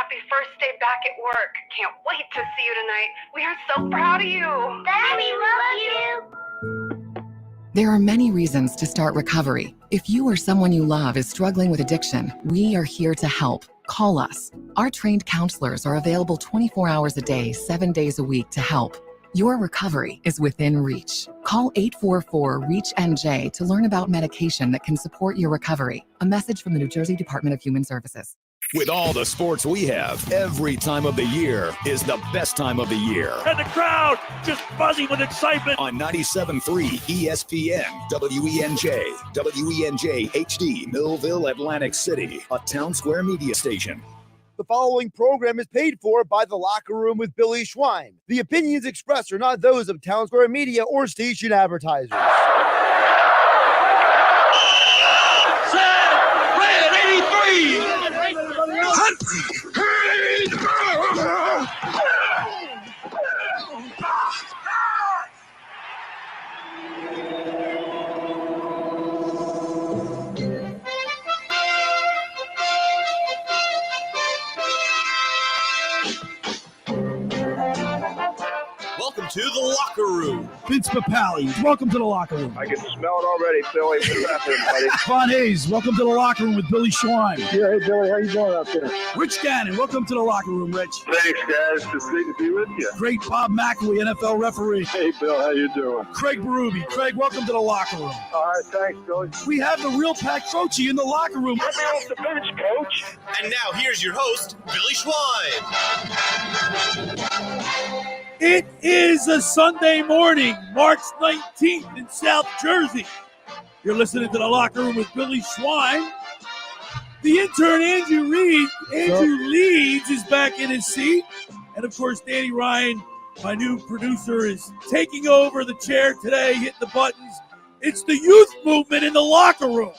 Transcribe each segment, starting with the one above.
happy first day back at work. Can't wait to see you tonight. We are so proud of you. Dad, we love you. There are many reasons to start recovery. If you or someone you love is struggling with addiction, we are here to help. Call us. Our trained counselors are available 24 hours a day, 7 days a week to help. Your recovery is within reach. Call 844-REACH-NJ to learn about medication that can support your recovery. A message from the New Jersey Department of Human Services. With all the sports we have, every time of the year is the best time of the year. And the crowd just buzzing with excitement. On 97.3 ESPN, WENJ, WENJ HD, Millville, Atlantic City, a Town Square media station. The following program is paid for by The Locker Room with Billy Schwein. The opinions expressed are not those of Town Square Media or station advertisers. Set, red 83. Welcome to the Locker Room. Vince Papali, welcome to the Locker Room. I can smell it already, Billy. What's happening, buddy? Von Hayes, welcome to the Locker Room with Billy Schwein. Yeah, hey, Billy, how you doing out there? Rich Gannon, welcome to the Locker Room, Rich. Thanks, guys. It's great to be with you. Great Bob McElwee, NFL referee. Hey, Bill, how you doing? Craig Berube. Craig, welcome to the Locker Room. All right, thanks, Billy. We have the real Pat Croce in the Locker Room. Get me off the bench, Coach. And now here's your host, Billy Schwein. It is a Sunday morning, March 19th in South Jersey. You're listening to the Locker Room with Billy Schwein. The intern, Andrew Leeds, is back in his seat. And, of course, Danny Ryan, my new producer, is taking over the chair today, hitting the buttons. It's the youth movement in the locker room.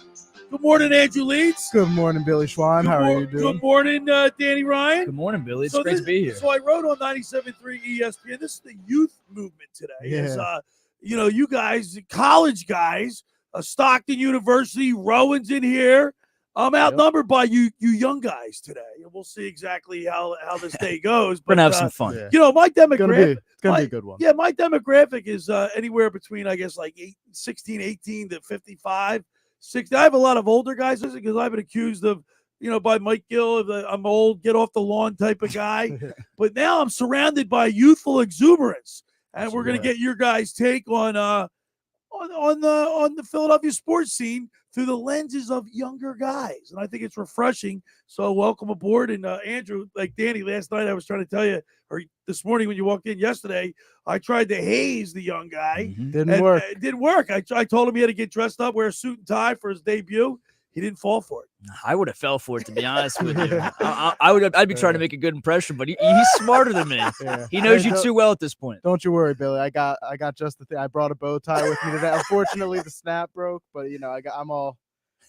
Good morning, Andrew Leeds. Good morning, Billy Schwein. How are you doing? Good morning, Danny Ryan. Good morning, Billy. It's great to be here. So I wrote on 97.3 ESPN, this is the youth movement today. Yeah. You guys, college guys, Stockton University, Rowan's in here. I'm outnumbered by you young guys today. And we'll see exactly how this day goes. We're going to have some fun. Yeah. My demographic. It's going to be a good one. Yeah, my demographic is anywhere between, I guess, like 18 to 55. 60. I have a lot of older guys because I've been accused of, by Mike Gill, of I'm old, get off the lawn type of guy. But now I'm surrounded by youthful exuberance, and we're going to get your guys' take on the Philadelphia sports scene through the lenses of younger guys, and I think it's refreshing. So welcome aboard. And Andrew, like Danny, last night I was trying to tell you, or this morning when you walked in yesterday, I tried to haze the young guy. Mm-hmm. Didn't work. It didn't work. I told him he had to get dressed up, wear a suit and tie for his debut. He didn't fall for it. I would have fell for it, to be honest with you. I'd be trying to make a good impression, but he's smarter than me. Yeah. He knows you too well at this point. Don't you worry, Billy. I got just the thing. I brought a bow tie with me today. Unfortunately, the snap broke, but I'm all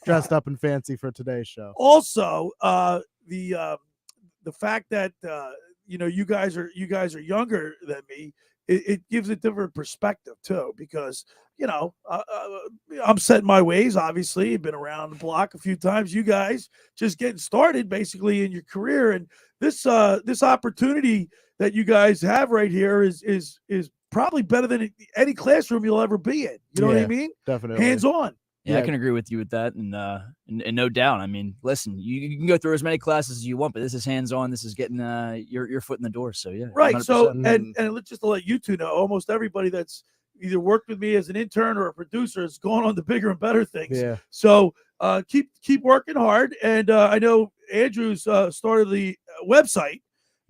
dressed up and fancy for today's show. Also, the fact that you guys are younger than me, it gives a different perspective too, because I'm set in my ways. Obviously, been around the block a few times. You guys just getting started basically in your career, and this opportunity that you guys have right here is probably better than any classroom you'll ever be in. You know what I mean? Definitely. Hands on. Yeah, I can agree with you with that, and no doubt. I mean, listen, you can go through as many classes as you want, but this is hands-on. This is getting your foot in the door. So yeah, right. 100%. So and just to let you two know, almost everybody that's either worked with me as an intern or a producer has gone on to bigger and better things. Yeah. So keep working hard, and I know Andrew's started the website.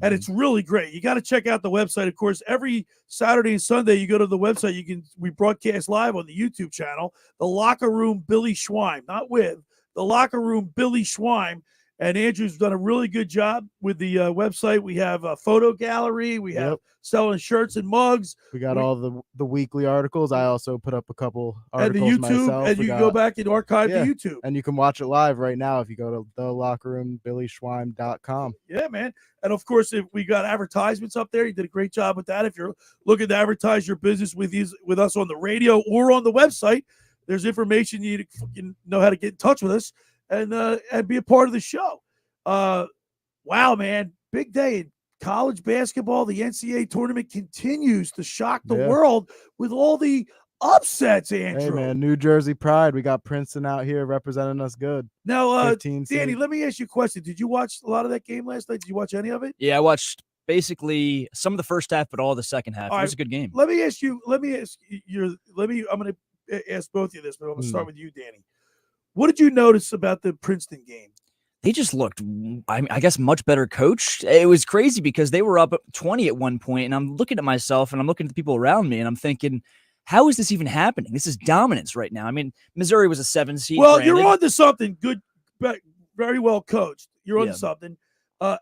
And it's really great. You got to check out the website. Of course, every Saturday and Sunday, you go to the website. We broadcast live on the YouTube channel, The Locker Room Billy Schwein, not with The Locker Room Billy Schwein. And Andrew's done a really good job with the website. We have a photo gallery. We have selling shirts and mugs. We got all the weekly articles. I also put up a couple articles and the YouTube, myself. and you can go back and archive the YouTube. And you can watch it live right now if you go to thelockerroombillyschwein.com. Yeah, man. And of course, if we got advertisements up there, you did a great job with that. If you're looking to advertise your business with us on the radio or on the website, there's information you know how to get in touch with us and be a part of the show. Wow, man. big day in college basketball. The NCAA tournament continues to shock the Yeah. world with all the upsets, Andrew. Hey, man, New Jersey pride. We got Princeton out here representing us good. Now, 15 Danny, seed. let me ask you a question. Did you watch a lot of that game last night? Did you watch any of it? Yeah, I watched basically some of the first half, but all the second half. All It was right, a good game. I'm going to ask both of you this, but I'm going to start with you, Danny. What did you notice about the Princeton game? They just looked, I guess, much better coached. It was crazy because they were up 20 at one point, and I'm looking at myself and I'm looking at the people around me, and I'm thinking, how is this even happening? This is dominance right now. I mean, Missouri was a 7 seed. Well, granted. you're on to something good, very well coached. You're on to Yeah. something.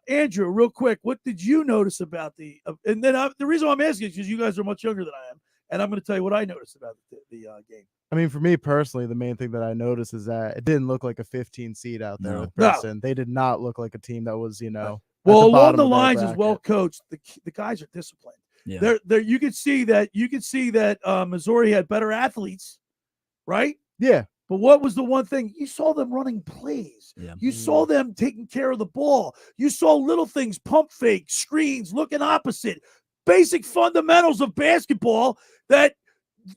Andrew, real quick, what did you notice about the and then the reason why I'm asking is because you guys are much younger than I am, and I'm going to tell you what I noticed about the game. I mean, for me personally, the main thing that I noticed is that it didn't look like a 15 seed out there No. with Princeton. They did not look like a team that was, at Well, the along bottom the of their lines is bracket. well coached. The guys are disciplined. Yeah. They're you could see that Missouri had better athletes, right? Yeah. But what was the one thing? You saw them running plays. Yeah. You saw them taking care of the ball. You saw little things, pump fake, screens, looking opposite, basic fundamentals of basketball that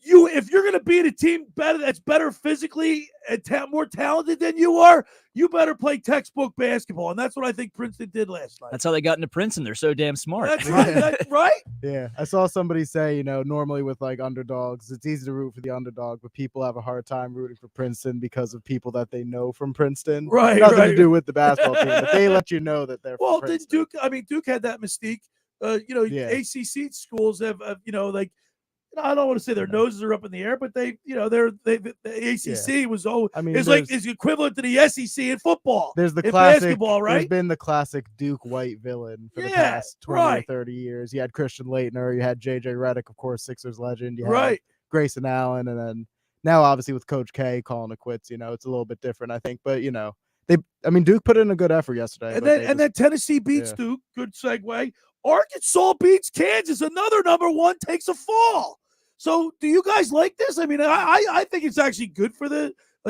if you're going to beat a team that's better physically and more talented than you are, you better play textbook basketball. And that's what I think Princeton did last night. That's how they got into Princeton. They're so damn smart. That's right. That's right. Yeah. I saw somebody say, normally with like underdogs, it's easy to root for the underdog, but people have a hard time rooting for Princeton because of people that they know from Princeton. Right. Nothing right. to do with the basketball team, but they let you know that they're Well, from then Princeton. Duke had that mystique. Yeah. ACC schools have, I don't want to say their noses are up in the air, but the ACC was is equivalent to the SEC in football. There's the in classic basketball, right? There's been the classic Duke white villain for the past 20 or 30 years. You had Christian Laettner, you had JJ Redick, of course, Sixers legend. You had Grayson Allen, and then now obviously with Coach K calling it quits, it's a little bit different, I think. But Duke put in a good effort yesterday. And then Tennessee beats Duke. Good segue. Arkansas beats Kansas. Another number one takes a fall. So do you guys like this? I mean, I think it's actually good for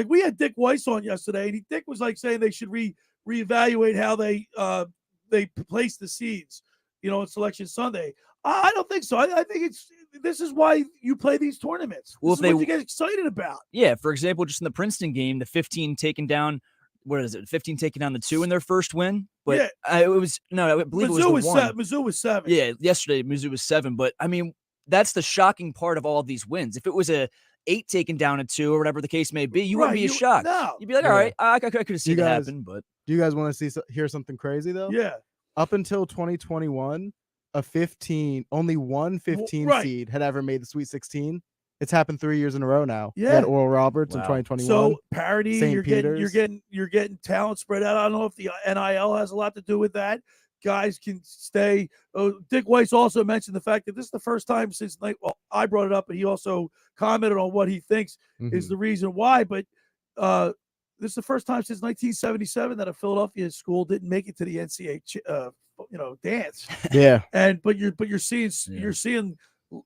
we had Dick Weiss on yesterday, and Dick was saying they should reevaluate how they place the seeds, on Selection Sunday. I don't think so. I think this is why you play these tournaments. Well, this is what you get excited about. Yeah, for example, just in the Princeton game, the 15 taking down, 15 taking down the 2 in their first win? But I believe Mizzou it was the 1. Mizzou was 7. Yeah, yesterday Mizzou was 7. But I mean, that's the shocking part of all of these wins. If it was a 8 taken down a 2 or whatever the case may be, you wouldn't be shocked. No. You'd be like, all right, I could have seen it happen. But do you guys want to hear something crazy though? Yeah. Up until 2021, only one 15 seed had ever made the Sweet 16. It's happened 3 years in a row now. Yeah. You had Oral Roberts in 2021. So parity, St. you're getting talent spread out. I don't know if the NIL has a lot to do with that. Guys can stay. Dick Weiss also mentioned the fact that this is the first time since I brought it up, and he also commented on what he thinks is the reason why. But this is the first time since 1977 that a Philadelphia school didn't make it to the NCAA, dance. Yeah. But you're seeing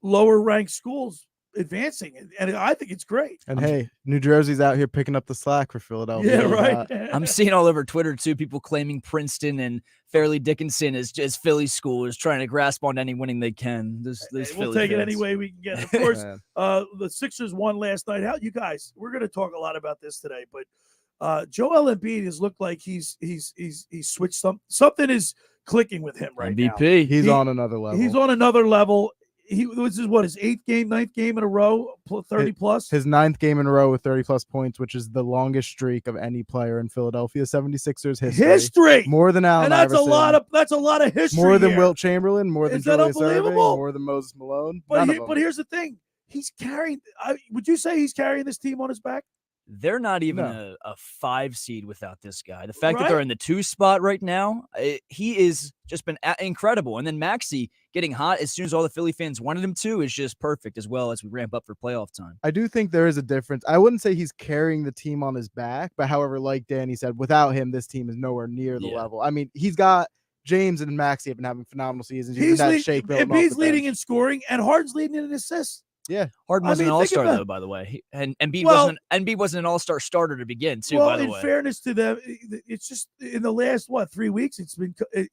lower ranked schools advancing, and I think it's great. And hey, New Jersey's out here picking up the slack for Philadelphia. Yeah, right. I'm seeing all over Twitter too, people claiming Princeton and Fairleigh Dickinson as Philly school is trying to grasp on any winning they can. We'll take it any way we can get. Of course, the Sixers won last night. How you guys? We're going to talk a lot about this today, but Joel Embiid has looked like he's switched something is clicking with him right now. MVP. He's on another level. He's on another level. This is his 9th game in a row, 30 plus. His 9th game in a row with 30 plus points, which is the longest streak of any player in Philadelphia 76ers history. More than Allen Iverson. That's a lot of history. More than Wilt Chamberlain, more than Julius Erving, more than Moses Malone. But here's the thing. He's carrying would you say he's carrying this team on his back? They're not even a 5 seed without this guy. The fact that they're in the 2 spot right now, he is just been incredible. And then Maxey getting hot as soon as all the Philly fans wanted him to is just perfect as well as we ramp up for playoff time. I do think there is a difference. I wouldn't say he's carrying the team on his back, but however, like Danny said, without him, this team is nowhere near the level. I mean, he's got James and Maxey have been having phenomenal seasons. He's leading in scoring, and Harden's leading in assists. Yeah. Harden I wasn't mean, an think all-star about- though, by the way, and Embiid Well- wasn't an all-star starter to begin too. Well, by the in way, fairness to them, it's just in the last 3 weeks,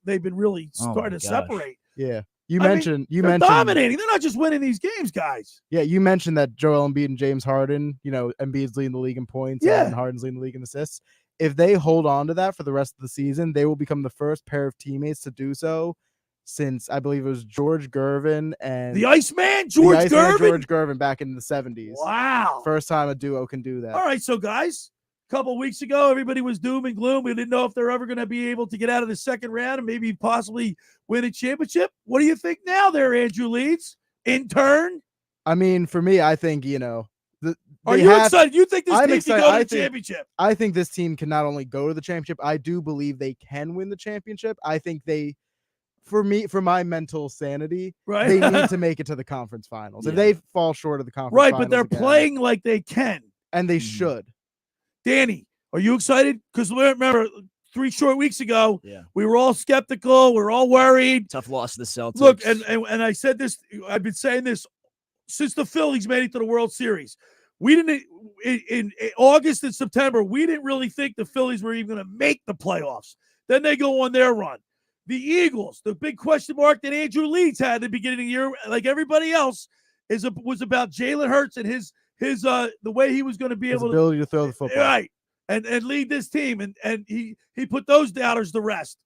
they've been really Oh, my starting to gosh. separate. Yeah. They're dominating. They're not just winning these games, guys. Yeah, you mentioned that Joel Embiid and James Harden, Embiid's leading the league in points and Harden's leading the league in assists. If they hold on to that for the rest of the season, they will become the first pair of teammates to do so since I believe it was George Gervin and The Iceman, George Gervin. George Gervin back in the 70s. Wow. First time a duo can do that. All right, so guys, a couple weeks ago, everybody was doom and gloom. We didn't know if they're ever going to be able to get out of the second round and maybe possibly win a championship. What do you think now there, Andrew Leeds? Intern? I mean, for me, I think, Are you excited? You think this I'm team excited. can go to I the think- championship? I think this team can not only go to the championship, I do believe they can win the championship. I think for my mental sanity, Right. they need to make it to the conference finals. If Yeah. they fall short of the conference Right, finals but they're again, playing like they can. and they should. Danny, are you excited? Because remember, 3 short weeks ago, Yeah. we were all skeptical. We were all worried. tough loss to the Celtics. Look, and I said this, I've been saying this since the Phillies made it to the World Series. We didn't in August and September, we didn't really think the Phillies were even going to make the playoffs. Then they go on their run. The Eagles, the big question mark that Andrew Leeds had at the beginning of the year, like everybody else, was about Jalen Hurts and his the way he was going to be His able ability to throw the football. right, and lead this team, and he put those doubters to rest.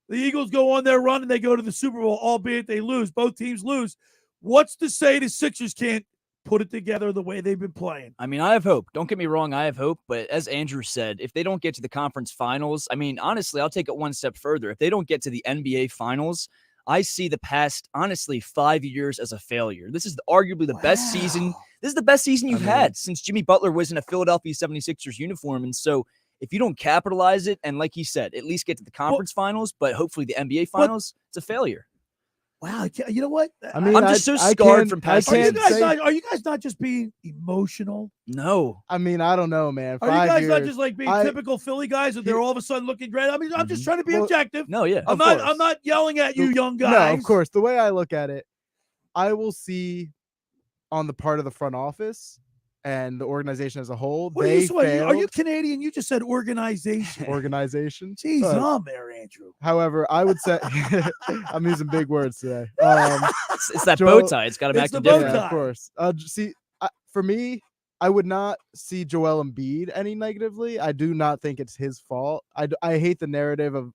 The Eagles go on their run and they go to the Super Bowl, albeit they lose. Both teams lose. What's to say the Sixers can't put it together the way they've been playing? I mean, I have hope. Don't get me wrong, I have hope. But as Andrew said, if they don't get to the conference finals, I mean, honestly, I'll take it one step further. If they don't get to the NBA finals, I see the past, honestly, 5 years as a failure. This is arguably the best season. This is the best season you've had since Jimmy Butler was in a Philadelphia 76ers uniform. And so if you don't capitalize it, and like he said, at least get to the conference finals, but hopefully the NBA finals, it's a failure. Wow, you know what? I mean, I'm just so scarred from past Are you seasons. guys not just being emotional? No. I mean, I don't know, man. Are you 5 guys years, not just like being typical Philly guys and they're all of a sudden looking great? I mean, I'm just trying to be Well, objective. No, yeah. I'm not yelling at you, young guys. No, of course. The way I look at it, I will see on the part of the front office and the organization as a whole, What are they you, what, failed. are you Canadian? You just said organization. organization? Jeez, But, on there, Andrew. however, I would say I'm using big words today. It's that Joel- bow tie. It's got to It's make the them bow different. tie. Of course. For me, I would not see Joel Embiid any negatively. I do not think it's his fault. I hate the narrative of.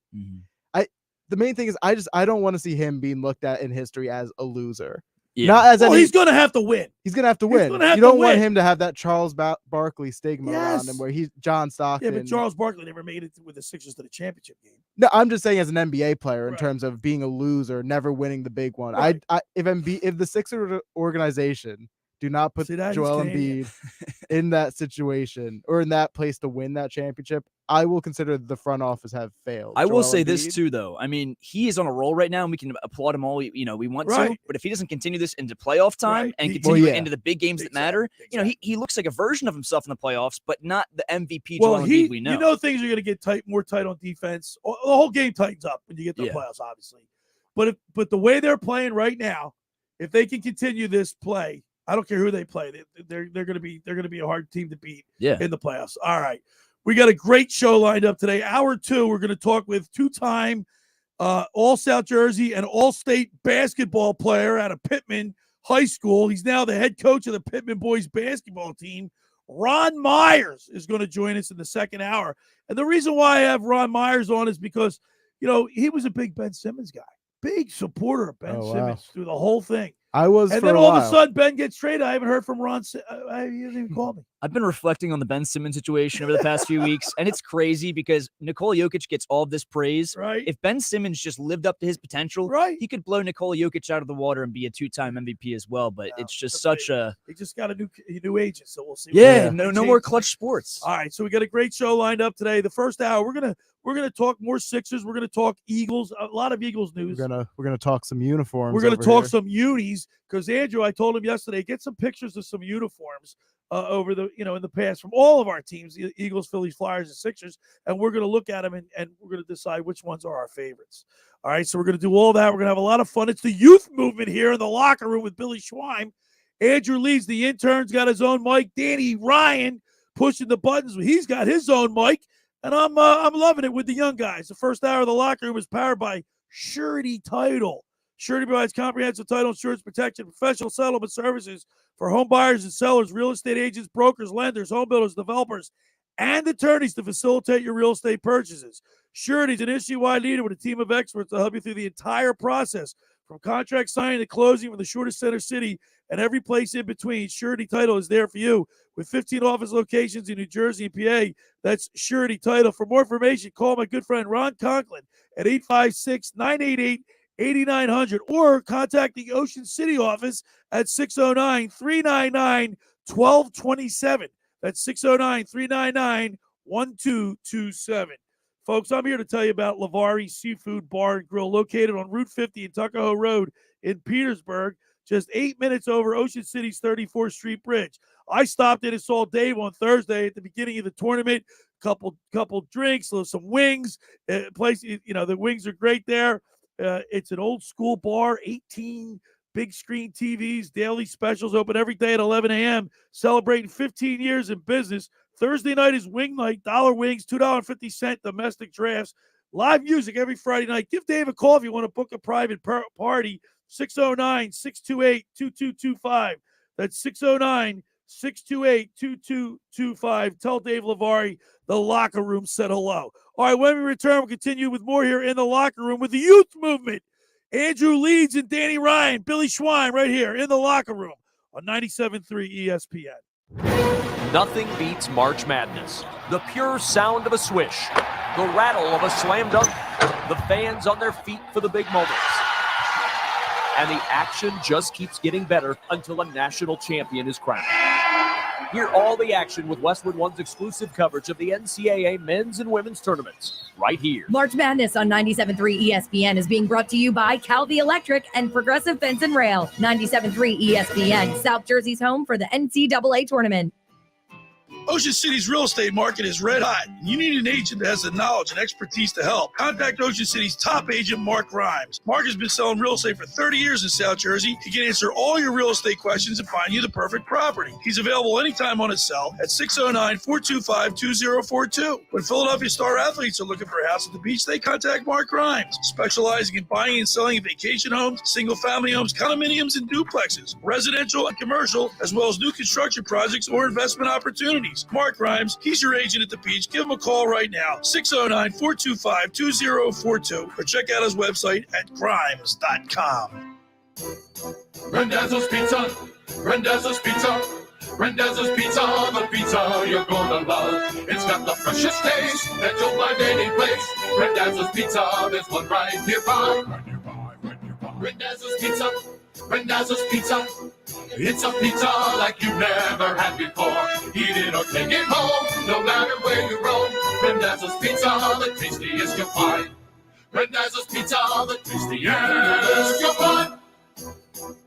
The main thing is I don't want to see him being looked at in history as a loser. Yeah. Not as He's going to have to win. He's gonna have to He's win. gonna have You don't to want win. him to have that Charles Barkley stigma around him, Yes. where he's John Yeah, Stockton. but Charles Barkley never made it with the Sixers to the championship game. No, I'm just saying as an NBA player in Right. terms of being a loser, never winning the big one. Right. If the Sixers organization do not put See that? He's Joel Canadian. Embiid in that situation or in that place to win that championship, I will consider the front office have failed. I will Joel say this Embiid- too, though. I mean, he is on a roll right now, and we can applaud him all we want to. Right. But if he doesn't continue this into playoff time Right. and He- continue Well, yeah. into the big games that matter, he looks like a version of himself in the playoffs, but not the MVP Well, Joel Embiid we know. you know things are going to get more tight on defense. The whole game tightens up when you get to the Yeah. playoffs, obviously. But the way they're playing right now, if they can continue this play, I don't care who they play. They're going to be a hard team to beat Yeah. in the playoffs. All right, we got a great show lined up today. Hour 2, we're going to talk with two-time All-South Jersey and All-State basketball player out of Pitman High School. He's now the head coach of the Pitman boys basketball team. Ron Myers is going to join us in the second hour. And the reason why I have Ron Myers on is because, he was a big Ben Simmons guy, big supporter of Ben Oh, wow. Simmons through the whole thing. I was And for then a all while. of a sudden, Ben gets traded. I haven't heard from Ron. He doesn't even call me. I've been reflecting on the Ben Simmons situation over the past few weeks, and it's crazy because Nikola Jokic gets all of this praise. Right. If Ben Simmons just lived up to his potential, Right. he could blow Nikola Jokic out of the water and be a 2-time MVP as well. But it's just such a He just got a new agent, so we'll see. no more clutch sports. All right, so we got a great show lined up today. The first hour, we're gonna talk more Sixers. We're gonna talk Eagles. A lot of Eagles news. We're gonna talk some uniforms. We're gonna over talk here. some unis because Andrew, I told him yesterday, get some pictures of some uniforms over the in the past from all of our teams, Eagles, Phillies, Flyers, and Sixers, and we're gonna look at them and we're gonna decide which ones are our favorites. All right, so we're gonna do all that. We're gonna have a lot of fun. It's the youth movement here in the locker room with Billy Schwein. Andrew Leeds, the intern's got his own mic. Danny Ryan pushing the buttons. He's got his own mic. And I'm loving it with the young guys. The first hour of the locker room is powered by Surety Title. Surety provides comprehensive title insurance protection, professional settlement services for home buyers and sellers, real estate agents, brokers, lenders, home builders, developers, and attorneys to facilitate your real estate purchases. Surety is an issue-wide leader with a team of experts to help you through the entire process, from contract signing to closing, from the shortest center city and every place in between. Surety Title is there for you with 15 office locations in New Jersey and PA. That's Surety Title. For more information, call my good friend Ron Conklin at 856-988-8900 or contact the Ocean City office at 609-399-1227. That's 609-399-1227. Folks, I'm here to tell you about Lavari Seafood Bar and Grill, located on Route 50 and Tuckahoe Road in Petersburg, just 8 minutes over Ocean City's 34th Street Bridge. I stopped in and saw Dave on Thursday at the beginning of the tournament. Couple drinks, some wings. Place, the wings are great there. It's an old school bar, 18 big screen TVs, daily specials, open every day at 11 a.m., celebrating 15 years in business. Thursday night is wing night, $1 wings, $2.50 domestic drafts, live music every Friday night. Give Dave a call if you want to book a private party, 609-628-2225. That's 609-628-2225. Tell Dave Lavari the locker room said hello. All right, when we return, we'll continue with more here in the locker room with the youth movement. Andrew Leeds and Danny Ryan, Billy Schwein right here in the locker room on 97.3 ESPN. Nothing beats March Madness. The pure sound of a swish, the rattle of a slam dunk, the fans on their feet for the big moments. And the action just keeps getting better until a national champion is crowned. Hear all the action with Westwood One's exclusive coverage of the NCAA men's and women's tournaments right here. March Madness on 97.3 ESPN is being brought to you by Calvi Electric and Progressive Fence and Rail. 97.3 ESPN, South Jersey's home for the NCAA tournament. Ocean City's real estate market is red hot. You need an agent that has the knowledge and expertise to help. Contact Ocean City's top agent, Mark Grimes. Mark has been selling real estate for 30 years in South Jersey. He can answer all your real estate questions and find you the perfect property. He's available anytime on his cell at 609-425-2042. When Philadelphia star athletes are looking for a house at the beach, they contact Mark Grimes, specializing in buying and selling vacation homes, single-family homes, condominiums, and duplexes, residential and commercial, as well as new construction projects or investment opportunities. Mark Grimes, he's your agent at the beach. Give him a call right now, 609-425-2042, or check out his website at grimes.com. Randazzo's Pizza, Randazzo's Pizza, Randazzo's Pizza, the pizza you're gonna love. It's got the freshest taste that you'll find any place. Randazzo's Pizza, there's one right nearby. Randazzo's Pizza, Randazzo's Pizza. It's a pizza like you've never had before. Eat it or take it home, no matter where you roam. Randazzo's Pizza, the tastiest you'll find. Randazzo's Pizza, the tastiest you'll find.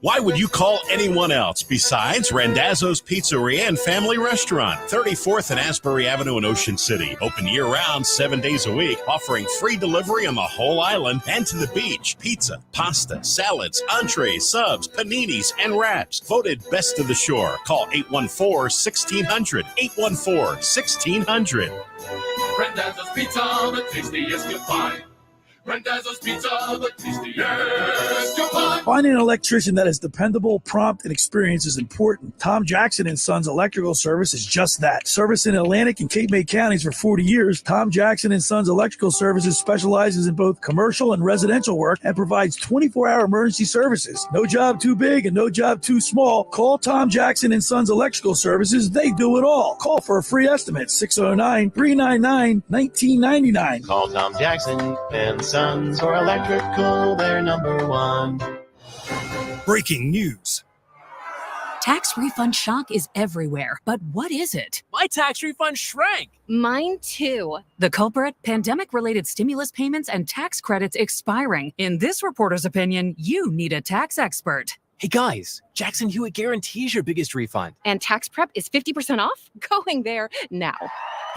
Why would you call anyone else besides Randazzo's Pizzeria and Family Restaurant, 34th and Asbury Avenue in Ocean City. Open year-round, 7 days a week, offering free delivery on the whole island and to the beach. Pizza, pasta, salads, entrees, subs, paninis, and wraps. Voted best of the shore. Call 814-1600. 814-1600. Randazzo's Pizza, the tastiest you'll find. Randazzo's Pizza, the tastiest you'll find. Finding an electrician that is dependable, prompt, and experienced is important. Tom Jackson & Sons Electrical Service is just that. Service in Atlantic and Cape May counties for 40 years, Tom Jackson & Sons Electrical Services specializes in both commercial and residential work and provides 24-hour emergency services. No job too big and no job too small. Call Tom Jackson & Sons Electrical Services. They do it all. Call for a free estimate, 609-399-1999. Call Tom Jackson & Sons for electrical, they're number one. Breaking news. Tax refund shock is everywhere, but what is it? My tax refund shrank. Mine too. The culprit? Pandemic-related stimulus payments and tax credits expiring. In this reporter's opinion, you need a tax expert. Hey guys, Jackson Hewitt guarantees your biggest refund. And tax prep is 50% off? Going there now.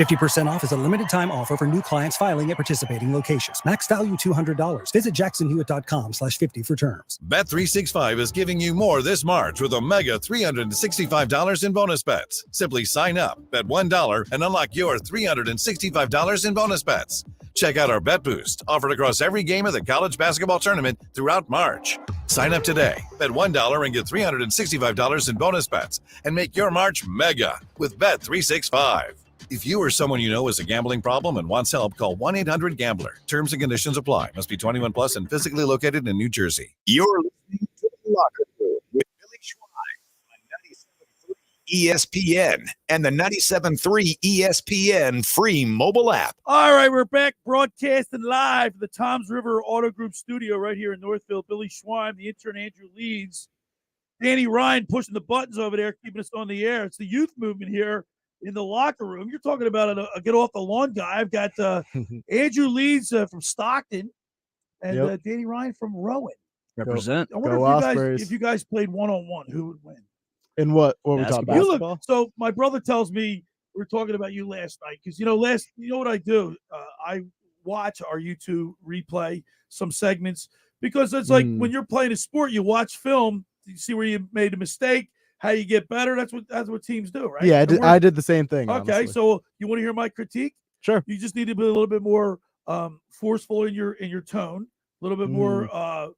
50% off is a limited time offer for new clients filing at participating locations. Max value $200. Visit jacksonhewitt.com/50 for terms. Bet365 is giving you more this March with a mega $365 in bonus bets. Simply sign up, bet $1, and unlock your $365 in bonus bets. Check out our Bet Boost, offered across every game of the college basketball tournament throughout March. Sign up today, bet $1 and get $365 in bonus bets, and make your March mega with Bet365. If you or someone you know has a gambling problem and wants help, call 1-800-GAMBLER. Terms and conditions apply. Must be 21 plus and physically located in New Jersey. You're listening to The Locker Room with Billy Schwein on 97.3 ESPN and the 97.3 ESPN free mobile app. All right, we're back broadcasting live from the Toms River Auto Group studio right here in Northfield. Billy Schwein, the intern Andrew Leeds, Danny Ryan pushing the buttons over there, keeping us on the air. It's the youth movement here in the locker room. You're talking about a get off the lawn guy. I've got Andrew Leeds from Stockton and Danny Ryan from Rowan. Represent. I wonder if you guys played one-on-one, who would win? In what we talking about? Basketball? So my brother tells me we were talking about you last night because you know what I do? I watch our YouTube replay some segments because it's like when you're playing a sport, you watch film, you see where you made a mistake, how you get better. That's what teams do, right? Yeah, I did the same thing. Okay, honestly. So you want to hear my critique? Sure. You just need to be a little bit more forceful in your tone, a little bit more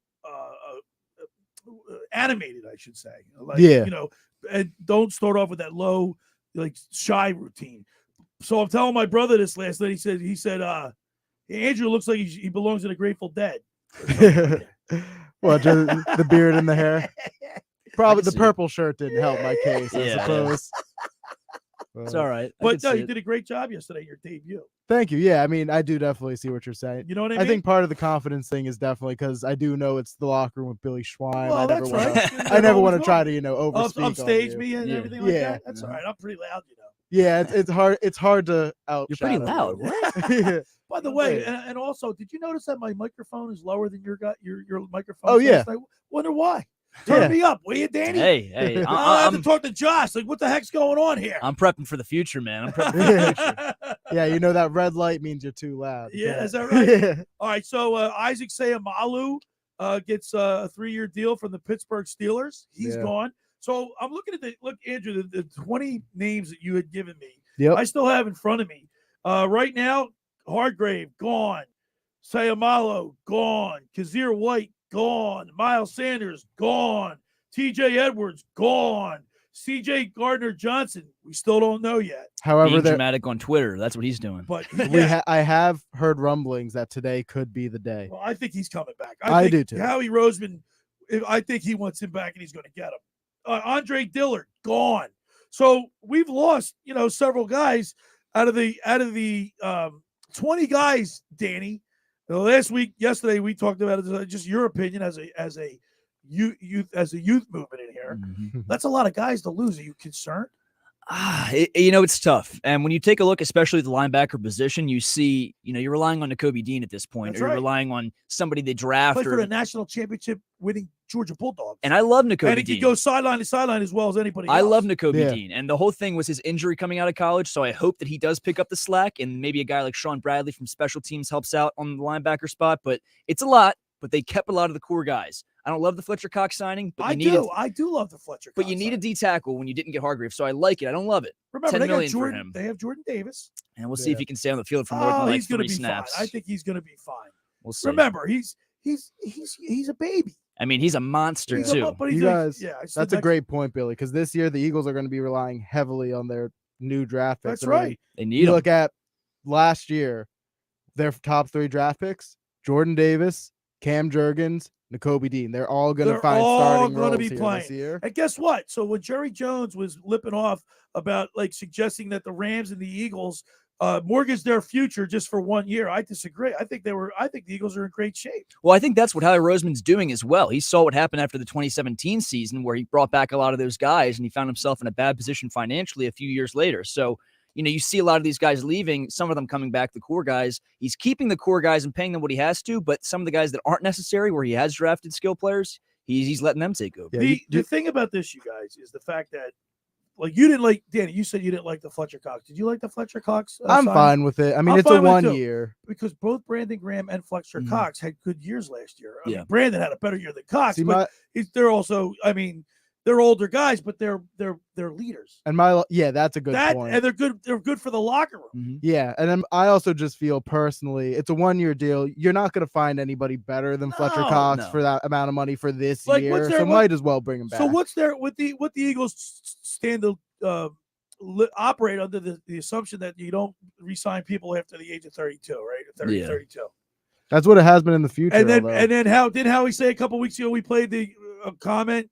animated, I should say. Like, yeah. You know, and don't start off with that low, like shy routine. So I'm telling my brother this last night. He said, Andrew looks like he belongs in a Grateful Dead. Well, just the beard and the hair. Probably the purple shirt didn't help my case, I suppose. It's all right. But no, you did a great job yesterday, your debut. Thank you. Yeah, I mean, I do definitely see what you're saying. You know what I mean? I think part of the confidence thing is definitely because I do know it's the locker room with Billy Schwein. Well, that's right. I never want to try to, overspeak upstage me and everything like that. That's all right. I'm pretty loud, Yeah, it's hard. It's hard to out. You're pretty loud. Yeah. By the way, and also, did you notice that my microphone is lower than your microphone? Oh yeah. I wonder why. Turn me up, will you, Danny? Hey, I have to talk to Josh. Like, what the heck's going on here? I'm prepping for the future, man. I'm prepping for the future. Yeah, that red light means you're too loud. Yeah, is that right? Yeah. All right, so Isaac Sayamalu gets a 3-year deal from the Pittsburgh Steelers. He's gone. So I'm looking at Andrew, the 20 names that you had given me. Yep. I still have in front of me. Right now, Hargrave, gone. Sayamalu, gone. Kazir White, gone. Miles Sanders, gone. TJ Edwards, gone. CJ Gardner-Johnson, we still don't know yet. However, being dramatic on Twitter, that's what he's doing. But I have heard rumblings that today could be the day. Well, I think he's coming back. I do too. Howie Roseman, I think he wants him back and he's going to get him. Andre Dillard, gone. So we've lost, several guys out of the 20 guys, Danny. Yesterday we talked about it, just your opinion as a youth movement in here. Mm-hmm. That's a lot of guys to lose. Are you concerned? It's tough. And when you take a look, especially at the linebacker position, you see, you're relying on Nakobe Dean at this point, or you're relying on somebody they draft. Played for the national championship winning Georgia Bulldogs. And I love Nakobe Dean. And he can go sideline to sideline as well as anybody else. I love Nakobe Dean. And the whole thing was his injury coming out of college. So I hope that he does pick up the slack and maybe a guy like Sean Bradley from special teams helps out on the linebacker spot. But it's a lot, but they kept a lot of the core guys. I don't love the Fletcher Cox signing, but I do love the Fletcher Cox. But you need a D tackle when you didn't get Hargrave, so I like it. I don't love it. Remember, $10 million for him. They have Jordan Davis, and we'll see if he can stay on the field for more than like 3 snaps. Fine. I think he's going to be fine. We'll see. Remember, he's a baby. I mean, he's a monster too. You guys, that's a great point, Billy, because this year the Eagles are going to be relying heavily on their new draft picks. That's right. They need you them. Look at last year, their top 3 draft picks: Jordan Davis, Cam Jurgens, Nakobe Dean. They're all going to find starting roles here this year. And guess what? So when Jerry Jones was lipping off about suggesting that the Rams and the Eagles mortgage their future just for 1 year, I disagree. I think the Eagles are in great shape. Well, I think that's what Howie Roseman's doing as well. He saw what happened after the 2017 season where he brought back a lot of those guys and he found himself in a bad position financially a few years later. So, you see a lot of these guys leaving, some of them coming back, the core guys. He's keeping the core guys and paying them what he has to, but some of the guys that aren't necessary, where he has drafted skill players, he's letting them take over. The thing about this, you guys, is the fact that, like, you didn't like, Danny, you said you didn't like the Fletcher Cox. Did you like the Fletcher Cox? I'm fine with it. I mean, it's a 1 year. Because both Brandon Graham and Fletcher Cox had good years last year. I Yeah. mean, Brandon had a better year than Cox, See, but they're also, I mean, they're older guys, but they're leaders. And that's a good point. And they're good for the locker room. Mm-hmm. Yeah, and then I also just feel personally, it's a 1 year deal. You're not going to find anybody better than Fletcher Cox for that amount of money for this year. So might as well bring him back. So what's there with the Eagles stand to operate under the assumption that you don't re-sign people after the age of 32, right? 32. That's what it has been in the future. And then Howie say a couple weeks ago we played the comment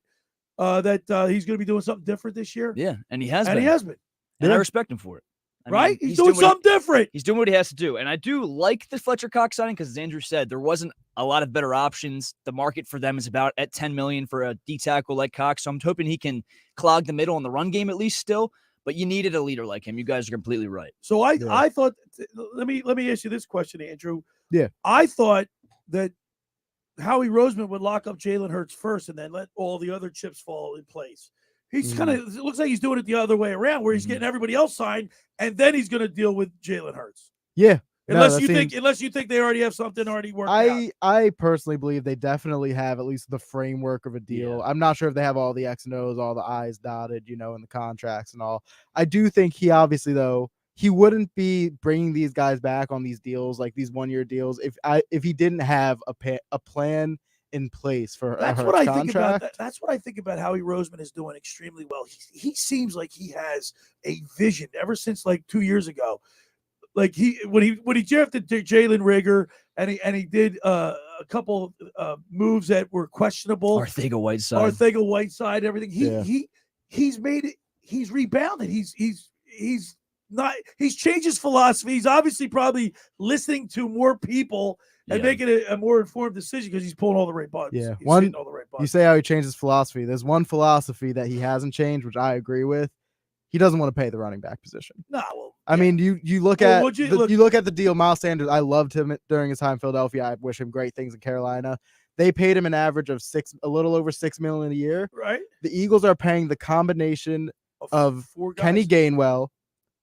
that he's going to be doing something different this year. Yeah, and he has been. And Yeah. I respect him for it. Right? He's doing something different. He's doing what he has to do. And I do like the Fletcher Cox signing because, as Andrew said, there wasn't a lot of better options. The market for them is about at $10 million for a D tackle like Cox. So I'm hoping he can clog the middle in the run game at least still. But you needed a leader like him. You guys are completely right. So I thought, let me ask you this question, Andrew. Yeah. I thought that Howie Roseman would lock up Jalen Hurts first and then let all the other chips fall in place. He's kind of, it looks like he's doing it the other way around, where he's getting everybody else signed, and then he's going to deal with Jalen Hurts. Yeah. Unless you think they already have something already worked out. I personally believe they definitely have at least the framework of a deal. Yeah. I'm not sure if they have all the X and O's, all the I's dotted, in the contracts and all. I do think he obviously, though, he wouldn't be bringing these guys back on these deals, like these 1 year deals, if he didn't have a plan in place for that's a what I contract. think about. That's what I think about Howie Roseman is doing extremely well. He seems like he has a vision ever since like 2 years ago. Like when he drafted Jalen Rigger and he did a couple moves that were questionable. Arthega-Whiteside, everything. He's made it. He's rebounded. He's changed his philosophy. He's obviously probably listening to more people and making a more informed decision because he's pulling all the right buttons. Yeah, all the right buttons. You say how he changed his philosophy. There's one philosophy that he hasn't changed, which I agree with. He doesn't want to pay the running back position. No, well, I mean, you look at the deal. Miles Sanders, I loved him during his time in Philadelphia. I wish him great things in Carolina. They paid him an average of a little over $6 million a year. Right. The Eagles are paying the combination of Kenny Gainwell,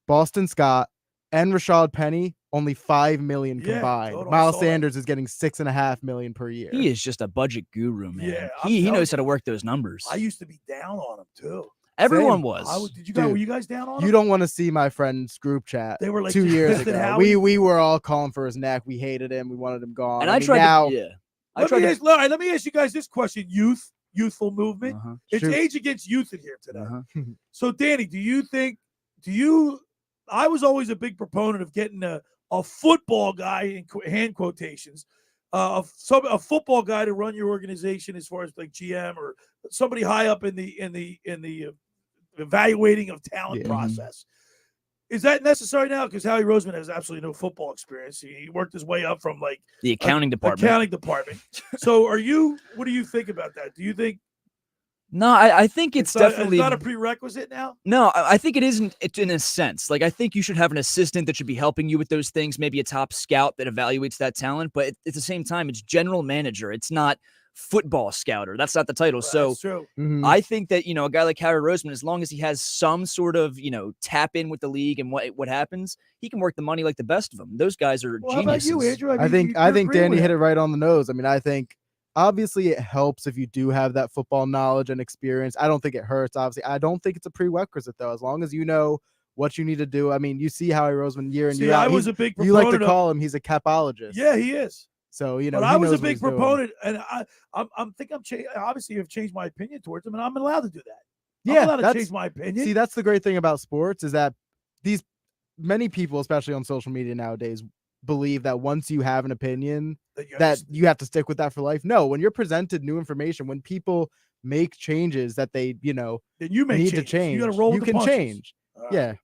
Boston Scott, and Rashad Penny only $5 million combined. Miles Sanders is getting $6.5 million per year. He is just a budget guru, man. Yeah, he knows how to work those numbers. I used to be down on him too. Everyone was. Were you guys down on him? You don't want to see my friend's group chat. They were like 2 years ago. Howie? We were all calling for his neck. We hated him. We wanted him gone. And I tried let me ask you guys this question: youthful movement. It's age against youth in here today. So, Danny, I was always a big proponent of getting a football guy in hand quotations, a football guy to run your organization as far as like GM or somebody high up in the evaluating of talent process. Is that necessary now? Because Howie Roseman has absolutely no football experience. He worked his way up from like the accounting department. So what do you think about that? Do you think? No, I think it's definitely not a prerequisite now. No, I think it isn't. It's in a sense. Like I think you should have an assistant that should be helping you with those things. Maybe a top scout that evaluates that talent. But at the same time, it's general manager. It's not football scouter. That's not the title. So I think that, a guy like Howie Roseman, as long as he has some sort of, tap in with the league and what happens, he can work the money like the best of them. Those guys are geniuses. How about you, Andrew? I think Danny hit it right on the nose. I mean, I think obviously it helps if you do have that football knowledge and experience. I don't think it hurts. Obviously, I don't think it's a prerequisite though. As long as you know what you need to do. I mean, you see Howie Roseman year in year out. I was a big proponent. You like to call him. He's a capologist. Yeah, he is. So, but I was a big proponent, and I'm obviously have changed my opinion towards him, and I'm allowed to do that. I'm allowed to change my opinion. See, that's the great thing about sports is that many people, especially on social media nowadays, believe that once you have an opinion, that you have to stick with that for life. No, when you're presented new information, when people make changes that they, then you need to change, you got to roll. You can change. Yeah,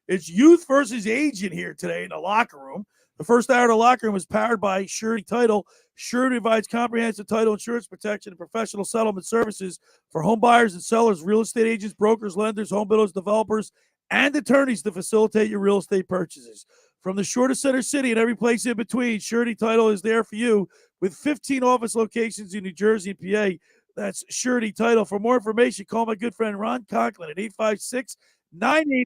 it's youth versus age in here today in the locker room. The first hour of the locker room was powered by Surety Title. Surety provides comprehensive title insurance protection and professional settlement services for home buyers and sellers, real estate agents, brokers, lenders, home builders, developers, and attorneys to facilitate your real estate purchases. From the shore to Center City and every place in between, Surety Title is there for you with 15 office locations in New Jersey and PA. That's surety title. For more information, call my good friend Ron Conklin at 856-98.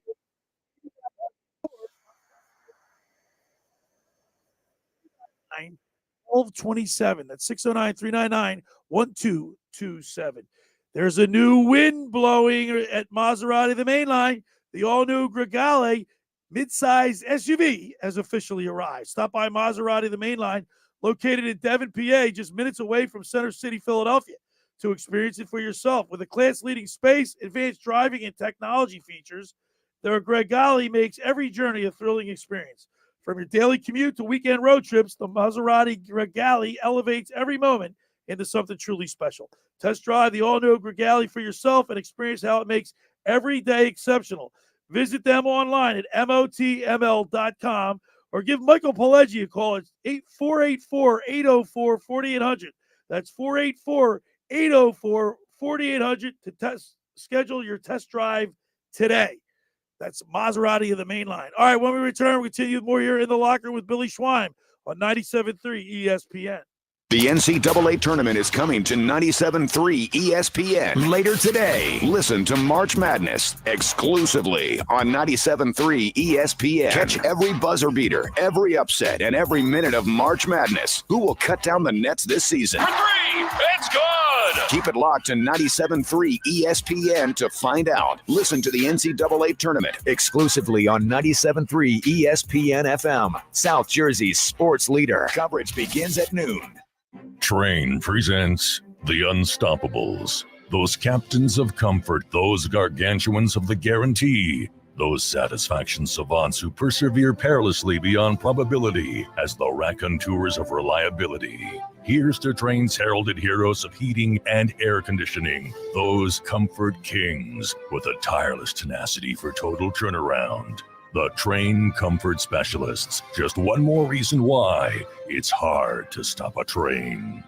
1227. That's 609-399-1227. There's a new wind blowing at Maserati, the main line. The all-new Gregale midsize SUV has officially arrived. Stop by Maserati, the main line, located in Devon, PA, just minutes away from Center City, Philadelphia, to experience it for yourself. With a class-leading space, advanced driving, and technology features, the Gregale makes every journey a thrilling experience. From your daily commute to weekend road trips, the Maserati Gregale elevates every moment into something truly special. Test drive the all-new Gregale for yourself and experience how it makes every day exceptional. Visit them online at motml.com or give Michael Pileggi a call at 484-804-4800. That's 484-804-4800 to schedule your test drive today. That's Maserati of the main line. All right, when we return, we'll continue more here in the locker with Billy Schweim on 97.3 ESPN. The NCAA tournament is coming to 97.3 ESPN later today. Listen to March Madness exclusively on 97.3 ESPN. Catch every buzzer beater, every upset, and every minute of March Madness. Who will cut down the nets this season? For three, it's good! Keep it locked to 97.3 ESPN to find out. Listen to the NCAA tournament exclusively on 97.3 ESPN FM. South Jersey's sports leader. Coverage begins at noon. Train presents The Unstoppables. Those captains of comfort, those gargantuans of the guarantee, those satisfaction savants who persevere perilously beyond probability as the raconteurs of reliability. Here's to Train's heralded heroes of heating and air conditioning, those comfort kings with a tireless tenacity for total turnaround. The Train Comfort Specialists. Just one more reason why it's hard to stop a train.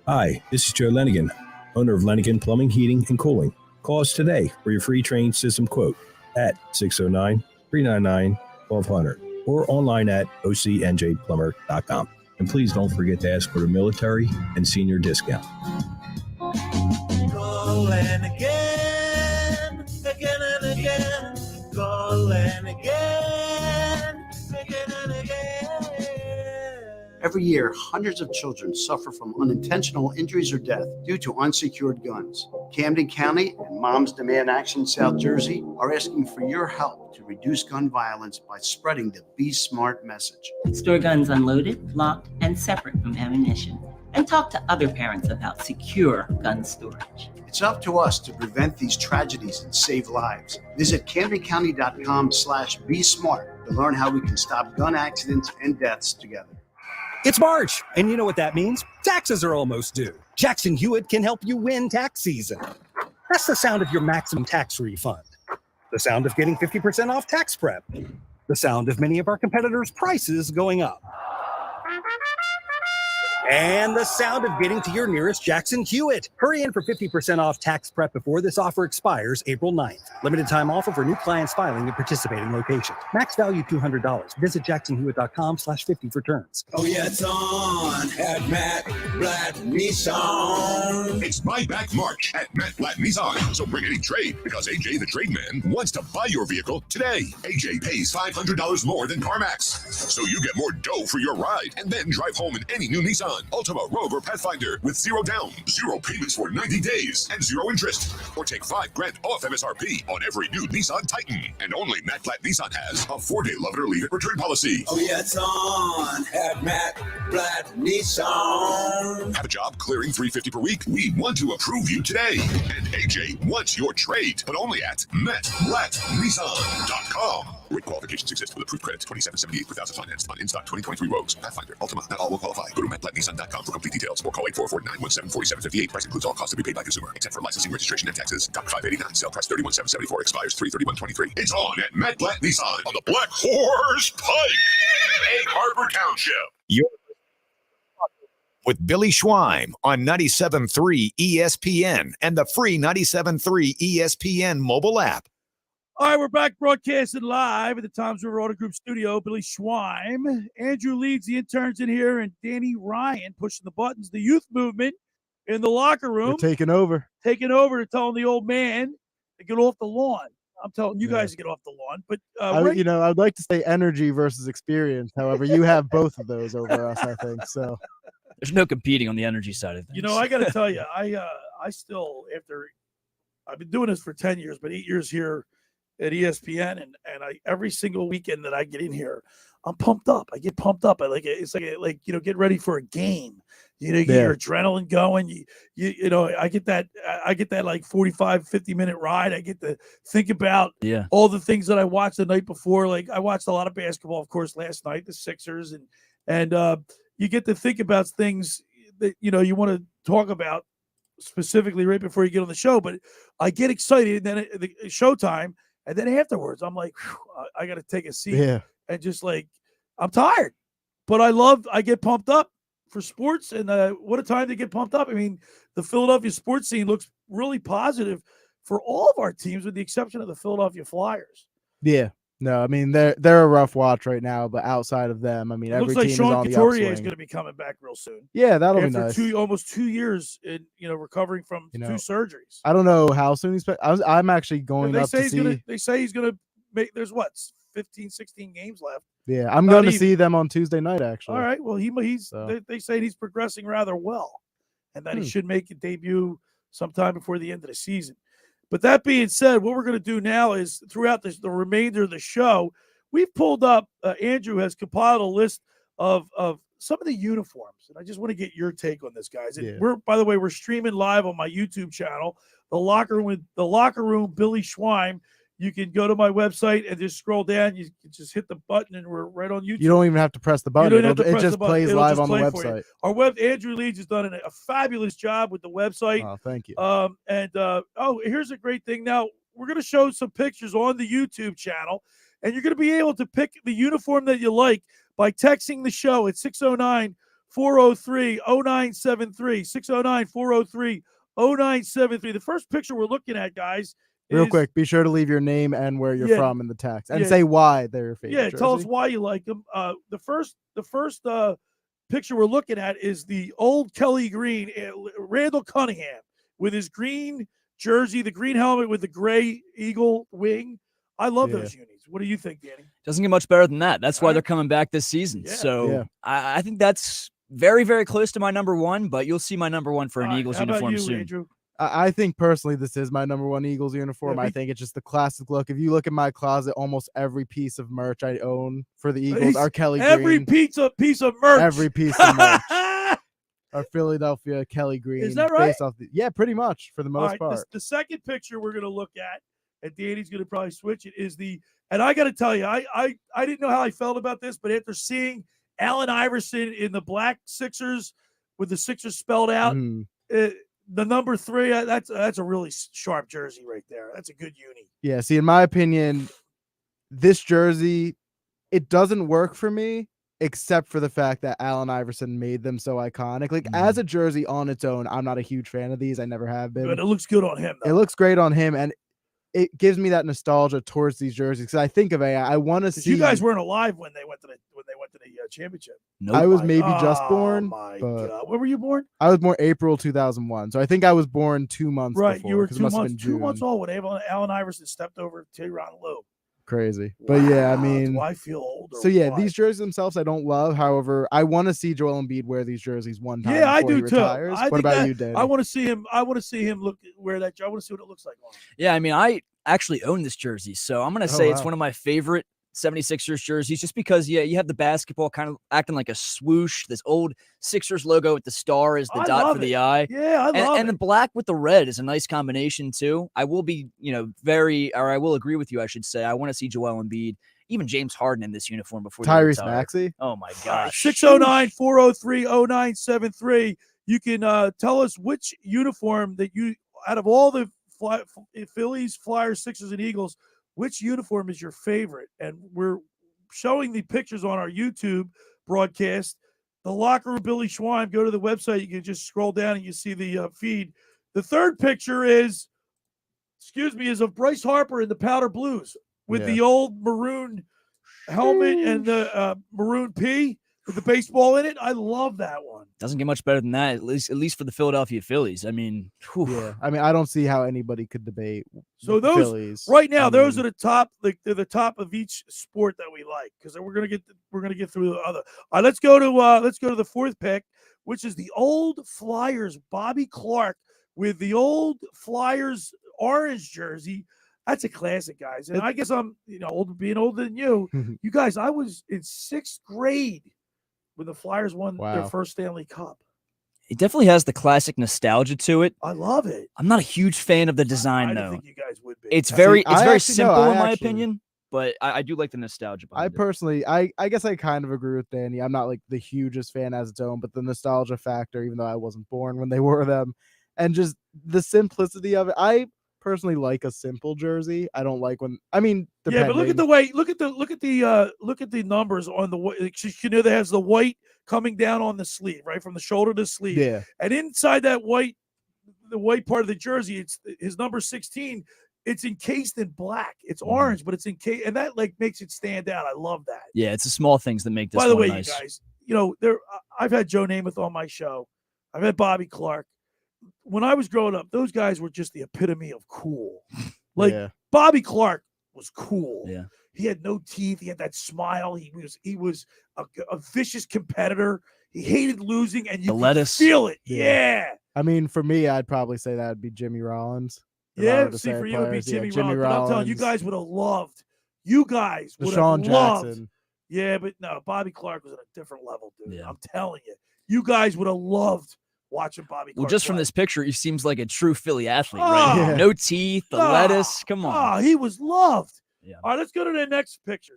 Hi, this is Joe Lenigan, owner of Lenigan Plumbing, Heating, and Cooling. Call us today for your free train system quote at 609-399-1200 or online at ocnjplumber.com. And please don't forget to ask for the military and senior discount. Call and again and again. Call and again and again. Every year, hundreds of children suffer from unintentional injuries or death due to unsecured guns. Camden County and Moms Demand Action South Jersey are asking for your help to reduce gun violence by spreading the Be Smart message. Store guns unloaded, locked, and separate from ammunition. And talk to other parents about secure gun storage. It's up to us to prevent these tragedies and save lives. Visit CamdenCounty.com/BeSmart to learn how we can stop gun accidents and deaths together. It's March, and you know what that means. Taxes are almost due. Jackson Hewitt can help you win tax season. That's the sound of your maximum tax refund. The sound of getting 50% off tax prep. The sound of many of our competitors' prices going up. And the sound of getting to your nearest Jackson Hewitt. Hurry in for 50% off tax prep before this offer expires April 9th. Limited time offer for new clients filing at participating locations. Max value $200. Visit jacksonhewitt.com/50 for terms. Oh, yeah, it's on at Matt Blatt Nissan. It's buyback March at Matt Blatt Nissan. So bring any trade because AJ, the trade man, wants to buy your vehicle today. AJ pays $500 more than CarMax. So you get more dough for your ride and then drive home in any new Nissan, Altima, Rogue, or Pathfinder with 0 down, 0 payments for 90 days, and 0 interest. Or take $5,000 off MSRP on every new Nissan Titan. And only Matt Blatt Nissan has a 4-day love it or leave it return policy. Oh, yeah, it's on at Matt Blatt Nissan. Have a job clearing $350 per week? We want to approve you today. And AJ wants your trade, but only at MattBlattNissan.com. Rate qualifications exist with approved credit. $27.78 per thousand financed on in-stock 2023 Rogues, Pathfinder, Altima. Not all will qualify. Go to MattBlattNissan.com for complete details or call 844-917-4758. Price includes all costs to be paid by consumer, except for licensing, registration, and taxes. $589. Sale price $31,774. Expires 3/31/23. It's on at Matt Blatt Nissan on the Black Horse Pike, Egg Harbor Township. You're with Billy Schweim on 97.3 ESPN and the free 97.3 ESPN mobile app. All right, we're back broadcasting live at the Toms River Auto Group studio. Billy Schweim, Andrew Leeds, the interns in here, and Danny Ryan pushing the buttons. The youth movement in the locker room. We're taking over. Telling the old man to get off the lawn. I'm telling you guys to get off the lawn. But I'd like to say energy versus experience. However, you have both of those over us, I think. So there's no competing on the energy side of things. I got to tell you, I still, after I've been doing this for 10 years, but 8 years here at ESPN, and every single weekend that I get in here, I'm pumped up. I get pumped up. It's like get ready for a game. You get your adrenaline going. I get that like 45, 50-minute ride. I get to think about all the things that I watched the night before. Like I watched a lot of basketball, of course, last night, the Sixers, and you get to think about things that you want to talk about specifically right before you get on the show. But I get excited, and then the showtime, and then afterwards, I'm like, I got to take a seat and just like I'm tired, but I get pumped up for sports, and what a time to get pumped up. I mean, the Philadelphia sports scene looks really positive for all of our teams, with the exception of the Philadelphia Flyers. Yeah. No, I mean, they're a rough watch right now, but outside of them, I mean, every team is on the upswing. Sean Couturier is going to be coming back real soon. Yeah, that'll be nice. After almost 2 years in, recovering from 2 surgeries. I don't know how soon he's back. I'm actually going up to see. They say he's going to make, there's 15, 16 games left. Yeah, I'm going to see them on Tuesday night, actually. All right. Well, they say he's progressing rather well, and that he should make a debut sometime before the end of the season. But that being said, what we're going to do now is throughout the remainder of the show, we've pulled up, Andrew has compiled a list of some of the uniforms. And I just want to get your take on this, guys. And by the way, we're streaming live on my YouTube channel, The Locker Room, Billy Schweim. You can go to my website and just scroll down. You can just hit the button, and we're right on YouTube. You don't even have to press the button. It just plays live on the website. Andrew Leeds has done a fabulous job with the website. Oh, thank you. Here's a great thing. Now, we're going to show some pictures on the YouTube channel, and you're going to be able to pick the uniform that you like by texting the show at 609-403-0973, 609-403-0973. The first picture we're looking at, guys, real quick, be sure to leave your name and where you're from in the text, and say why they're your favorite. Yeah, tell us why you like them. The first picture we're looking at is the old Kelly Green, Randall Cunningham, with his green jersey, the green helmet with the gray eagle wing. I love those unis. What do you think, Danny? Doesn't get much better than that. That's why they're coming back this season. Yeah. So I think that's very, very close to my number one, but you'll see my number one for an Eagles uniform soon. Andrew? I think personally this is my number one Eagles uniform. I think it's just the classic look. If you look in my closet, almost every piece of merch I own for the Eagles are Kelly Green. Every piece of merch. Every piece of merch. Our Philadelphia Kelly Green. Is that right? Pretty much for the most part. The second picture we're going to look at, and Danny's going to probably switch it, is and I got to tell you, I didn't know how I felt about this, but after seeing Allen Iverson in the black Sixers with the Sixers spelled out, the number 3, that's a really sharp jersey right there. That's a good uni. Yeah, see, in my opinion, this jersey, it doesn't work for me, except for the fact that Allen Iverson made them so iconic. Like, as a jersey on its own, I'm not a huge fan of these. I never have been. But it looks good on him, though. It looks great on him, and it gives me that nostalgia towards these jerseys, because I think of it. I want to see. You guys weren't alive when they went to the championship. Nope. I was maybe just born. My God. When were you born? I was born April 2001, so I think I was born 2 months. Right, before, you were 2 months old when Allen Iverson stepped over Tyronn Lue. Crazy, but yeah, I mean, do I feel old? So yeah, these jerseys themselves I don't love. However, I want to see Joel Embiid wear these jerseys one time. Yeah, I do too. What about you, Danny? I want to see him. I want to see him wear that. I want to see what it looks like on him. Yeah, I mean, I actually own this jersey, so I'm gonna say it's one of my favorite 76ers jerseys, just because you have the basketball kind of acting like a swoosh, this old Sixers logo with the star as the dot for the eye. Yeah, I love it. And the black with the red is a nice combination too. I will be, I will agree with you, I should say. I want to see Joel Embiid, even James Harden in this uniform before Tyrese Maxey. Oh my gosh. 609-403-0973. You can tell us which uniform that you, out of all the Phillies, Flyers, Sixers, and Eagles, which uniform is your favorite? And we're showing the pictures on our YouTube broadcast. The Locker Room, Billy Schweim. Go to the website. You can just scroll down and you see the feed. The third picture is of Bryce Harper in the powder blues with the old maroon helmet and the maroon P. with the baseball in it. I love that one. Doesn't get much better than that, at least for the Philadelphia Phillies. I mean, yeah. I mean, I don't see how anybody could debate. So those Phillies. right now, those are the top. They're the top of each sport that we like, because we're gonna get through the other. All right, let's go to the fourth pick, which is the old Flyers Bobby Clark with the old Flyers orange jersey. That's a classic, guys. And I guess I'm being older than you. You guys, I was in 6th grade when the Flyers won their first Stanley Cup. It definitely has the classic nostalgia to it. I love it. I'm not a huge fan of the design, I though. don't think you guys would be. It's very simple in my opinion, but I do like the nostalgia behind it. Personally, I guess I kind of agree with Danny. I'm not like the hugest fan as its own, but the nostalgia factor, even though I wasn't born when they wore them, and just the simplicity of it. I personally like a simple jersey. I don't like when yeah, but look at the way look at the numbers on the way. That has the white coming down on the sleeve, right from the shoulder to the sleeve. Yeah, and inside that the white part of the jersey, it's his number 16. It's encased in black. It's orange, but it's encased, and that makes it stand out. I love that. Yeah, it's the small things that make this. By the way, nice. you guys, I've had Joe Namath on my show. I've had Bobby Clark. When I was growing up, those guys were just the epitome of cool. Bobby Clark was cool. Yeah. He had no teeth. He had that smile. He was a vicious competitor. He hated losing, and you could feel it. Yeah. I mean, for me, I'd probably say that would be Jimmy Rollins. Yeah, see, for you, it would be Jimmy Rollins. But I'm telling you, guys would have loved. You guys would have loved. Jackson. Yeah, but no, Bobby Clark was at a different level, dude. Yeah. I'm telling you. You guys would have loved watching Bobby Clark. Well, just from this picture, he seems like a true Philly athlete, Oh, right? yeah. No teeth, the lettuce. Come on. Oh, he was loved. Yeah. All right, let's go to the next picture.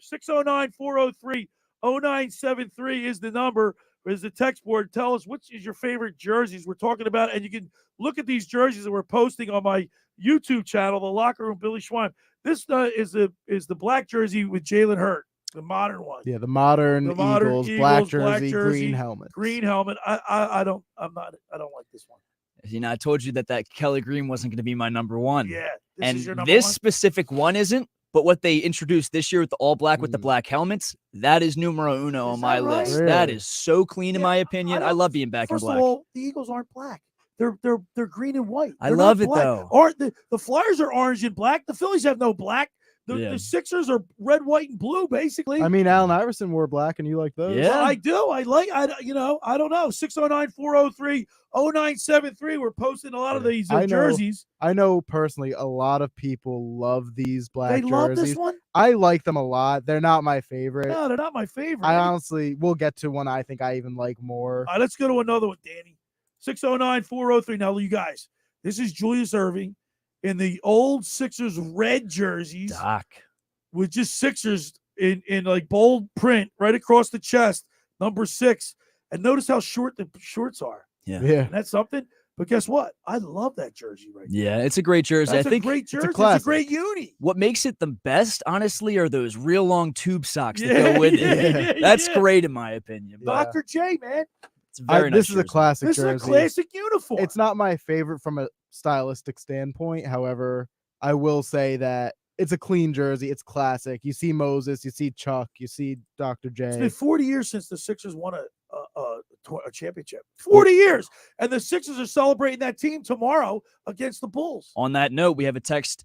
609-403-0973 is the number, is the text board. Tell us which is your favorite jerseys we're talking about. And you can look at these jerseys that we're posting on my YouTube channel, The Locker Room Billy Schwein. This is the black jersey with Jalen Hurt, the modern one. Yeah, the modern Eagles, black jersey, green helmet. Green helmet. I don't like this one. I told you that Kelly Green wasn't going to be my number one. Yeah. This specific one isn't, but what they introduced this year with the all black with the black helmets, that is numero uno on my list. Really? That is so clean in my opinion. I love being back in black. First of all, the Eagles aren't black. They're green and white. I love it though. The Flyers are orange and black. The Phillies have no black. The Sixers are red, white, and blue, basically. I mean, Allen Iverson wore black, and you like those? Yeah, I do. I don't know. 609-403-0973. We're posting a lot of these jerseys. I know personally a lot of people love these black jerseys. They love this one? I like them a lot. They're not my favorite. No, they're not my favorite. I honestly, we'll get to one I think I even like more. All right, let's go to another one, Danny. 609-403. Now, you guys, this is Julius Erving in the old Sixers red jerseys. Doc. With just Sixers in like bold print right across the chest, number 6. And notice how short the shorts are. Yeah. And that's something. But guess what? I love that jersey right there. Yeah, it's a great jersey. That's I think a great jersey. It's a great uni. What makes it the best, honestly, are those real long tube socks that go with it. That's great in my opinion. Dr. J, man. It's very nice. This is a classic This jersey. is a classic uniform. It's not my favorite from a stylistic standpoint. However, I will say that it's a clean jersey. It's classic. You see Moses, you see Chuck, you see Dr. J. It's been 40 years since the Sixers won a championship. 40 years. And the Sixers are celebrating that team tomorrow against the Bulls. On that note, we have a text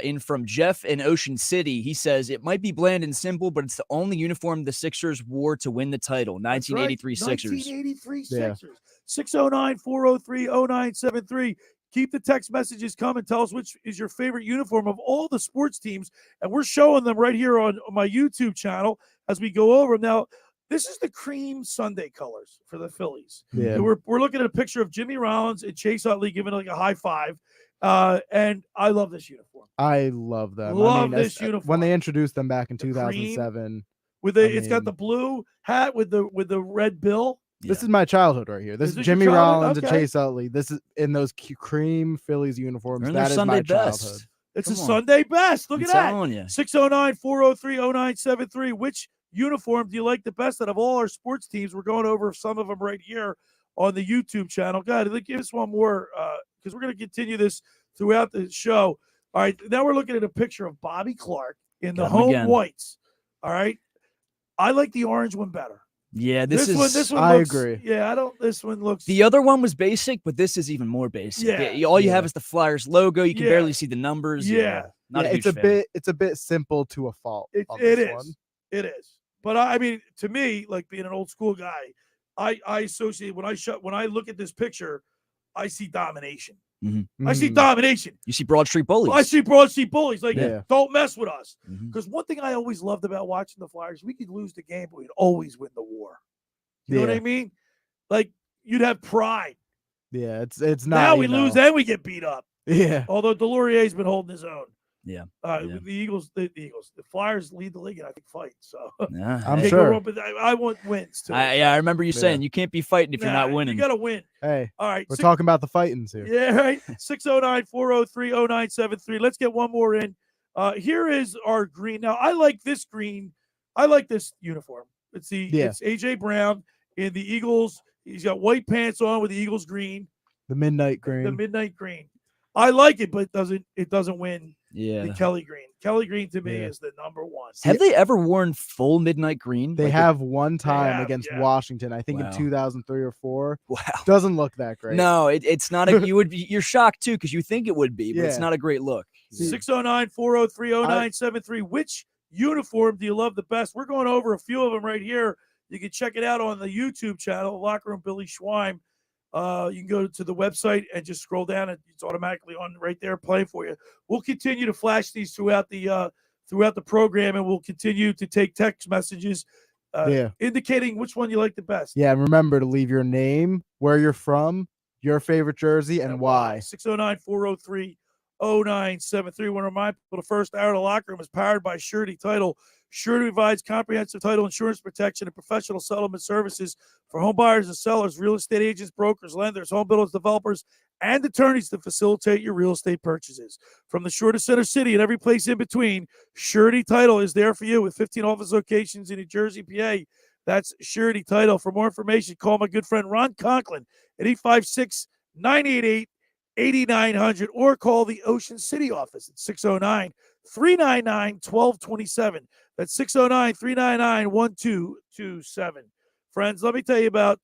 in from Jeff in Ocean City. He says, it might be bland and simple, but it's the only uniform the Sixers wore to win the title. 1983 Sixers. 1983 Sixers. 609-403-0973. Keep the text messages coming. Tell us which is your favorite uniform of all the sports teams. And we're showing them right here on my YouTube channel as we go over them. Now, this is the cream Sunday colors for the Phillies. Yeah. And we're looking at a picture of Jimmy Rollins and Chase Utley giving like a high five. And I love this uniform. I love them. This uniform. When they introduced them back in 2007. It's got the blue hat with the red bill. This is my childhood right here. This is Jimmy Rollins and Chase Utley. This is in those cream Phillies uniforms. That is my childhood. It's a Sunday best. Look at that. 609-403-0973. Which uniform do you like the best out of all our sports teams? We're going over some of them right here on the YouTube channel. God, give us one more because we're going to continue this throughout the show. All right, now we're looking at a picture of Bobby Clark in the home whites. All right. I like the orange one better. Yeah, This one I looks, agree. Yeah, I don't. This one looks. The other one was basic, but this is even more basic. Yeah. All you have is the Flyers logo. You can Yeah. barely see the numbers. Yeah. Not a it's huge a fan. bit simple to a fault. It is. It is. But I mean, to me, like being an old school guy, I associate when I look at this picture, I see domination. I see domination. You see Broad Street bullies. I see Broad Street bullies. Like, Yeah. don't mess with us. Because one thing I always loved about watching the Flyers, we could lose the game, but we'd always win the war. You know what I mean? Like, you'd have pride. Yeah, it's not. Now we lose and we get beat up. Yeah. Although Delorier's been holding his own. Yeah. The Eagles, the Flyers lead the league in, I think, fight. So Yeah. I'm Can't go sure. wrong, but I want wins too. I remember you saying you can't be fighting if you're not winning. You got to win. Hey, all right. We're talking about the fightings here. Yeah, right. 609-403-0973. Let's get one more in. Here is our green. Now, I like this green. I like this uniform. It's AJ Brown in the Eagles. He's got white pants on with the Eagles green. The midnight green. The midnight green. I like it, but it doesn't win the Yeah. Kelly green. Kelly green to me is the number one. Have they ever worn full midnight green? They Like have one time have, against yeah. Washington, I think Wow. in 2003 or 4. Wow. Doesn't look that great. No, it's not. You're shocked too because you think it would be, but it's Yeah. not a great look. 609-403-0973. Which uniform do you love the best? We're going over a few of them right here. You can check it out on the YouTube channel, Locker Room Billy Schweim. You can go to the website and just scroll down, and it's automatically on right there playing for you. We'll continue to flash these throughout the program, and we'll continue to take text messages indicating which one you like the best. Yeah, and remember to leave your name, where you're from, your favorite jersey, and why. 609-403-0973. Want to remind people the first hour of the Locker Room is powered by Surety Title. Surety provides comprehensive title insurance protection and professional settlement services for home buyers and sellers, real estate agents, brokers, lenders, home builders, developers, and attorneys to facilitate your real estate purchases. From the shore to Center City and every place in between, Surety Title is there for you with 15 office locations in New Jersey, PA. That's Surety Title. For more information, call my good friend Ron Conklin at 856-988-8900 or call the Ocean City office at 609-399-1227. That's 609-399-1227. Friends, let me tell you about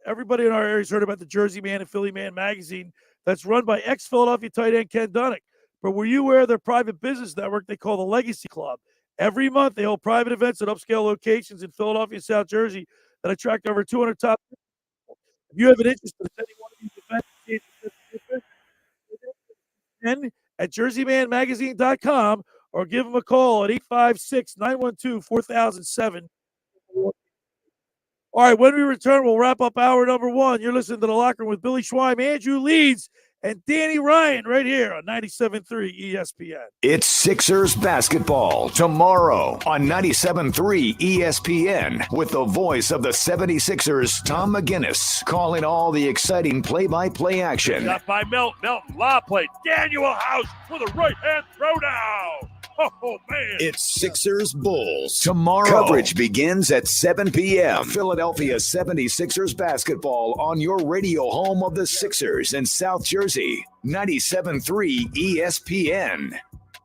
everybody in our area has heard about the Jersey Man and Philly Man magazine that's run by ex-Philadelphia tight end Ken Dunnick. But were you aware of their private business network they call the Legacy Club? Every month, they hold private events at upscale locations in Philadelphia and South Jersey that attract over 200 top people. If you have an interest in any one of these events, at jerseymanmagazine.com or give them a call at 856-912-4007. All right, when we return, we'll wrap up hour number one. You're listening to The Locker Room with Billy Schweim, Andrew Leeds, and Danny Ryan right here on 97.3 ESPN. It's Sixers basketball tomorrow on 97.3 ESPN with the voice of the 76ers, Tom McGinnis, calling all the exciting play-by-play action. Got by Melton, lob play. Daniel House with a right-hand throwdown. Oh, man. It's Sixers Bulls tomorrow. Coverage begins at 7 p.m. Philadelphia 76ers basketball on your radio home of the Sixers in South Jersey. 97.3 ESPN.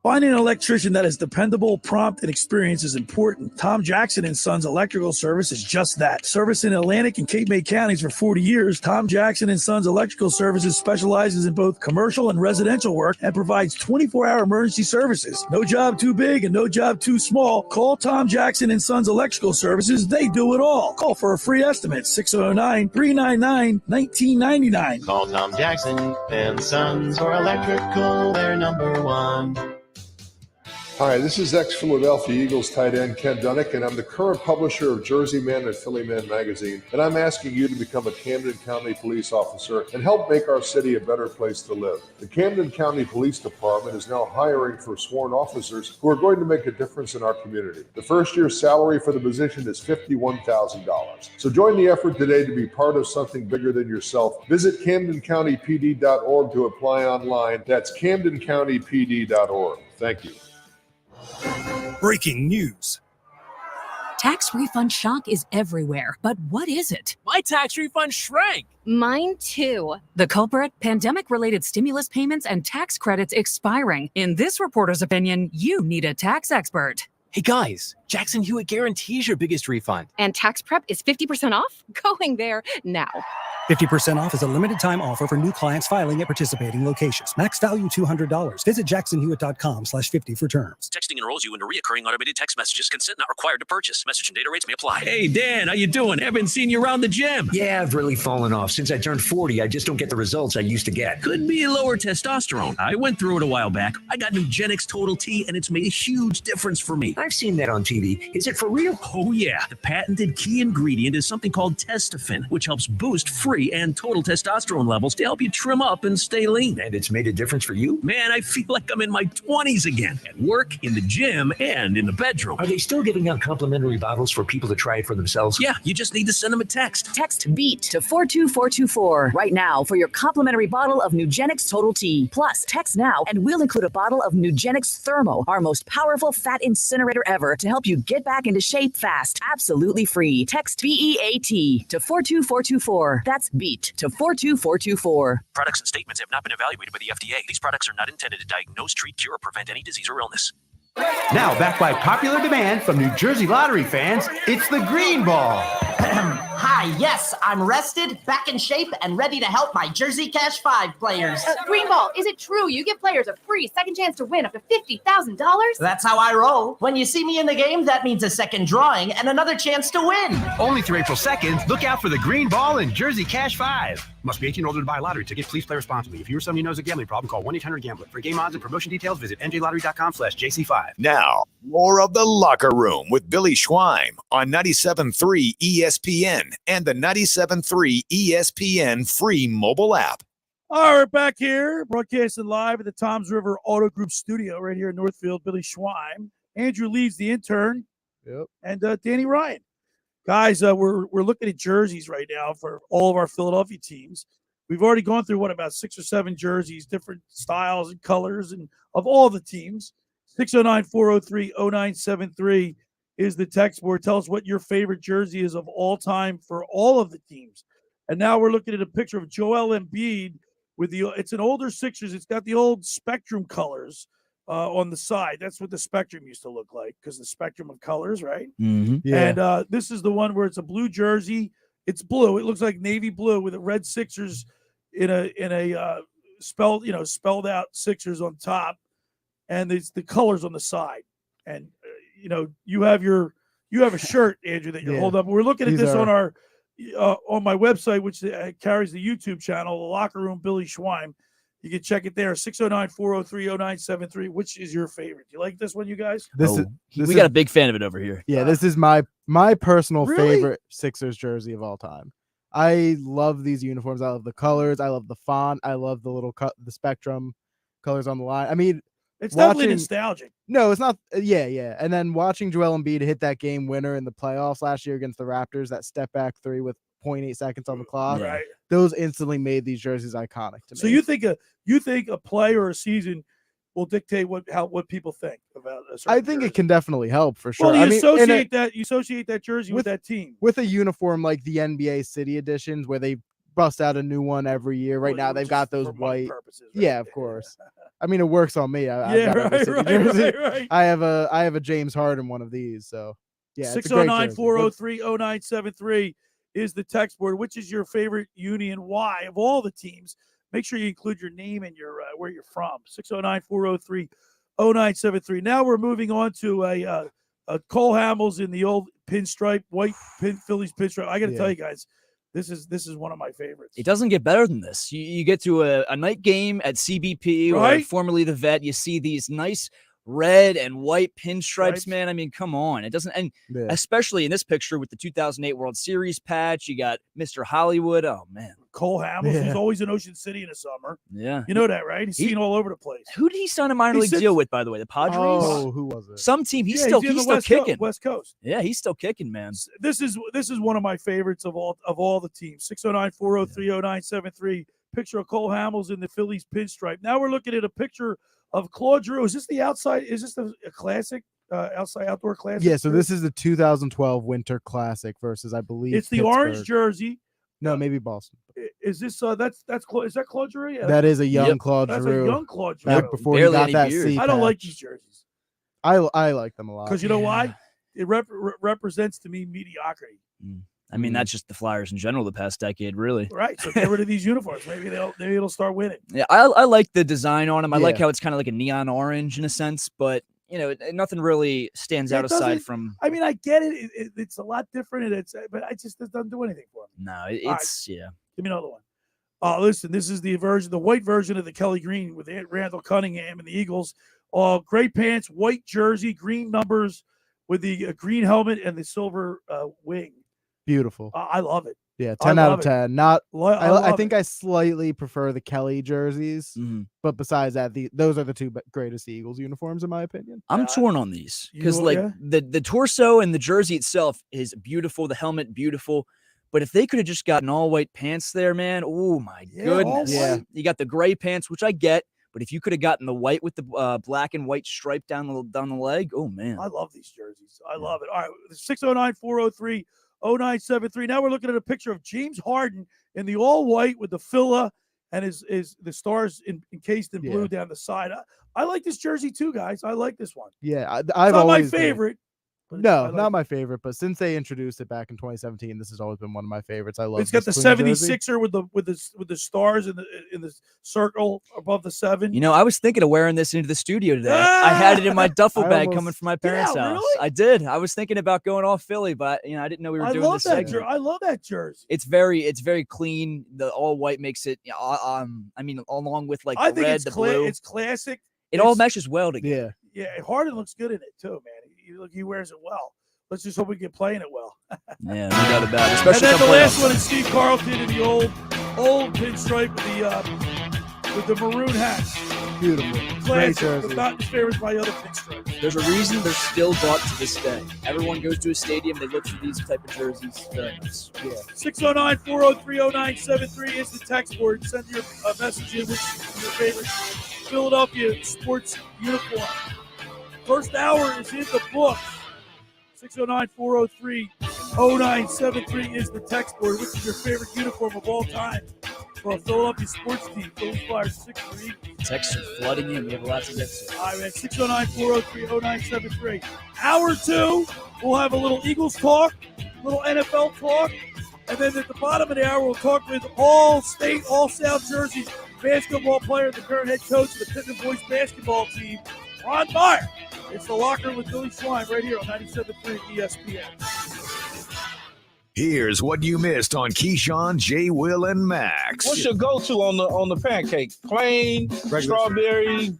Finding an electrician that is dependable, prompt, and experienced is important. Tom Jackson & Sons Electrical Service is just that. Service in Atlantic and Cape May counties for 40 years, Tom Jackson & Sons Electrical Services specializes in both commercial and residential work and provides 24-hour emergency services. No job too big and no job too small. Call Tom Jackson & Sons Electrical Services. They do it all. Call for a free estimate, 609-399-1999. Call Tom Jackson and Sons for electrical, they're number one. Hi, this is ex-Philadelphia Eagles tight end Ken Dunnick, and I'm the current publisher of Jersey Man and Philly Man magazine, and I'm asking you to become a Camden County police officer and help make our city a better place to live. The Camden County Police Department is now hiring for sworn officers who are going to make a difference in our community. The first year's salary for the position is $51,000. So join the effort today to be part of something bigger than yourself. Visit CamdenCountyPD.org to apply online. That's CamdenCountyPD.org. Thank you. Breaking news. Tax refund shock is everywhere, but what is it? My tax refund shrank. Mine too. The culprit? Pandemic-related stimulus payments and tax credits expiring. In this reporter's opinion, you need a tax expert. Hey guys, Jackson Hewitt guarantees your biggest refund. And tax prep is 50% off? Going there now. 50% off is a limited time offer for new clients filing at participating locations. Max value $200. Visit jacksonhewitt.com/50 for terms. Texting enrolls you into recurring automated text messages. Consent not required to purchase. Message and data rates may apply. Hey, Dan, how you doing? Haven't seen you around the gym. Yeah, I've really fallen off. Since I turned 40, I just don't get the results I used to get. Could be lower testosterone. I went through it a while back. I got Nugenix Total T, and it's made a huge difference for me. I've seen that on TV. Is it for real? Oh, yeah. The patented key ingredient is something called Testofen, which helps boost free and total testosterone levels to help you trim up and stay lean. And it's made a difference for you? Man, I feel like I'm in my 20s again. At work, in the gym, and in the bedroom. Are they still giving out complimentary bottles for people to try it for themselves? Yeah, you just need to send them a text. Text BEAT to 42424 right now for your complimentary bottle of Nugenix Total T. Plus, text now and we'll include a bottle of Nugenix Thermo, our most powerful fat incinerator ever, to help you get back into shape fast. Absolutely free. Text BEAT to 42424. That's BEAT to 42424. Products and statements have not been evaluated by the FDA. These products are not intended to diagnose, treat, cure, or prevent any disease or illness. Now, back by popular demand from New Jersey Lottery fans, it's the Green Ball. Hi, yes, I'm rested, back in shape, and ready to help my Jersey Cash 5 players. Greenball, is it true you give players a free second chance to win up to $50,000? That's how I roll. When you see me in the game, that means a second drawing and another chance to win. Only through April 2nd, look out for the Green Ball and Jersey Cash 5. Must be 18 or older to buy a lottery ticket. Please play responsibly. If you or somebody knows a gambling problem, call 1-800-GAMBLER. For game odds and promotion details, visit njlottery.com/JC5. Now, more of The Locker Room with Billy Schweim on 97.3 ESPN and the 97.3 ESPN free mobile app. All right, we're back here, broadcasting live at the Toms River Auto Group studio right here in Northfield. Billy Schweim, Andrew Leeds, the intern, and Danny Ryan. Guys, we're looking at jerseys right now for all of our Philadelphia teams. We've already gone through, about 6 or 7 jerseys, different styles and colors and of all the teams. 609-403-0973 is the text board. Tell us what your favorite jersey is of all time for all of the teams. And now we're looking at a picture of Joel Embiid with it's an older Sixers. It's got the old Spectrum colors on the side. That's what the Spectrum used to look like, because the Spectrum of colors, right? Mm-hmm. Yeah. And this is the one where it's a blue jersey. It's blue. It looks like navy blue with a red Sixers in a spelled out Sixers on top, and it's the colors on the side. And you have a shirt, Andrew, that you're holding up. We're looking at this on our on my website, which carries the YouTube channel, The Locker Room, Billy Schweim. You can check it there, 609-403-0973. Which is your favorite? Do you like this one, you guys? We got a big fan of it over here. Yeah, this is my personal favorite Sixers jersey of all time. I love these uniforms. I love the colors. I love the font. I love the little the Spectrum colors on the line. I mean, it's definitely nostalgic. No, it's not. Yeah. And then watching Joel Embiid hit that game winner in the playoffs last year against the Raptors, that step back 3 with 0.8 seconds on the clock. Right. Those instantly made these jerseys iconic to me. So you think a play or a season will dictate what people think about a certain I think it can definitely help for sure. Well, you associate that jersey with that team. With a uniform like the NBA City Editions, where they bust out a new one every year. Right now, they've got those white. Purposes, right? Yeah, of course. I mean, it works on me. Right. I have a James Harden one of these. So yeah, 609-403-0973 is the text board. Which is your favorite Union? Why of all the teams? Make sure you include your name and your where you're from. 609-403-0973. Now we're moving on to a Cole Hamels in the old pinstripe, white Phillies pinstripe. I got to tell you guys, this is one of my favorites. It doesn't get better than this. You get to a night game at CBP, right? Or formerly the Vet. You see these nice red and white pinstripes, man. I mean, come on. It doesn't, and especially in this picture with the 2008 World Series patch, you got Mr. Hollywood. Oh man, Cole Hamels. He's always in Ocean City in the summer. Yeah, you know that, right? He's seen all over the place. Who did he sign a minor league deal with, by the way? The Padres. Oh, who was it? Some team. He's still kicking. West Coast. Yeah, he's still kicking, man. This is one of my favorites of all the teams. 609-403-0973. Picture of Cole Hamels in the Phillies pinstripe. Now we're looking at a picture of Claude Giroux. Is this the outside? Is this a classic, outside outdoor classic? Yeah, so this is the 2012 Winter Classic versus, I believe, it's the Pittsburgh. orange jersey. No, maybe Boston. Is this is that Claude Giroux? Yeah. That is a young Claude Giroux. That's a young Claude Giroux. Back before he got that C. I don't like these jerseys. I like them a lot. Because you know why? It represents to me mediocrity. I mean, that's just the Flyers in general the past decade, really. Right. So get rid of these uniforms. Maybe it'll start winning. Yeah, I like the design on them. I like how it's kind of like a neon orange in a sense, but nothing really stands out aside from. I mean, I get it. It's a lot different, but it doesn't do anything for me. No, it's yeah. Give me another one. Listen, this is the white version of the Kelly Green with Randall Cunningham and the Eagles. Gray pants, white jersey, green numbers with the green helmet and the silver wing. Beautiful. I love it. Yeah, 10 out of 10. I think I slightly prefer the Kelly jerseys, but besides that, those are the two greatest Eagles uniforms in my opinion. I'm torn on these because the torso and the jersey itself is beautiful. The helmet beautiful, but if they could have just gotten all white pants there, man, oh my goodness. Yeah. You got the gray pants, which I get, but if you could have gotten the white with the black and white stripe down the leg, oh man, I love these jerseys. I love it. All right, 609-403-0973. Now we're looking at a picture of James Harden in the all white with the filla and the stars encased in blue down the side. I like this jersey too, guys. I like this one. Yeah, I've always my favorite. No, not my favorite, but since they introduced it back in 2017, this has always been one of my favorites. I love. It's got the 76er with the stars in the circle above the 7. I was thinking of wearing this into the studio today. I had it in my duffel bag coming from my parents' house. Really? I did. I was thinking about going off Philly, but I didn't know we were doing this segment. I love that jersey. It's very clean. The all white makes it. I mean, along with like the red, the blue. It's classic. It all meshes well together. Yeah. Harden looks good in it too, man. He wears it well. Let's just hope we get playing it well. Yeah, no doubt about it. Especially and then the last one is Steve Carlton in the old pinstripe with the maroon hat. Beautiful. Classic, but not as fair as my other pinstripes. There's a reason they're still bought to this day. Everyone goes to a stadium, they look for these type of jerseys. Very nice. Yeah. 609-403-0973 is the text board. Send your message in with your favorite Philadelphia sports uniform. First hour is in the books. 609-403-0973 is the text board. Which is your favorite uniform of all time for a Philadelphia sports team? Philly Flyers 6-3. Texts are flooding in. We have lots of get to. All right, man. 609-403-0973. Hour 2, we'll have a little Eagles talk, a little NFL talk, and then at the bottom of the hour, we'll talk with All-State, All-South Jersey basketball player, the current head coach of the Pitman boys basketball team, Ron Meyer. It's the Locker Room with Billy Schwein right here on 97.3 ESPN. Here's what you missed on Keyshawn, J. Will, and Max. What's your go-to on the pancake? Plain, strawberry,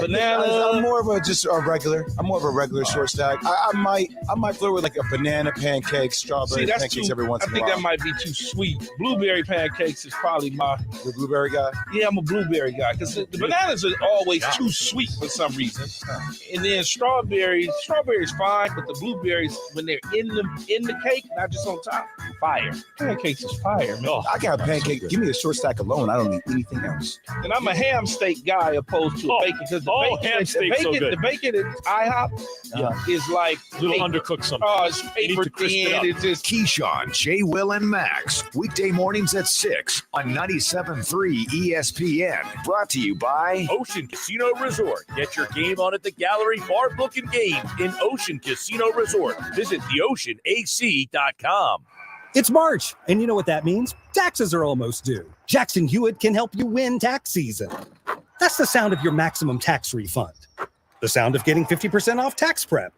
banana? I'm more of a regular. I'm more of a regular short stack. I might flirt with like a banana pancake, strawberry pancakes every once in a while. I think that might be too sweet. Blueberry pancakes is probably You're a blueberry guy? Yeah, I'm a blueberry guy because the bananas are always too sweet for some reason. And then strawberries fine, but the blueberries when they're in the cake, not just on top, fire. Pancakes is fire, man. I got a pancake. Give me a short stack alone. I don't need anything else. And I'm a ham steak guy opposed to a bacon because the bacon at IHOP is like a little undercooked sometimes. Oh, it's paper thin. It's just Keyshawn, J. Will, and Max. Weekday mornings at 6 on 97.3 ESPN. Brought to you by Ocean Casino Resort. Get your game on at the Gallery Bar Book and Games in Ocean Casino Resort. Visit theoceanac.com. It's March, and you know what that means. Taxes are almost due. Jackson Hewitt can help you win tax season. That's the sound of your maximum tax refund. The sound of getting 50% off tax prep.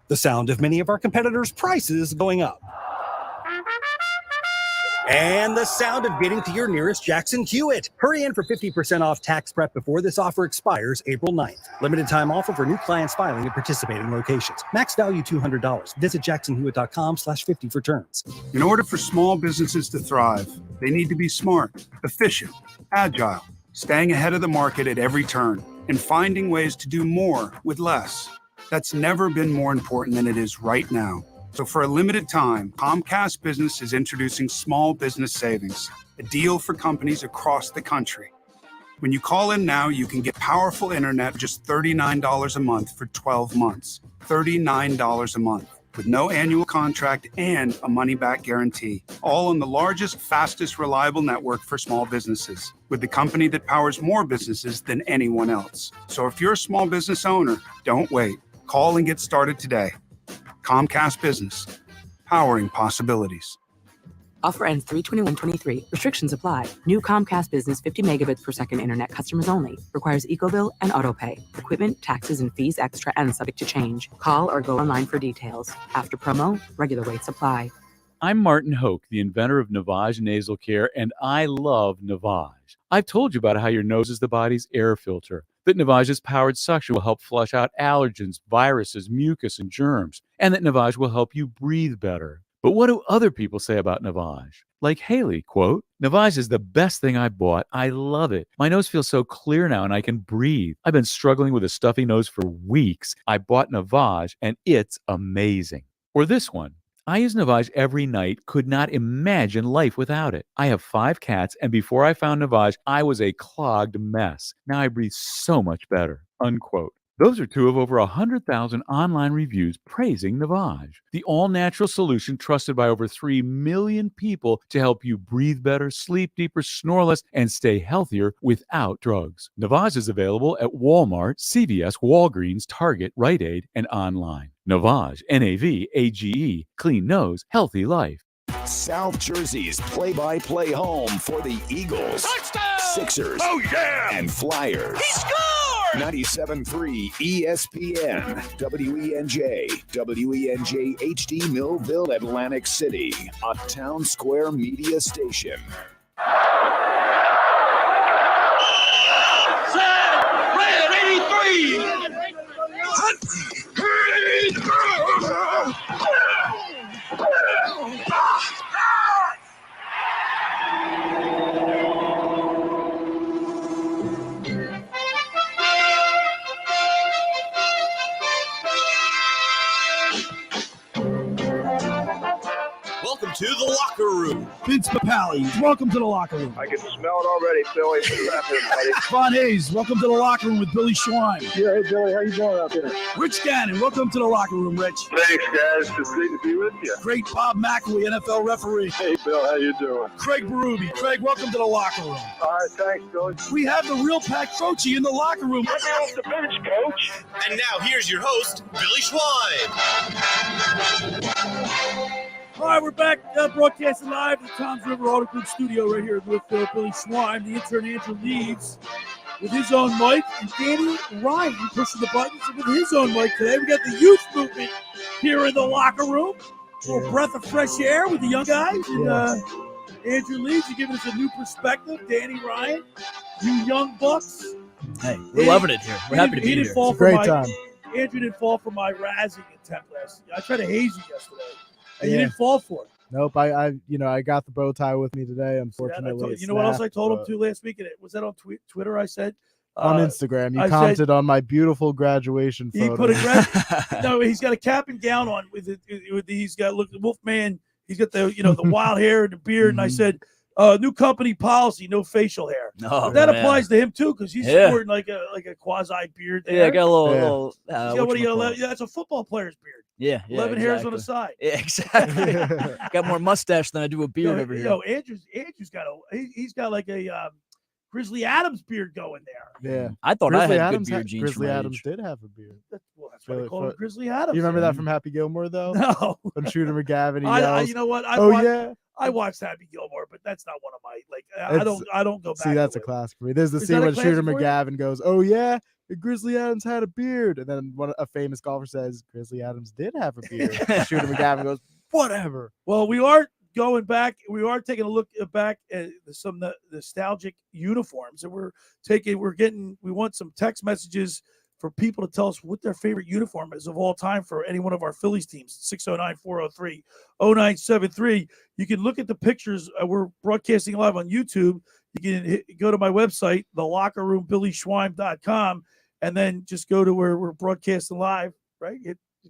The sound of many of our competitors' prices going up. And the sound of getting to your nearest Jackson Hewitt. Hurry in for 50% off tax prep before this offer expires April 9th. Limited time offer for new clients filing at participating locations. Max value $200. Visit jacksonhewitt.com/50 for terms. In order for small businesses to thrive, they need to be smart, efficient, agile, staying ahead of the market at every turn, and finding ways to do more with less. That's never been more important than it is right now. So for a limited time, Comcast Business is introducing Small Business Savings, a deal for companies across the country. When you call in now, you can get powerful internet for just $39 a month for 12 months. $39 a month with no annual contract and a money-back guarantee. All on the largest, fastest, reliable network for small businesses with the company that powers more businesses than anyone else. So if you're a small business owner, don't wait. Call and get started today. Comcast Business, powering possibilities. Offer ends 3/21/23. Restrictions apply. New Comcast Business 50 megabits per second internet customers only. Requires EcoBill and AutoPay. Equipment, taxes, and fees extra and subject to change. Call or go online for details. After promo, regular rates apply. I'm Martin Hoke, the inventor of Navage Nasal Care, and I love Navage. I've told you about how your nose is the body's air filter, that Navage's powered suction will help flush out allergens, viruses, mucus, and germs, and that Navage will help you breathe better. But what do other people say about Navage? Like Haley, quote, Navage is the best thing I bought. I love it. My nose feels so clear now and I can breathe. I've been struggling with a stuffy nose for weeks. I bought Navage and it's amazing. Or this one. I use Navage every night, could not imagine life without it. I have 5 cats, and before I found Navage, I was a clogged mess. Now I breathe so much better, unquote. Those are 2 of over 100,000 online reviews praising Navage, the all-natural solution trusted by over 3 million people to help you breathe better, sleep deeper, snore less, and stay healthier without drugs. Navage is available at Walmart, CVS, Walgreens, Target, Rite Aid, and online. Navage, Navage, clean nose, healthy life. South Jersey's play-by-play home for the Eagles, Sixers, and Flyers. He scored! 97.3 ESPN, WENJ, WENJ HD Millville, Atlantic City, a Town Square media station. Red 83! Welcome to the locker room. Vince Papali, welcome to the locker room. I can smell it already, Billy. What's happening, buddy? Von Hayes, welcome to the locker room with Billy Schwein. Yeah, hey, Billy, how you doing out there? Rich Gannon, welcome to the locker room, Rich. Thanks, guys. It's great to be with you. Great Bob McElwee, NFL referee. Hey, Bill, how you doing? Craig Berube. Craig, welcome to the locker room. All right, thanks, Billy. We have the real Pat Croce in the locker room. Let me off the bench, Coach. And now here's your host, Billy Schwein. All right, we're back broadcasting live at the Tom's River Auto Group studio right here with Billy Schwein, the intern Andrew Leeds, with his own mic, and Danny Ryan pushing the buttons with his own mic today. We got the youth movement here in the locker room. A little breath of fresh air with the young guys. And Andrew Leeds, you're giving us a new perspective. Danny Ryan, you young bucks. Hey, we're loving it here. We're happy to be here. It's a great time. Andrew didn't fall for my razzing attempt last year. I tried to haze you yesterday. And you didn't fall for it. Nope. I got the bow tie with me today. Unfortunately, you know what else I told him to last week? And was that on Twitter? I said on Instagram. You commented on my beautiful graduation photo. He put a no. He's got a cap and gown on with it. He's got the Wolfman. He's got the the wild hair and the beard. And I said, new company policy, no facial hair. Oh, that applies to him too, because he's sporting like a quasi beard. There. Yeah, got a little. That's a football player's beard. Yeah, 11 hairs on the side. Yeah, exactly. Got more mustache than I do a beard over here. Andrew's got he's got like a Grizzly Adams beard going there. Yeah, I thought Grizzly I had Adams good beard genes. Grizzly Adams did have a beard. That's why they call him Grizzly Adams. You remember that from Happy Gilmore though? No. When Shooter McGavin, he yells, you know what? yeah. I watched Happy Gilmore, but that's not one of my I don't go back. See, that's a classic for me. There's the scene when Shooter McGavin goes, "Oh yeah, Grizzly Adams had a beard," and then a famous golfer says, "Grizzly Adams did have a beard." Shooter McGavin goes, "Whatever." Well, we are going back. We are taking a look back at some nostalgic uniforms, and we want some text messages for people to tell us what their favorite uniform is of all time for any one of our Phillies teams. 609-403-0973. You can look at the pictures. We're broadcasting live on YouTube. You can go to my website, thelockerroombilleschwein.com, and then just go to where we're broadcasting live, right?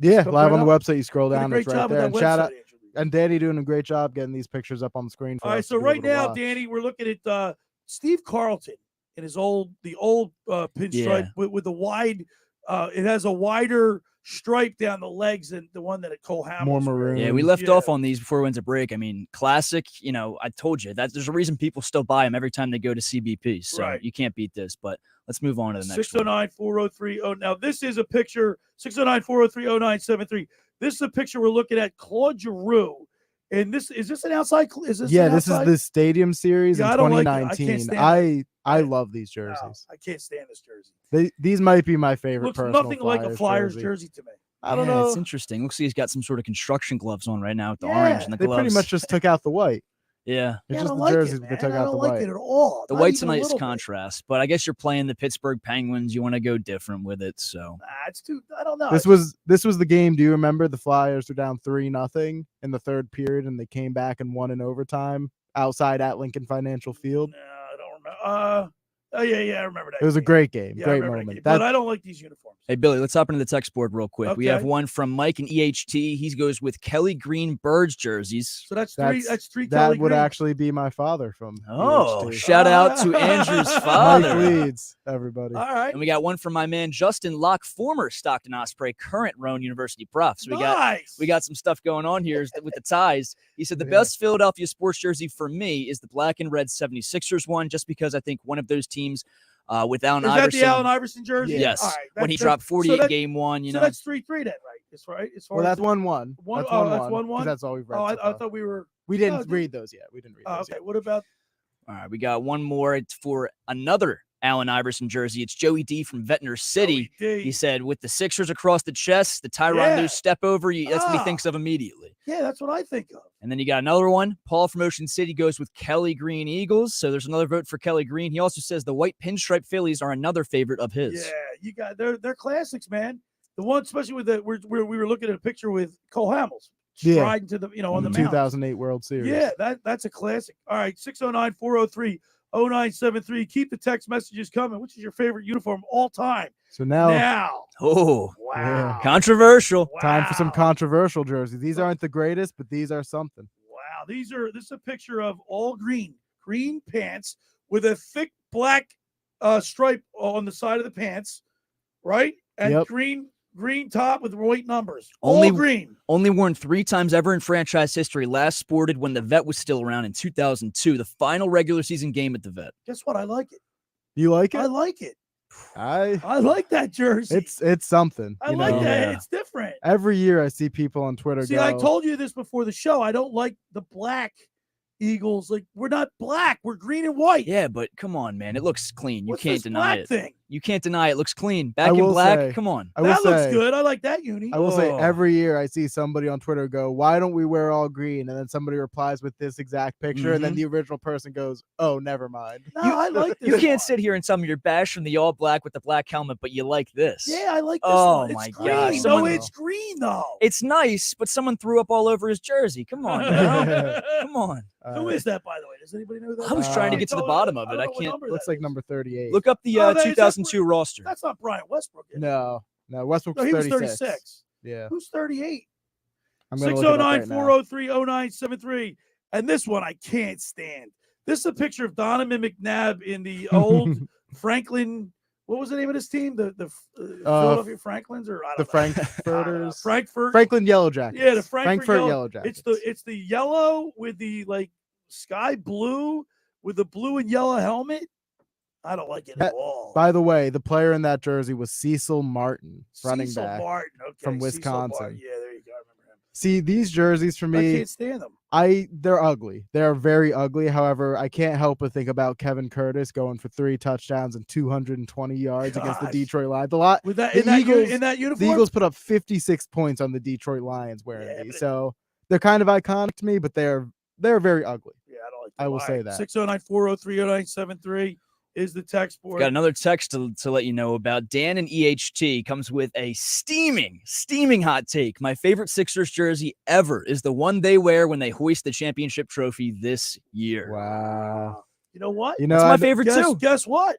Live on the website. You scroll down. It's right there. And shout out. And Danny doing a great job getting these pictures up on the screen. All right, so right now, Danny, we're looking at Steve Carlton in the old pinstripe with the wide. It has a wider stripe down the legs than the one that at Cole Hamels. More maroon. Yeah, we left off on these before we went to break. I mean, classic. You know, I told you that there's a reason people still buy them every time they go to CBP. So Right. you can't beat this. But let's move on to the next one. 609-403. Now, this is a picture, 609-403-0973. This is a picture we're looking at Claude Giroux. And this is this an outside? Is this Yeah, an this is outside? the Stadium Series Yeah, in I don't like it. I 2019. can't stand I love these jerseys. No, I can't stand this jersey. These might be my favorite. Looks personal nothing like a Flyers jersey to me. I don't Yeah, know. It's interesting. Looks like he's got some sort of construction gloves on right now with the Yeah, orange and the They gloves. pretty much just took out the white. Yeah. It's I just don't the like it, jerseys, but they man. took I out don't the like white. it at all. The Not white's a even nice little bit. contrast, but I guess you're playing the Pittsburgh Penguins. You want to go different with it, so It's too. I don't know. This was the game. Do you remember the Flyers were down 3-0 in the third period, and they came back and won in overtime outside at Lincoln Financial Field? I don't remember. Oh yeah, I remember that. It was a great game, Yeah, I great remember that moment. game. But I don't like these uniforms. Hey, Billy, let's hop into the text board real quick. We have Okay. one from Mike and EHT. He goes with Kelly Green Birds jerseys. So that's three. That's three. That Kelly would Green. actually be my father from. Oh, EHT. shout out to Andrew's father. Mike Leeds, everybody. All right. And we got one from my man Justin Locke, former Stockton Osprey, current Rowan University prof. So we got some stuff going on here with the ties. He said the best Philadelphia sports jersey for me is the black and red 76ers one, just because I think one of those teams with Allen Is Iverson. that the Allen Iverson jersey? Yes. All right, When he that's- dropped 48 that- game one, you so know. that's 3-3 then, right? That's right. As far Well, as that's 1-1. One, That's oh, 1-1. that's 'cause 1-1. That's all we've read. Oh, so I far. thought we were. We didn't read those yet. We didn't read Oh, those okay. yet. What about? All right, we got one more. It's for another Allen Iverson jersey. It's Joey D from Ventnor City. D. He said, with the Sixers across the chest, the Tyronn Yeah. Lue step over, that's what he thinks of immediately. Yeah, that's what I think of. And then you got another one. Paul from Ocean City goes with Kelly Green Eagles. So there's another vote for Kelly Green. He also says the white pinstripe Phillies are another favorite of his. Yeah, you got they're classics, man. The one, especially with the we were looking at a picture with Cole Hamels striding to the on the mound. 2008 World Series. Yeah, that's a classic. All right, 609-403-0973. Keep the text messages coming. Which is your favorite uniform all time? So now, Oh, wow, controversial. Time for some controversial jerseys. These aren't the greatest, but these are something. wow. This is a picture of all green pants with a thick black stripe on the side of the pants, right? And Yep. green top with white numbers. Only all green. Only worn 3 times ever in franchise history. Last sported when the Vet was still around in 2002, the final regular season game at the Vet. Guess what? I like it. You like it? I like it. I like that jersey. It's something. I you like know? that. It's different. Every year I see people on Twitter See, go, I told you this before the show. I don't like the black Eagles. Like, we're not black. We're green and white. Yeah, but come on, man. It looks clean. You What's can't this deny black it. thing? You can't deny it. Looks clean. I Back in will black. say- Come on. I will That looks say- good. I like that uni. I will say Oh. every year I see somebody on Twitter go, "Why don't we wear all green?" And then somebody replies with this exact picture, and then Mhm. the original person goes, "Oh, never mind." No, I like this. You can't sit here and tell me you're bashing the all black with the black helmet, but you like this. Yeah, I like this Oh one. It's my green. gosh. No, Someone- it's green though. It's nice, but someone threw up all over his jersey. Come on, man. Come on. Who is that, by the way? Does anybody know that? I was trying to get to the bottom of it. I can't. Looks like number 38. Look up the Oh, that is- 2002 roster. That's not Brian Westbrook. Is it? No, Westbrook's No, he was 36. 36. Yeah, Who's 38? I'm gonna look it up right now. 609-403-0973. And this one I can't stand. This is a picture of Donovan McNabb in the old Franklin. What was the name of this team? The Philadelphia Franklins, or I The don't know. Frankfurters, Frankfurt. Franklin Yellow Jackets. Yeah, the Frankfurt Yellow Jackets. It's the yellow with the like sky blue with the blue and yellow helmet. I don't like it at all. By the way, the player in that jersey was Cecil Martin, running Cecil back Martin, okay, from Cecil Wisconsin. Martin. Yeah, there you go. I remember him. See, these jerseys for I me, can't stand them. they're ugly. They're very ugly. However, I can't help but think about Kevin Curtis going for 3 touchdowns and 220 yards against the Gosh. Detroit Lions. With that The in that the uniform. Eagles put up 56 points on the Detroit Lions wearing these. So they're kind of iconic to me, but they're very ugly. Yeah, I don't like. I will say that. 609-403-0973 is the text board. Got another text to let you know about. Dan and EHT comes with a steaming hot take. My favorite Sixers jersey ever is the one they wear when they hoist the championship trophy this year. Wow. You know what? You know, That's my favorite too. Guess what?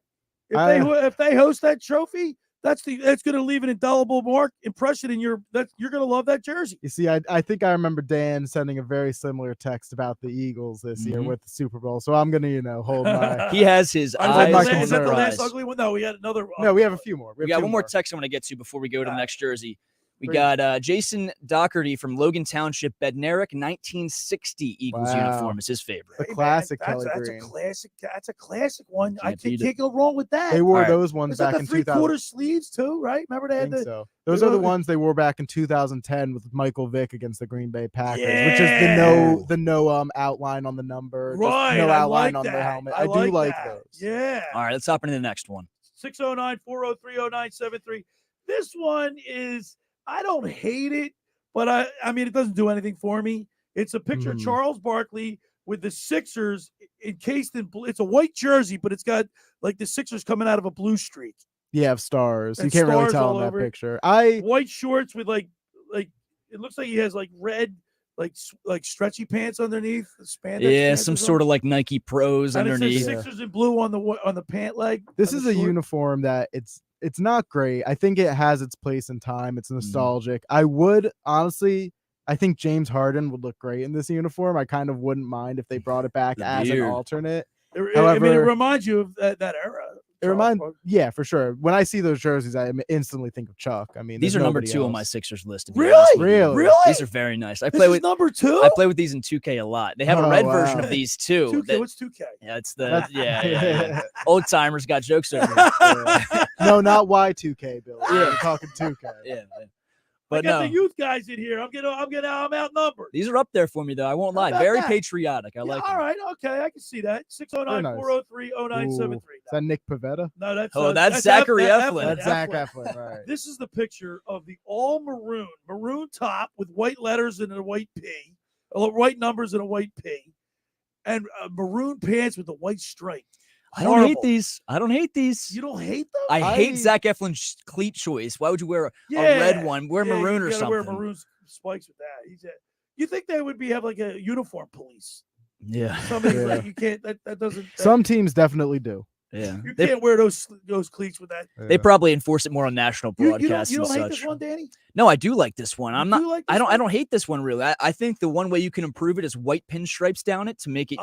If they host that trophy, that's going to leave an indelible impression in you're going to love that jersey. You see, I think I remember Dan sending a very similar text about the Eagles this year with the Super Bowl. So I'm gonna, hold my. He has his eyes. Is that the last eyes. ugly one? No, we had another. No, we have a few more. We got one more text I want to get to before we go to the next jersey. We got Jason Doherty from Logan Township, Bednarik 1960 Eagles uniform is his favorite. The classic Kelly that's Green. That's a classic one. I beat can't go wrong with that. They wore those ones Is that back the in 3/4 sleeves too, right? Remember they had the. So. Those are the ones they wore back in 2010 with Michael Vick against the Green Bay Packers, which is the no outline on the number, Right, no I outline like on the that. helmet. I I do like like that. those. Yeah. All right, let's hop into the next one. 609-403-0973. This one is, I don't hate it, but I mean, it doesn't do anything for me. It's a picture of Charles Barkley with the Sixers encased in blue. It's a white jersey, but it's got like the Sixers coming out of a blue streak. Yeah, have stars. And You can't really stars tell all in that over it. picture. White shorts with like it looks like he has like red like stretchy pants underneath. Spandex Yeah, pants some or sort of something. like Nike Pros And underneath. it says Sixers in blue on the pant leg. This on is the a short. uniform that it's not great. I think it has its place in time. It's Mm-hmm. nostalgic. I would honestly, I think James Harden would look great in this uniform. I kind of wouldn't mind if they brought it back as an beard. alternate. I mean, However, it reminds you of that era. yeah, for sure. When I see those jerseys, I instantly think of Chuck. I mean, These there's are number nobody 2 on my else. Sixers list. to be Really? honest with you. Really? These are very nice. I This play is with number 2. I play with these in 2K a lot. They have a Oh, red wow. version of these too. 2K. What's 2K? Yeah, it's the yeah. Old timers got jokes over it. No, not Y2K, Bill. Yeah. We're talking 2K. Yeah, man. I But got no, the youth guys in here. I'm outnumbered. these are up there for me though. I won't lie. about Very that? patriotic. I like All them. right, okay, I can see that. 609-403-0973. Is that Nick Pavetta? No, that's that's Zachary Eflin. That's Zach Eflin. All right. This is the picture of the all maroon top with white letters and a white P, white numbers and a white P, and maroon pants with a white stripe. I don't hate Horrible. these. I don't hate these. You don't hate them? I hate Zach Eflin's cleat choice. Why would you wear a red one? Wear maroon you or gotta something. Wear maroon spikes with that. You think they would have like a uniform police? Yeah. Somebody Yeah. like you can't. That doesn't. Some teams definitely do. Yeah. You can't wear those cleats with that. They probably enforce it more on national You broadcasts don't and hate such. this one, Danny? No, I do like this one. I'm You not. do like I this don't. one? I don't hate this one really. I think the one way you can improve it is white pinstripes down it to make it,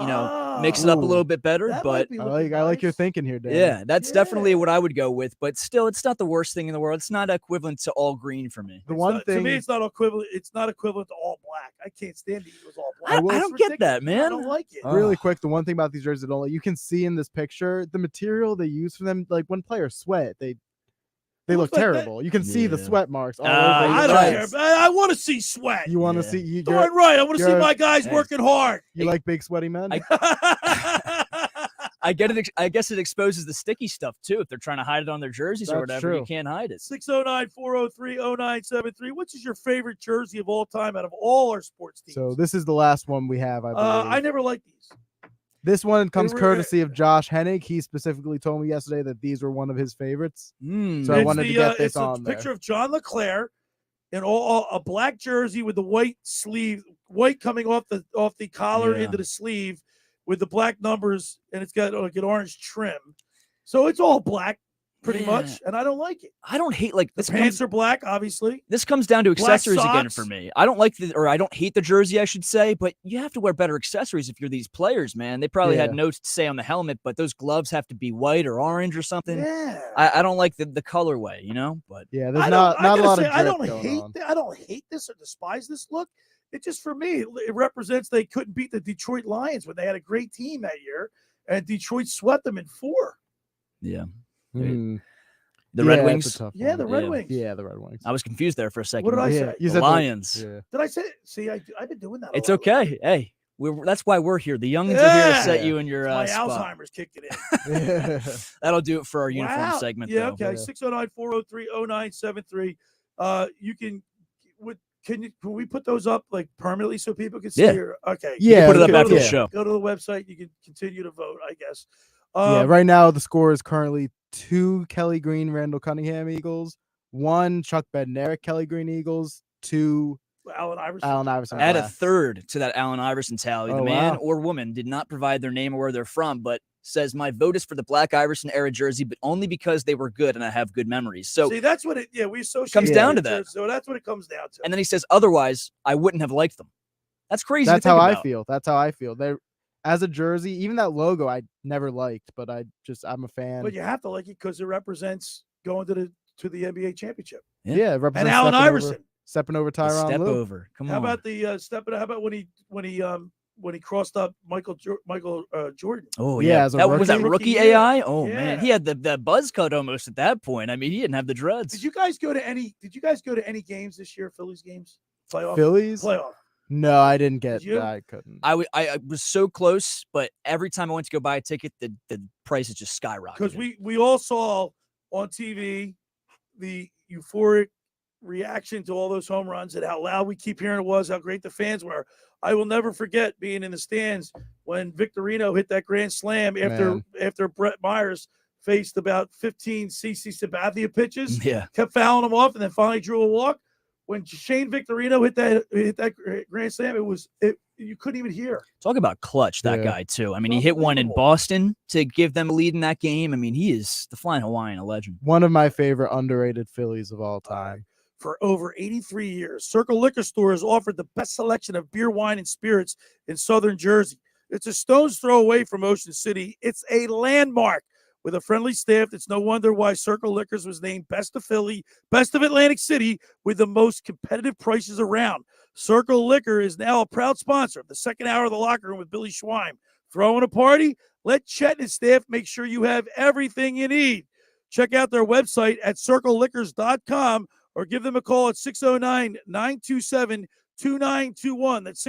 mix it up a Ooh. little bit better. That But might be I looking like your nice. thinking here, Dan. yeah, that's definitely what I would go with. But still, it's not the worst thing in the world. It's not equivalent to all green for me. The one To thing me, it's not equivalent. It's not equivalent to all black. I can't stand the Eagles all black. I It's don't get that, ridiculous. I don't man. like it. really quick, the one thing about these jerseys, you can see in this picture the material they use for them. Like when players sweat, they look looks like that- terrible. You can see the Yeah. sweat marks all over. I your don't care. chest. I want to see sweat. You want to Yeah. see you? Darn right. I want to see my guys working hard. You like big sweaty men? I get it. I guess it exposes the sticky stuff too. If they're trying to hide it on their jerseys or That's whatever, you true. can't hide it. 609-403-0973. Which is your favorite jersey of all time out of all our sports teams? So this is the last one we have. I believe. I never liked these. This one comes were- courtesy of Josh Hennig. He specifically told me yesterday that these were one of his favorites. So I It's wanted to get this it's on a there. picture of John LeClaire in a black jersey with the white sleeve, white coming off the collar Yeah. into the sleeve with the black numbers, and it's got like an orange trim. So it's all black pretty Yeah. much, and I don't like it. I don't hate like The this. pants are black, obviously. This comes down to Black accessories again socks. for me. I don't like I don't hate the jersey, I should say, but you have to wear better accessories if you're these players, man. They probably had Yeah. notes to say on the helmet, but those gloves have to be white or orange or something. Yeah. I don't like the colorway, but Yeah, I there's don't- not I a gotta lot say, of I drip don't going hate on. I don't hate this or despise this look. It just for me, it represents they couldn't beat the Detroit Lions when they had a great team that year, and Detroit swept them in 4. yeah. Hmm. The Yeah, Red it's a Wings. tough Yeah, one. the Red Wings. Yeah, the Red Wings. I was confused there for a second. What did I Yeah, say? you The said Lions. Yeah. Did I say? See, I've been doing that. a It's lot okay. Hey, that's why we're here. The youngins are here to set Yeah. you in your My spot. Alzheimer's kicked it in. That'll do it for our uniform Wow. segment. Yeah, though. okay. 609-403-0973. You can can we put those up like permanently so people can see? Yeah. Okay. You can put it up we after could- the show. Go to the website. You can continue to vote, I guess. Yeah, right now the score is currently 2 Kelly Green, Randall Cunningham Eagles, 1 Chuck Bednarik, Kelly Green Eagles, 2 Allen Iverson. Allen Iverson. Add a Black. third to that Allen Iverson tally. The Oh, man wow. or woman did not provide their name or where they're from, but says my vote is for the Black Iverson era jersey, but only because they were good and I have good memories. So See, that's what we associate comes with down to it, that. So that's what it comes down to. and then he says otherwise I wouldn't have liked them. That's crazy. That's to think how I about. feel. That's how I feel. They're as a jersey, even that logo I never liked, but I'm a fan. But you have to like it because it represents going to the NBA championship. Yeah, and Allen Iverson stepping over Tyronn Step Lue. over. Come How on. about the stepping? How about when he crossed up Michael Jordan? Oh Yeah, yeah, as a that was that rookie? rookie Rookie, AI. yeah. Oh Yeah. man, he had the buzz cut almost at that point. I mean, he didn't have the dreads. Did you guys go to any games this year? Phillies games? Phillies? Playoff. No, I didn't get. Did you? I couldn't. I was so close, but every time I went to go buy a ticket, the prices just skyrocketed. Because we all saw on TV the euphoric reaction to all those home runs and how loud we keep hearing it was, how great the fans were. I will never forget being in the stands when Victorino hit that grand slam after Brett Myers faced about 15 CC Sabathia pitches. Yeah. Kept fouling him off and then finally drew a walk. When Shane Victorino hit that grand slam, you couldn't even hear. Talk about clutch, that guy too. I mean, he hit one in Boston to give them a lead in that game. I mean, he is the Flying Hawaiian, a legend. One of my favorite underrated Phillies of all time. For over 83 years, Circle Liquor Store has offered the best selection of beer, wine, and spirits in Southern Jersey. It's a stone's throw away from Ocean City. It's a landmark. With a friendly staff, it's no wonder why Circle Liquors was named Best of Philly, Best of Atlantic City, with the most competitive prices around. Circle Liquor is now a proud sponsor of the second hour of the Locker Room with Billy Schweim. Throwing a party? Let Chet and his staff make sure you have everything you need. Check out their website at circleliquors.com or give them a call at 609-927-2921. That's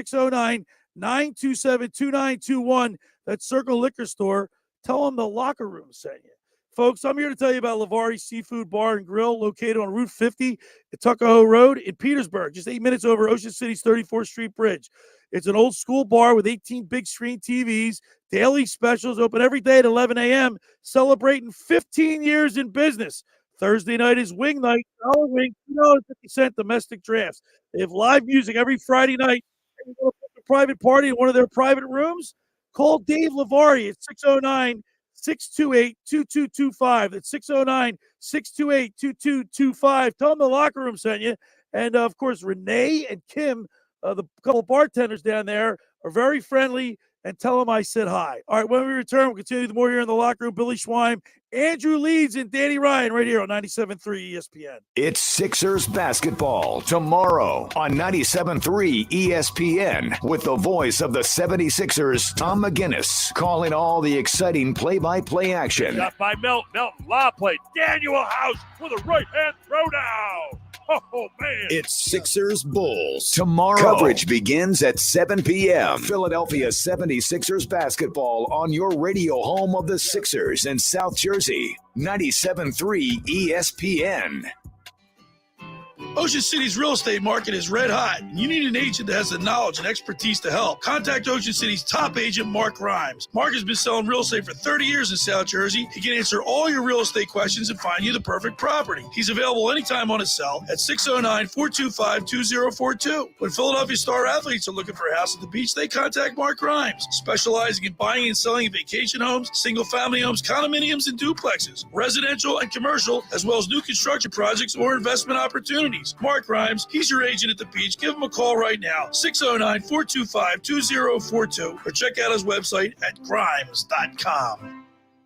609-927-2921. That's Circle Liquor Store. Tell them the Locker Room sent you. Folks, I'm here to tell you about Lavari Seafood Bar and Grill located on Route 50 at Tuckahoe Road in Petersburg, just 8 minutes over Ocean City's 34th Street Bridge. It's an old school bar with 18 big screen TVs, daily specials, open every day at 11 a.m., celebrating 15 years in business. Thursday night is wing night, dollar wing, $2.50 domestic drafts. They have live music every Friday night. And you want to book a private party in one of their private rooms? Call Dave Lavari at 609-628-2225. That's 609-628-2225. Tell them the Locker Room sent you. And, of course, Renee and Kim, the couple bartenders down there, are very friendly. And tell them I said hi. All right, when we return, we'll continue the more here in the Locker Room. Billy Schweim, Andrew Leeds, and Danny Ryan right here on 97.3 ESPN. It's Sixers basketball tomorrow on 97.3 ESPN with the voice of the 76ers, Tom McGinnis, calling all the exciting play-by-play action. Got by Melton, lob play. Daniel House with a right-hand throwdown. Oh, man. It's Sixers Bulls tomorrow. Coverage begins at 7 p.m. Philadelphia 76ers basketball on your radio home of the Sixers in South Jersey. 97.3 ESPN. Ocean City's real estate market is red hot, and you need an agent that has the knowledge and expertise to help. Contact Ocean City's top agent, Mark Rhymes. Mark has been selling real estate for 30 years in South Jersey. He can answer all your real estate questions and find you the perfect property. He's available anytime on his cell at 609-425-2042. When Philadelphia star athletes are looking for a house at the beach, they contact Mark Rhymes, specializing in buying and selling vacation homes, single-family homes, condominiums, and duplexes, residential and commercial, as well as new construction projects or investment opportunities. Mark Rhymes, he's your agent at the beach. Give him a call right now, 609-425-2042, or check out his website at grimes.com.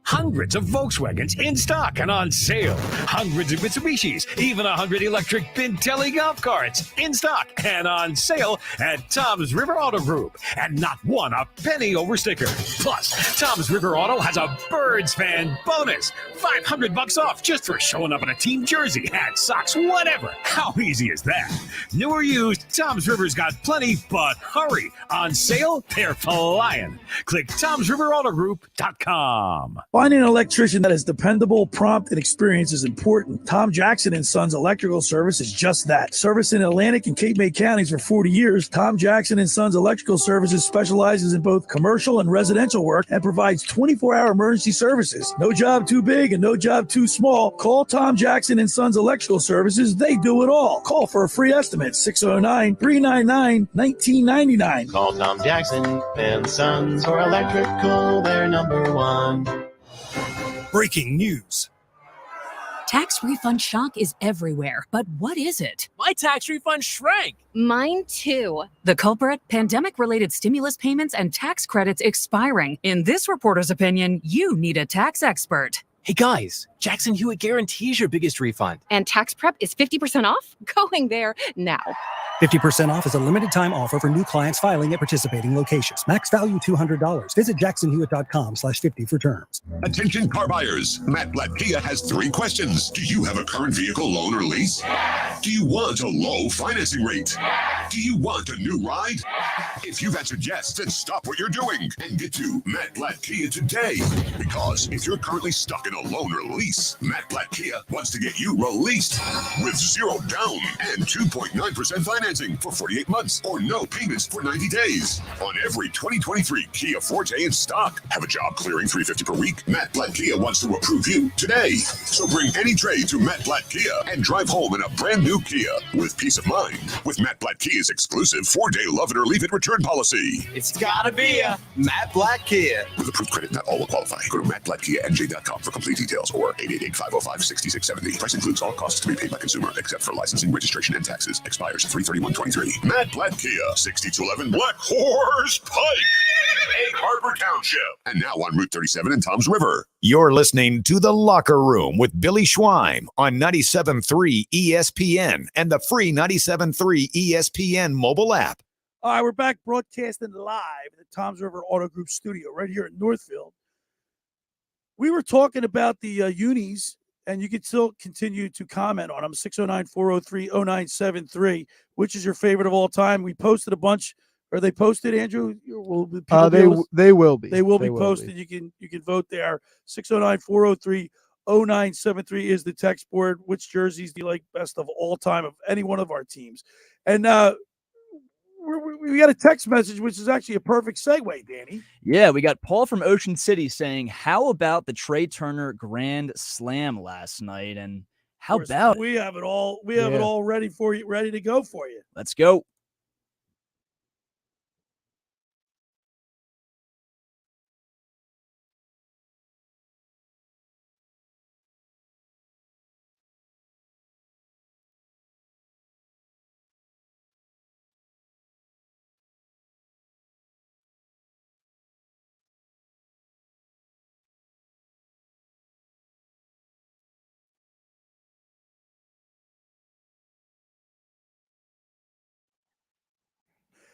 Hundreds of Volkswagens in stock and on sale. Hundreds of Mitsubishis, even 100 electric Bintelli golf carts in stock and on sale at Tom's River Auto Group. And not one a penny over sticker. Plus, Tom's River Auto has a Birds fan bonus. $500 off just for showing up in a team jersey, hat, socks, whatever. How easy is that? New or used, Tom's River's got plenty, but hurry. On sale, they're flying. Click Tom'sRiverAutoGroup.com. Finding an electrician that is dependable, prompt, and experienced is important. Tom Jackson and Sons Electrical Service is just that. Service in Atlantic and Cape May counties for 40 years, Tom Jackson and Sons Electrical Services specializes in both commercial and residential work and provides 24-hour emergency services. No job too big and no job too small. Call Tom Jackson and Sons Electrical Services. They do it all. Call for a free estimate, 609-399-1999. Call Tom Jackson and Sons for electrical. They're number one. Breaking news. Tax refund shock is everywhere, but what is it? My tax refund shrank. Mine too. The culprit? Pandemic-related stimulus payments and tax credits expiring. In this reporter's opinion, you need a tax expert. Hey guys, Jackson Hewitt guarantees your biggest refund. And tax prep is 50% off? Going there now. 50% off is a limited time offer for new clients filing at participating locations. Max value $200. Visit jacksonhewitt.com/50 for terms. Attention car buyers. Matt Blatt Kia has 3 questions. Do you have a current vehicle loan or lease? Do you want a low financing rate? Do you want a new ride? If you've answered yes, then stop what you're doing and get to Matt Blatt Kia today. Because if you're currently stuck in a loan or lease, Matt Blatt Kia wants to get you released with 0 down and 2.9% financing for 48 months or no payments for 90 days on every 2023 Kia Forte in stock. Have a job clearing $350 per week? Matt Blatt Kia wants to approve you today. So bring any trade to Matt Blatt Kia and drive home in a brand new Kia with peace of mind with Matt Blatt Kia's exclusive 4-day love it or leave it return policy. It's gotta be a Matt Blatt Kia. With approved credit, not all will qualify. Go to mattblattkianj.com for complete details or 888-505-6670. Price includes all costs to be paid by consumer except for licensing, registration, and taxes. Expires 3/31/23. Matt Blatt Kia, 6211 Black Horse Pike, Egg Harbor Township, and now on Route 37 in Toms River. You're listening to The Locker Room with Billy Schweim on 97.3 ESPN and the free 97.3 ESPN mobile app. All right, we're back broadcasting live in the Toms River Auto Group studio right here in Northfield. We were talking about the unis, and you can still continue to comment on them. 609-403-0973. Which is your favorite of all time? We posted a bunch. Are they posted, Andrew? They will be. They will be posted. You can vote there. 609-403-0973 is the text board. Which jerseys do you like best of all time of any one of our teams? And we got a text message, which is actually a perfect segue, Danny. Yeah, we got Paul from Ocean City saying, how about the Trey Turner Grand Slam last night? And how about we have it all? We have it all ready for you, ready to go for you. Let's go.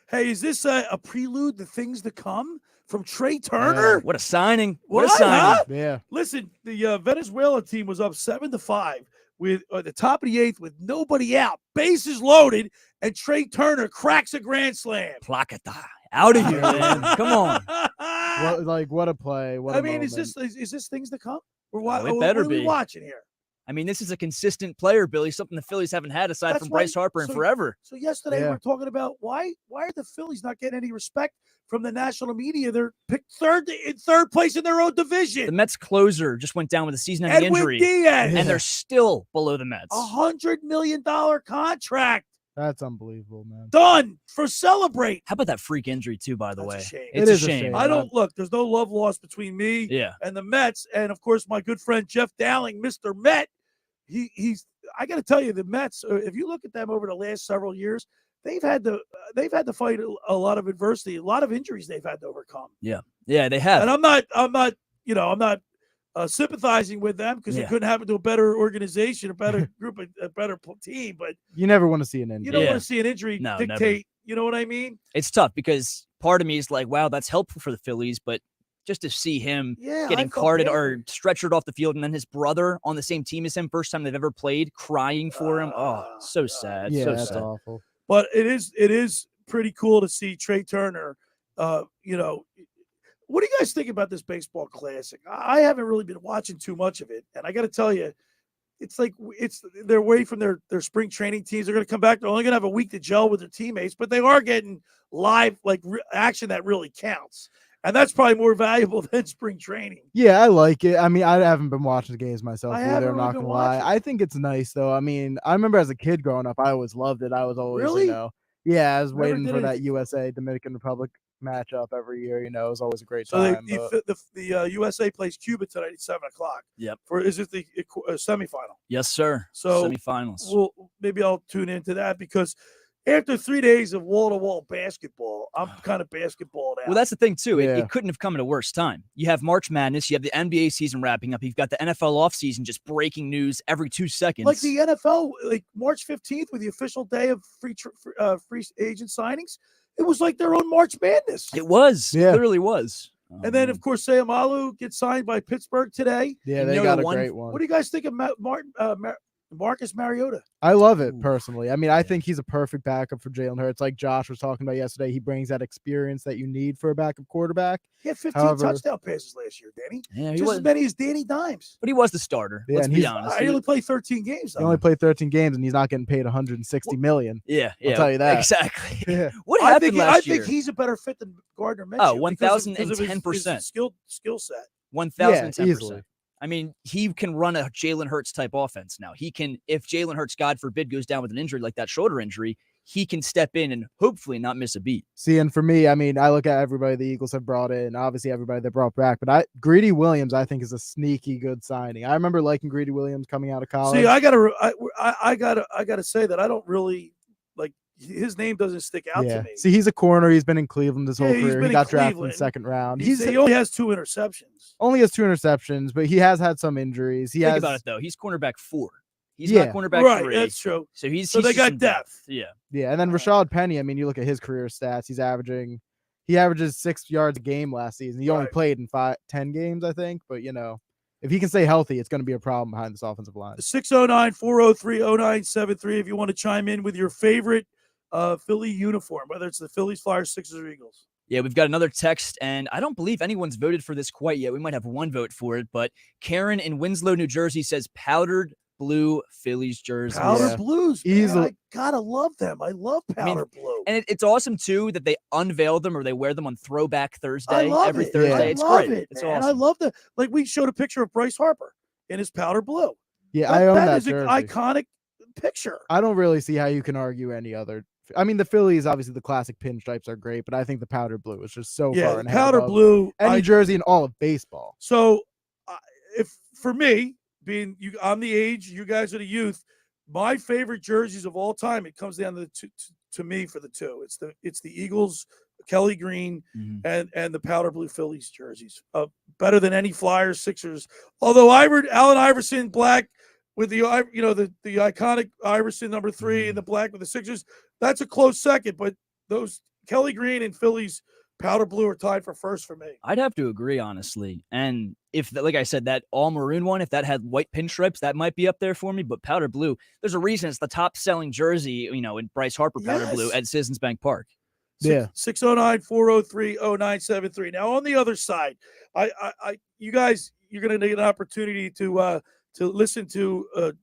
Hey, is this a prelude to things to come from Trey Turner? What a signing. What a signing. Huh? Yeah. Listen, the Venezuela team was up 7-5 with the top of the 8th with nobody out, bases loaded, and Trey Turner cracks a grand slam. Placata. Out of here, man. Come on. What a play. What I a mean, moment. is this things to come? It What better are we be. watching here? I mean, this is a consistent player, Billy, something the Phillies haven't had aside That's from Bryce right. Harper in forever. So yesterday we were talking about why are the Phillies not getting any respect from the national media? They're picked third place in their own division. The Mets closer just went down with a season-ending Edwin injury, Diaz. and they're still below the Mets. $100 million contract. That's unbelievable, man. Done for celebrate. How about that freak injury, too, by the way? Shame. It's a shame. I don't look. There's no love lost between me and the Mets. And, of course, my good friend Jeff Dowling, Mr. Met. He's. I got to tell you, the Mets. If you look at them over the last several years, they've had to fight a lot of adversity, a lot of injuries they've had to overcome. Yeah, they have. And I'm not sympathizing with them because it couldn't happen to a better organization, a better group, a better team. But you never want to see an injury. You don't want to see an injury dictate. Never. You know what I mean? It's tough because part of me is like, wow, that's helpful for the Phillies, but just to see him getting carted or stretchered off the field, and then his brother on the same team as him, first time they've ever played, crying for him. Oh, so sad. Yeah, so that's sad. awful. But it is pretty cool to see Trey Turner. What do you guys think about this baseball classic? I haven't really been watching too much of it, and I got to tell you, it's like they're away from their spring training teams. They're going to come back. They're only going to have a week to gel with their teammates, but they are getting live action that really counts. And that's probably more valuable than spring training. Yeah, I like it. I mean, I haven't been watching the games myself either. I'm really not going to lie. I think it's nice, though. I mean, I remember as a kid growing up, I always loved it. I was always, I was waiting for that USA-Dominican Republic matchup every year. It was always a great time. So the USA plays Cuba tonight at 7:00. Yep. Is it the semifinal? Yes, sir. So semifinals. Well, maybe I'll tune into that because, after 3 days of wall-to-wall basketball, I'm kind of basketballed out. Well, that's the thing, too. It couldn't have come at a worse time. You have March Madness. You have the NBA season wrapping up. You've got the NFL offseason just breaking news every 2 seconds. Like the NFL, like March 15th, with the official day of free agent signings, it was like their own March Madness. It was. It literally was. And then, of course, Sayamalu gets signed by Pittsburgh today. Yeah, they got a great one. What do you guys think of Marcus Mariota? I love it personally. I mean, I think he's a perfect backup for Jalen Hurts. Like Josh was talking about yesterday, he brings that experience that you need for a backup quarterback. He had 15 touchdown passes last year, Danny. Yeah, just as many as Danny Dimes. But he was the starter. Yeah, Let's be honest. I only played 13 games. He only played 13 games, and he's not getting paid $160 million. Yeah, I'll tell you that. Exactly. Yeah. What happened last year? I think he's a better fit than Gardner Minshew. 1,010%. Skill set. 1,010%. I mean, he can run a Jalen Hurts type offense now. He can, if Jalen Hurts, God forbid, goes down with an injury like that shoulder injury, he can step in and hopefully not miss a beat. See, and for me, I mean, I look at everybody the Eagles have brought in, obviously everybody they brought back, but Greedy Williams, I think, is a sneaky good signing. I remember liking Greedy Williams coming out of college. See, I gotta say that I don't really like his name doesn't stick out to me. See, he's a corner. He's been in Cleveland his whole career. He got drafted in the second round. He only has 2 interceptions. Only has 2 interceptions, but he has had some injuries. Think about it though. He's cornerback 4. He's not cornerback 3. That's true. So they got depth. Yeah. Yeah, and then Rashad Penny. I mean, you look at his career stats. He averages 6 yards a game last season. He only played in 10 games, I think. But if he can stay healthy, it's going to be a problem behind this offensive line. 609-403-0973. If you want to chime in with your favorite Philly uniform, whether it's the Phillies, Flyers, Sixers, or Eagles. Yeah, we've got another text, and I don't believe anyone's voted for this quite yet. We might have one vote for it, but Karen in Winslow, New Jersey says powdered blue Phillies jersey. Powder blues, man. I gotta love them. I love powder blue. And it's awesome, too, that they unveil them or they wear them on Throwback Thursday. I love every it. Thursday. I It's love great. it, It's man. awesome. I love the we showed a picture of Bryce Harper in his powder blue. Yeah, I own that is jersey. an iconic picture. I don't really see how you can argue any other. I mean, the Phillies, obviously, the classic pinstripes are great, but I think the powder blue is just so far ahead powder of blue. any jersey in all of baseball. So, if for me, being I'm the age, you guys are the youth. My favorite jerseys of all time. It comes down to me for the two. It's the Eagles, Kelly Green, and the powder blue Phillies jerseys. Better than any Flyers, Sixers. Although Allen Iverson black with the iconic Iverson number 3 and the black with the Sixers, that's a close second. But those Kelly Green and Phillies powder blue are tied for first for me. I'd have to agree, honestly. And if, like I said, that all maroon one, if that had white pinstripes, that might be up there for me. But powder blue, there's a reason it's the top selling jersey, in Bryce Harper powder blue at Citizens Bank Park. Yeah. 609-403-0973. Now on the other side, you guys, you're going to get an opportunity to listen to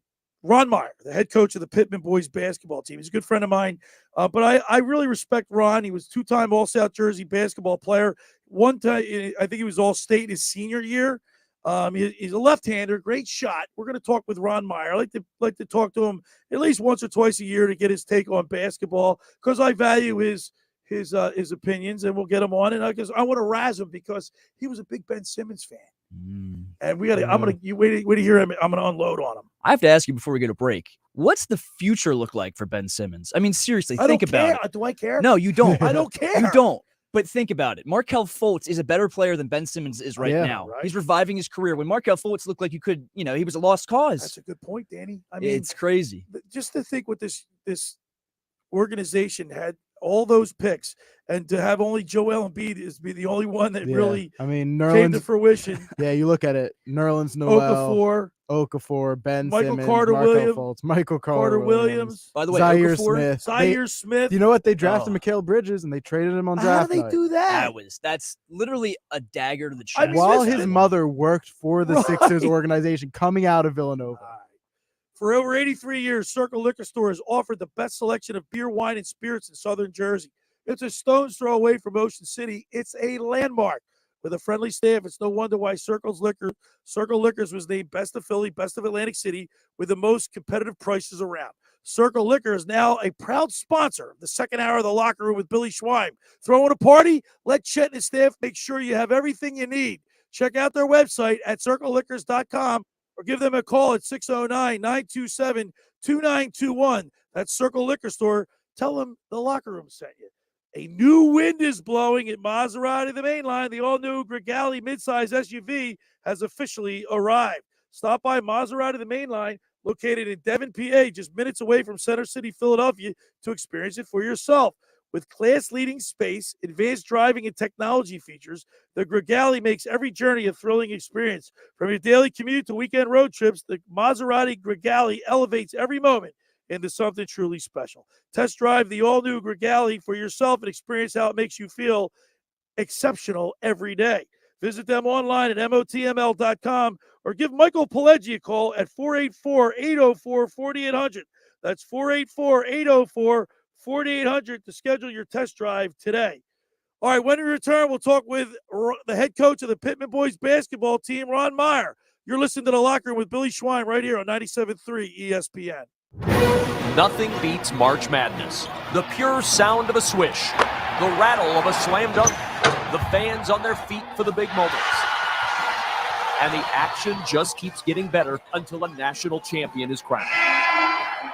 Ron Meyer, the head coach of the Pitman boys basketball team. He's a good friend of mine, but I really respect Ron. He was 2-time All-South Jersey basketball player. One time, I think he was All-State his senior year. He's a left-hander, great shot. We're going to talk with Ron Meyer. I like to talk to him at least once or twice a year to get his take on basketball because I value his opinions, and we'll get him on. And I want to razz him because he was a big Ben Simmons fan. And you wait to hear him. I'm gonna unload on him. I have to ask you before we get a break. What's the future look like for Ben Simmons? I mean, seriously, think about it. Do I care? No, you don't. I don't care. You don't. But think about it. Markelle Fultz is a better player than Ben Simmons is right now. Right. He's reviving his career. When Markelle Fultz looked like he was a lost cause. That's a good point, Danny. I mean, it's crazy. Just to think what this organization had all those picks, and to have only Joel Embiid be the only one that really came to fruition. Yeah, you look at it. Nerlens Noel, Okafor, Ben Simmons, Michael Carter Williams. By the way, Zaire Smith. You know what? They drafted Mikal Bridges and they traded him on draft night. How do they do that? That's literally a dagger to the chest. While his mother worked for the Sixers organization coming out of Villanova. For over 83 years, Circle Liquor Store has offered the best selection of beer, wine, and spirits in Southern Jersey. It's a stone's throw away from Ocean City. It's a landmark with a friendly staff. It's no wonder why Circle Liquors was named Best of Philly, Best of Atlantic City, with the most competitive prices around. Circle Liquor is now a proud sponsor of the second hour of the Locker Room with Billy Schweim. Throwing a party? Let Chet and his staff make sure you have everything you need. Check out their website at circleliquors.com. or give them a call at 609-927-2921. That's Circle Liquor Store. Tell them the locker room sent you. A new wind is blowing at Maserati the Main Line. The all-new Gregale midsize SUV has officially arrived. Stop by Maserati the Main Line, located in Devon, PA, just minutes away from Center City, Philadelphia, to experience it for yourself. With class-leading space, advanced driving, and technology features, the Gregale makes every journey a thrilling experience. From your daily commute to weekend road trips, the Maserati Gregale elevates every moment into something truly special. Test drive the all-new Gregale for yourself and experience how it makes you feel exceptional every day. Visit them online at motml.com or give Michael Pileggi a call at 484-804-4800. That's 484-804-4800 to schedule your test drive today. All right, when we return, we'll talk with the head coach of the Pitman boys basketball team, Ron Meyer. You're listening to The Locker Room with Billy Schwein right here on 97.3 ESPN. Nothing beats March Madness. The pure sound of a swish, the rattle of a slam dunk, the fans on their feet for the big moments. And the action just keeps getting better until a national champion is crowned.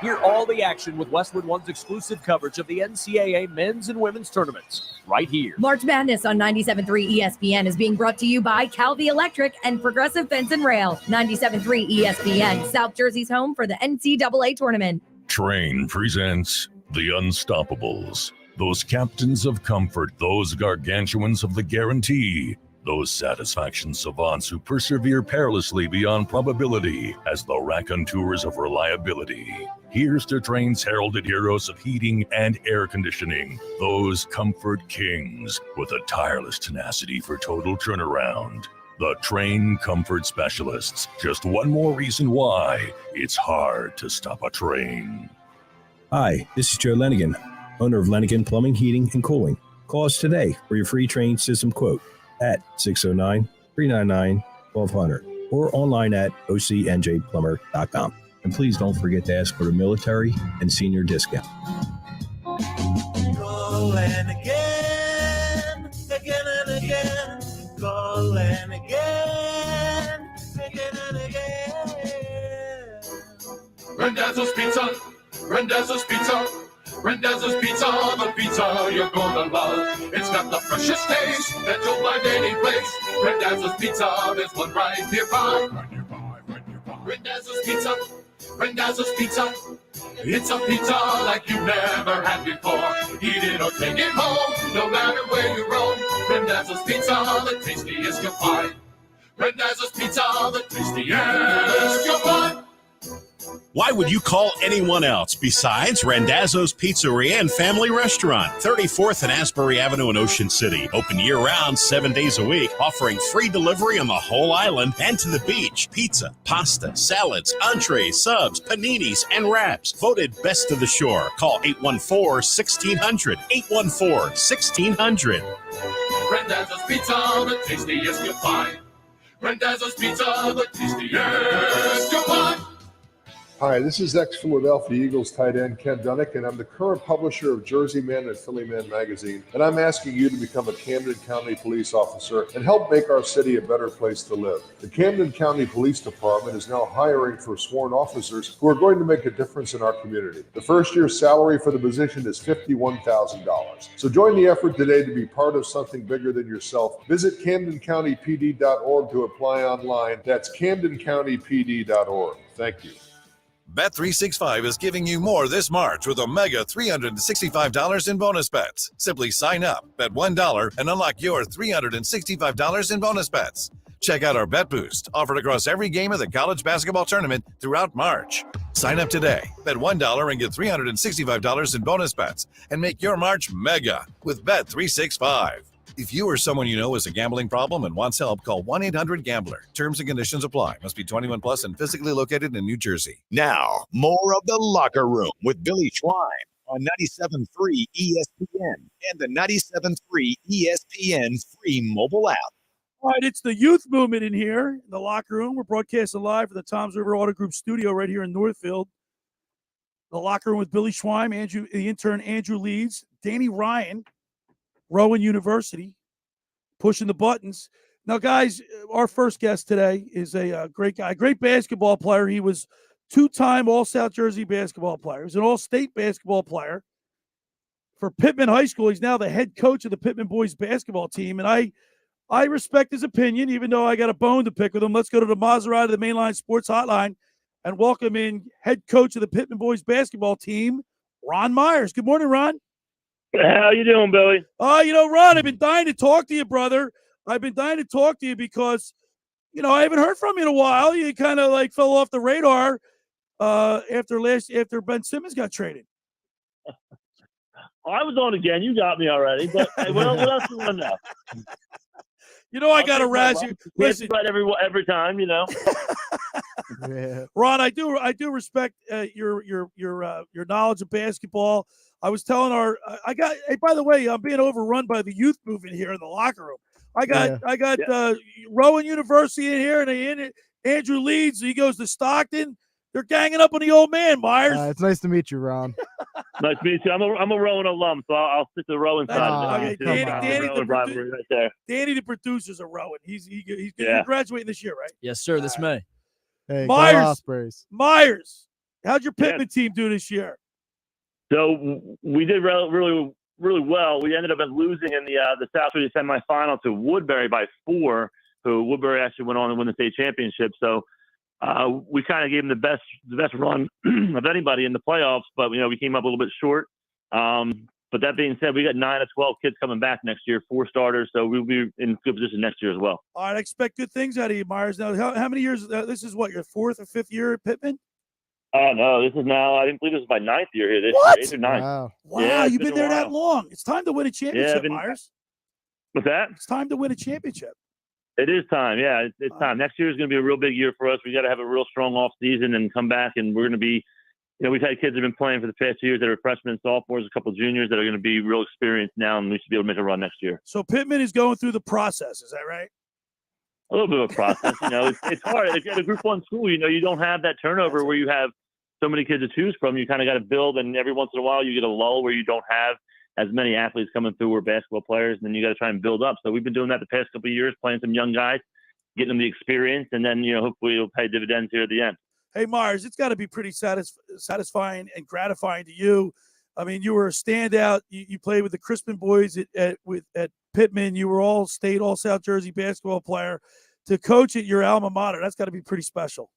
Hear all the action with Westwood One's exclusive coverage of the NCAA men's and women's tournaments right here. March Madness on 97.3 ESPN is being brought to you by Calvi Electric and Progressive Fence and Rail. 97.3 ESPN, South Jersey's home for the NCAA tournament. Train presents The Unstoppables. Those captains of comfort, those gargantuans of the guarantee, those satisfaction savants who persevere perilously beyond probability as the raconteurs of reliability. Here's to Train's heralded heroes of heating and air conditioning, those comfort kings with a tireless tenacity for total turnaround. The Train Comfort Specialists. Just one more reason why it's hard to stop a train. Hi, this is Joe Lenigan, owner of Lenigan Plumbing, Heating, and Cooling. Call us today for your free train system quote at 609-399-1200 or online at ocnjplumber.com. And please don't forget to ask for the military and senior discount. Calling again, again and again. Calling again, again and again. Randazzo's Pizza, Randazzo's Pizza. Randazzo's Pizza, the pizza you're gonna love. It's got the freshest taste that you'll find any place. Randazzo's Pizza, there's one right nearby. Randazzo's Pizza, Randazzo's Pizza. It's a pizza like you've never had before. Eat it or take it home, no matter where you roam. Randazzo's Pizza, the tastiest you'll find. Randazzo's Pizza, the tastiest you'll find. Why would you call anyone else besides Randazzo's Pizzeria and Family Restaurant, 34th and Asbury Avenue in Ocean City. Open year-round, 7 days a week, offering free delivery on the whole island and to the beach. Pizza, pasta, salads, entrees, subs, paninis, and wraps. Voted best of the shore. Call 814-1600. 814-1600. Randazzo's Pizza, the tastiest you'll find. Randazzo's Pizza, the tastiest you'll find. Hi, this is ex-Philadelphia Eagles tight end Ken Dunnick, and I'm the current publisher of Jersey Man and Philly Man magazine, and I'm asking you to become a Camden County police officer and help make our city a better place to live. The Camden County Police Department is now hiring for sworn officers who are going to make a difference in our community. The first year's salary for the position is $51,000. So join the effort today to be part of something bigger than yourself. Visit CamdenCountyPD.org to apply online. That's CamdenCountyPD.org. Thank you. Bet365 is giving you more this March with a mega $365 in bonus bets. Simply sign up, bet $1, and unlock your $365 in bonus bets. Check out our Bet Boost, offered across every game of the college basketball tournament throughout March. Sign up today, bet $1 and get $365 in bonus bets, and make your March mega with Bet365. If you or someone you know has a gambling problem and wants help, call 1-800-GAMBLER. Terms and conditions apply. Must be 21 plus and physically located in New Jersey. Now, more of The Locker Room with Billy Schwein on 97.3 ESPN and the 97.3 ESPN free mobile app. All right, it's the youth movement in here in The Locker Room. We're broadcasting live from the Toms River Auto Group studio right here in Northfield. The Locker Room with Billy Schwein, the intern Andrew Leeds, Danny Ryan, Rowan University, pushing the buttons. Now, guys, our first guest today is a great guy, great basketball player. He was two-time All-South Jersey basketball player. He was an All-State basketball player. for Pitman High School. He's now the head coach of the Pitman boys basketball team, and I respect his opinion, even though I got a bone to pick with him. Let's go to the Maserati, the Mainline Sports Hotline, and welcome in head coach of the Pitman boys basketball team, Ron Myers. Good morning, Ron. How you doing, Billy? Ron, I've been dying to talk to you, brother. I've been dying to talk to you because, I haven't heard from you in a while. You kind of like fell off the radar after Ben Simmons got traded. I was on again. You got me already. But hey, what else do you want to know? I got to razz you. Listen, right every time, Yeah. Ron, I do respect your knowledge of basketball. I was telling hey, by the way, I'm being overrun by the youth movement here in the locker room. I got Rowan University in here, and Andrew Leeds. He goes to Stockton. They're ganging up on the old man, Myers. It's nice to meet you, Ron. Nice to meet you. I'm a Rowan alum, so I'll stick to the Rowan side of it. Danny, the producer's a Rowan. He's graduating this year, right? Yes, sir. This May. Hey, Myers, how'd your Pitman team do this year? So we did really, really well. We ended up losing in the South City semifinal to Woodbury by 4. Who Woodbury actually went on to win the state championship. So we kind of gave them the best run of anybody in the playoffs, but we came up a little bit short. But that being said, we got 9 of 12 kids coming back next year, 4 starters, so we'll be in good position next year as well. All right, I expect good things out of you, Myers. Now, how many years? This is what, your 4th or 5th year at Pitman? No, this is now. I didn't believe this is my 9th year here. This What? year, 8th or 9th. Wow, Yeah, you've been there that long. It's time to win a championship, Myers. What's that? It's time to win a championship. It is time. Yeah, it's time. Next year is going to be a real big year for us. We got to have a real strong off season and come back, and we're going to be. We've had kids that have been playing for the past 2 years that are freshmen and sophomores, a couple of juniors that are going to be real experienced now, and we should be able to make a run next year. So Pitman is going through the process. Is that right? A little bit of a process. It's hard. If you're at a Group 1 school, you don't have that turnover where you have so many kids to choose from. You kind of got to build, and every once in a while you get a lull where you don't have as many athletes coming through who are basketball players, and then you got to try and build up. So we've been doing that the past couple of years, playing some young guys, getting them the experience, and then hopefully it'll pay dividends here at the end. Hey, Myers, it's got to be pretty satisfying and gratifying to you. I mean, you were a standout. You played with the Crispin boys at Pitman. You were all-state, all-South Jersey basketball player. To coach at your alma mater, that's got to be pretty special.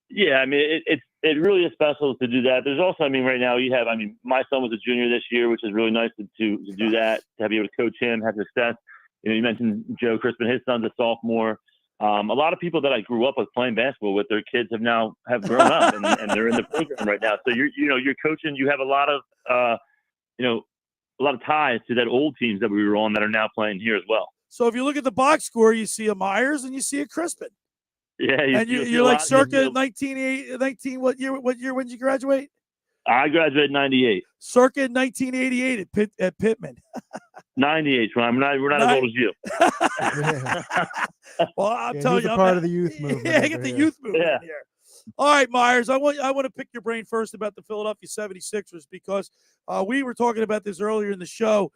Yeah, I mean, it really is special to do that. There's also, right now you have, my son was a junior this year, which is really nice to do that, to be able to coach him, have success. You mentioned Joe Crispin, his son's a sophomore. A lot of people that I grew up with playing basketball with, their kids have grown up and they're in the program right now. So you're coaching. You have a lot of ties to that old teams that we were on that are now playing here as well. So if you look at the box score, you see a Myers and you see a Crispin. Yeah, you're like circa 19. What year? When did you graduate? I graduated in 98. Circa 1988 at Pitman. 98. So we're not as old as you. Well, I'm telling you, I'm part of the youth movement. Yeah, I get the youth movement here. All right, Myers, I want to pick your brain first about the Philadelphia 76ers because we were talking about this earlier in the show.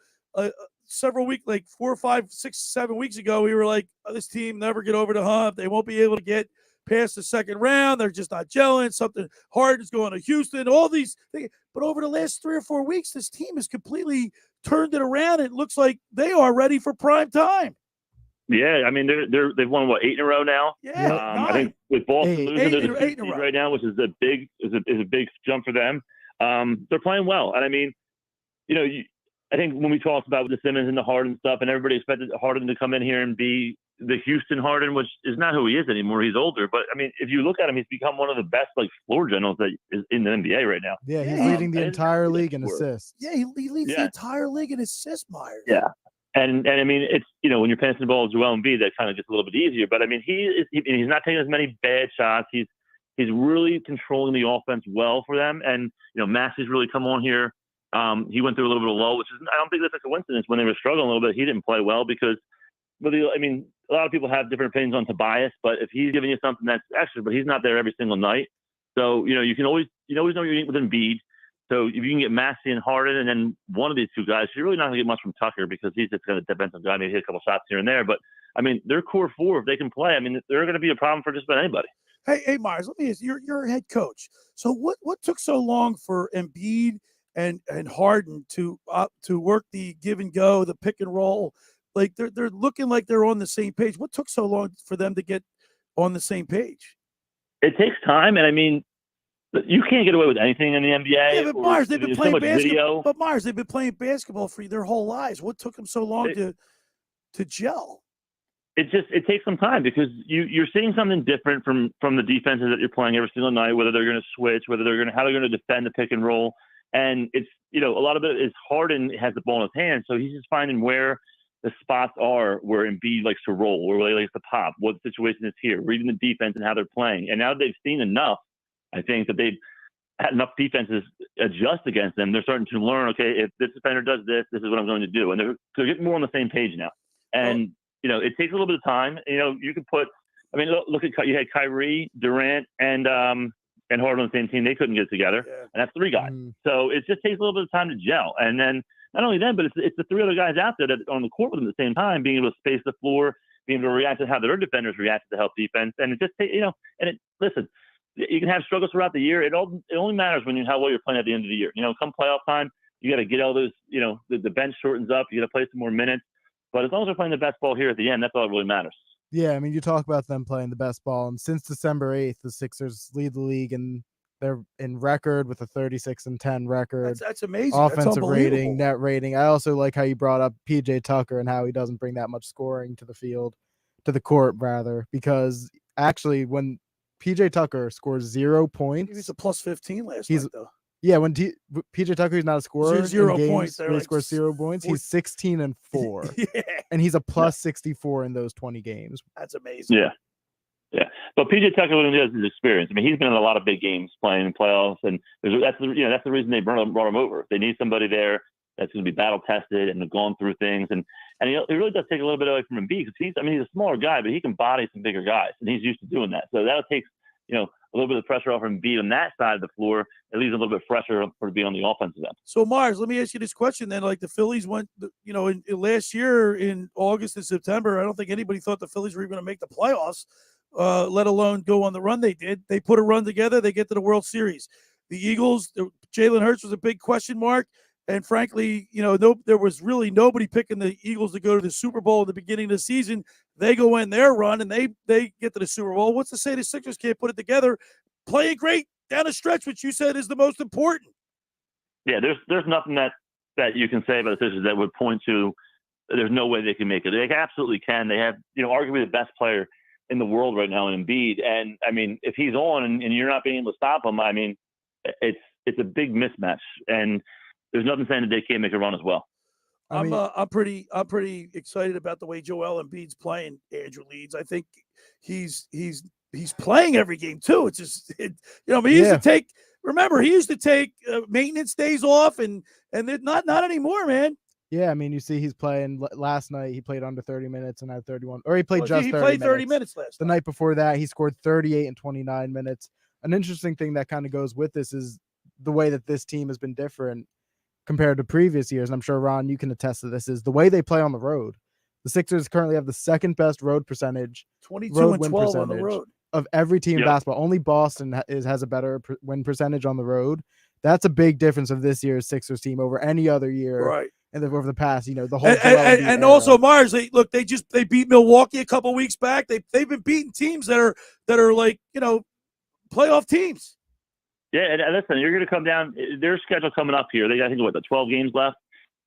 Several weeks, like 4, 5, 6, 7 weeks ago, we were like, this team never get over the hump. They won't be able to get past the second round. They're just not gelling. Something Harden's going to Houston, all these things. But over the last 3 or 4 weeks, this team has completely turned it around. It looks like they are ready for prime time. Yeah, they've won 8 in a row now. Yeah, I think with Boston losing, they're eight in a row right now, which is a big jump for them. They're playing well, and I think when we talked about the Simmons and the Harden stuff, and everybody expected Harden to come in here and be the Houston Harden, which is not who he is anymore. He's older, but if you look at him, he's become one of the best floor generals that is in the NBA right now. Yeah, he's leading the entire league in assists. Yeah, he leads the entire league in assists, Myers. Yeah. And it's, when you're passing the ball to Joel Embiid, that kind of gets a little bit easier. But he's not taking as many bad shots. He's really controlling the offense well for them. And Maxey's really come on here. He went through a little bit of low, which is, I don't think that's a coincidence. When they were struggling a little bit, he didn't play well because, a lot of people have different opinions on Tobias. But if he's giving you something that's extra, but he's not there every single night. So you can always know you're eating with Embiid. So if you can get Maxey and Harden and then one of these two guys, you're really not going to get much from Tucker because he's just kind of a defensive guy, maybe hit a couple shots here and there. But, their core 4, if they can play, they're going to be a problem for just about anybody. Hey, Myers, let me ask you, you're a head coach. So what took so long for Embiid and Harden to work the give and go, the pick and roll. Like they're looking like they're on the same page. What took so long for them to get on the same page? It takes time, and I mean, you can't get away with anything in the NBA. Yeah, but Mars, they've been playing basketball. Video. But Mars, they've been playing basketball for their whole lives. What took them so long to gel? It takes some time because you're seeing something different from the defenses that you're playing every single night. Whether they're going to switch, how they're going to defend the pick and roll, and it's a lot of it is Harden has the ball in his hand, so he's just finding where the spots are where Embiid likes to roll, where he likes to pop, what the situation is here, reading the defense and how they're playing. And now they've seen enough, I think, that they've had enough defenses adjust against them. They're starting to learn, okay, if this defender does this, this is what I'm going to do. And they're getting more on the same page now. And, it takes a little bit of time. You could put, look at, you had Kyrie, Durant, and Harden on the same team. They couldn't get together. Yeah. And that's 3 guys. So it just takes a little bit of time to gel. And then, not only them, but it's the 3 other guys out there that are on the court with them at the same time, being able to space the floor, being able to react to how their defenders react to help defense. And it just, listen, you can have struggles throughout the year. It only matters how well you're playing at the end of the year. Come playoff time, you got to get all those, the bench shortens up. You got to play some more minutes. But as long as they're playing the best ball here at the end, that's all that really matters. Yeah, you talk about them playing the best ball. And since December 8th, the Sixers lead the league and they're in record with a 36-10 record. That's amazing. Offensive rating, net rating. I also like how you brought up PJ Tucker and how he doesn't bring that much scoring to the court, because actually when PJ Tucker scores 0 points, he was a plus 15 last night, though. Yeah, when PJ Tucker is not a scorer, 0 points. He scores 0 points. He's 16-4, yeah, and he's a plus 64 in those 20 games. That's amazing. Yeah, but PJ Tucker has his experience. He's been in a lot of big games playing in playoffs, and that's the reason they brought him over. They need somebody there that's going to be battle tested and have gone through things, and it really does take a little bit away from Embiid because he's a smaller guy, but he can body some bigger guys, and he's used to doing that. So that takes a little bit of pressure off Embiid on that side of the floor. It leaves a little bit of pressure for to be on the offensive end. So Mars, let me ask you this question then. Like the Phillies went, in last year in August and September, I don't think anybody thought the Phillies were going to make the playoffs. Let alone go on the run they did. They put a run together. They get to the World Series. The Eagles, Jalen Hurts was a big question mark. And frankly, there was really nobody picking the Eagles to go to the Super Bowl at the beginning of the season. They go in their run and they get to the Super Bowl. What's to say the Sixers can't put it together? Playing great down the stretch, which you said is the most important. Yeah, there's nothing that you can say about the Sixers that would point to there's no way they can make it. They absolutely can. They have, arguably the best player in the world right now in Embiid. And if he's on and you're not being able to stop him, it's a big mismatch. And there's nothing saying that they can't make a run as well. I'm pretty excited about the way Joel Embiid's playing, Andrew Leeds. I think he's playing every game too. It's just he used to take. Remember, he used to take maintenance days off, and they're not anymore, man. Yeah, you see he's playing. Last night he played under 30 minutes and had 31. Or he played just 30 played minutes. 30 minutes last The night before that, he scored 38 and 29 minutes. An interesting thing that kind of goes with this is the way that this team has been different compared to previous years. And I'm sure, Ron, you can attest to this, is the way they play on the road. The Sixers currently have the second best road percentage, 22 and 12 on the road of every team in basketball. Only Boston has a better win percentage on the road. That's a big difference of this year's Sixers team over any other year. Right. And over the past, the whole and also Mars, they beat Milwaukee a couple weeks back. They've been beating teams that are like playoff teams. Yeah, and listen, you're going to come down. Their schedule coming up here. They got, I think, the 12 games left,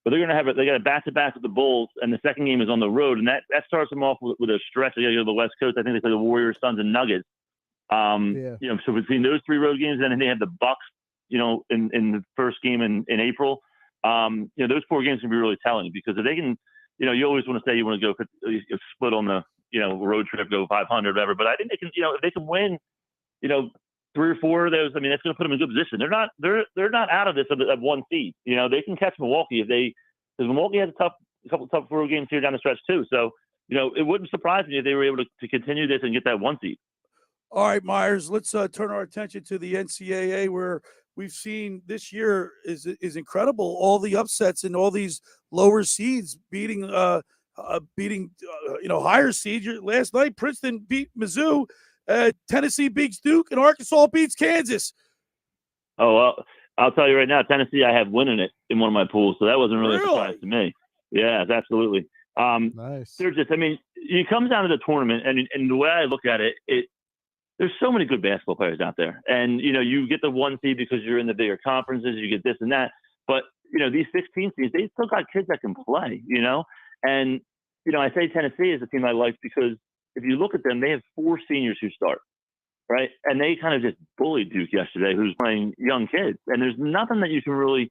but they're going to have they got a back-to-back with the Bulls, and the second game is on the road, and that starts them off with a stretch. They got to go to the West Coast. I think they play the Warriors, Suns, and Nuggets. So between those 3 road games, and then they have the Bucks. In the first game in April. Those 4 games can be really telling because if they can, you always want to say you want to go split on the, road trip, go 500, whatever. But I think they can, if they can win, 3 or 4 of those, that's going to put them in a good position. They're not out of this at 1 seed. They can catch Milwaukee because Milwaukee has a couple tough road games here down the stretch too. So, it wouldn't surprise me if they were able to continue this and get that 1 seed. All right, Myers, let's turn our attention to the NCAA where we've seen this year is incredible. All the upsets and all these lower seeds beating higher seeds. Last night, Princeton beat Mizzou, Tennessee beats Duke, and Arkansas beats Kansas. Oh, well, I'll tell you right now, Tennessee, I have winning it in one of my pools, so that wasn't really a surprise to me. Yeah, absolutely. Nice. There's just, I mean, it comes down to the tournament, and the way I look at it, there's so many good basketball players out there. And, you get the 1 seed because you're in the bigger conferences, you get this and that. But, these 16 seeds, they still got kids that can play, And, I say Tennessee is a team I like because if you look at them, they have 4 seniors who start, right? And they kind of just bullied Duke yesterday, who's playing young kids. And there's nothing that you can really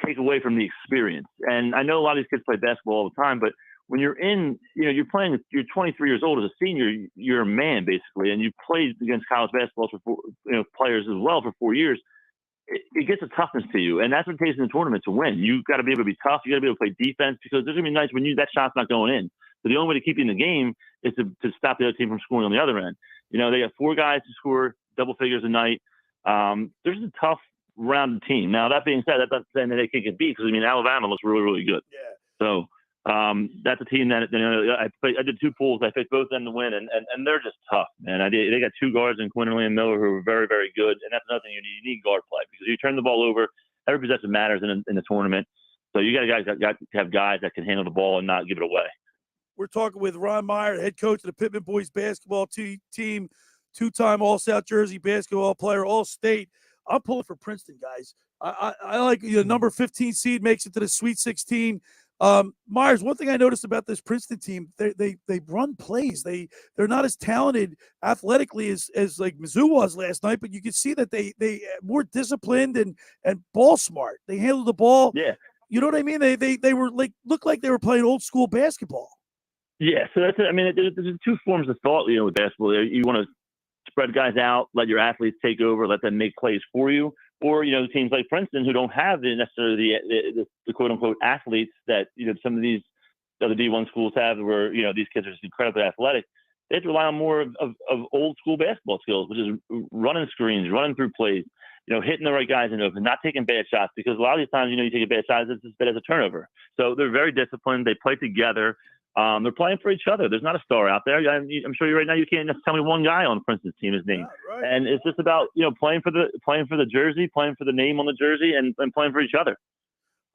take away from the experience. And I know a lot of these kids play basketball all the time, but when you're you're playing, you're 23 years old as a senior, you're a man basically, and you played against college basketball for players as well for 4 years. It gets a toughness to you, and that's what it takes in the tournament to win. You got to be able to be tough. You got to be able to play defense because there's gonna be nights when that shot's not going in. So the only way to keep you in the game is to stop the other team from scoring on the other end. They got 4 guys to score double figures a night. There's a tough rounded team. Now that being said, that's not saying that they can't get beat because Alabama looks really, really good. Yeah. So that's a team that I did 2 pools. I picked both of them to win, and they're just tough, man. They got 2 guards in Quinterly and Miller who are very, very good, and that's another thing you need. You need guard play because you turn the ball over, every possession matters in the tournament. So you got to have guys that can handle the ball and not give it away. We're talking with Ron Meyer, head coach of the Pitman boys basketball team, 2-time All-South Jersey basketball player, All-State. I'm pulling for Princeton, guys. I like number 15 seed makes it to the Sweet 16. Myers, one thing I noticed about this Princeton team, they run plays. They're not as talented athletically as like Mizzou was last night, but you can see that they more disciplined and ball smart. They handle the ball. Yeah. You know what I mean? They were looked like they were playing old school basketball. Yeah, so that's it. I mean, there's 2 forms of thought, with basketball. You want to spread guys out, let your athletes take over, let them make plays for you. Or, teams like Princeton who don't have necessarily the quote-unquote athletes that, some of these other D1 schools have where, these kids are just incredibly athletic. They have to rely on more of old school basketball skills, which is running screens, running through plays, hitting the right guys in open, not taking bad shots. Because a lot of these times, you take a bad shot, it's as bad as a turnover. So they're very disciplined. They play together. They're playing for each other. There's not a star out there. I'm sure right now you can't just tell me one guy on Princeton's team his name. Yeah, right. And it's just about playing for the jersey, playing for the name on the jersey, and playing for each other.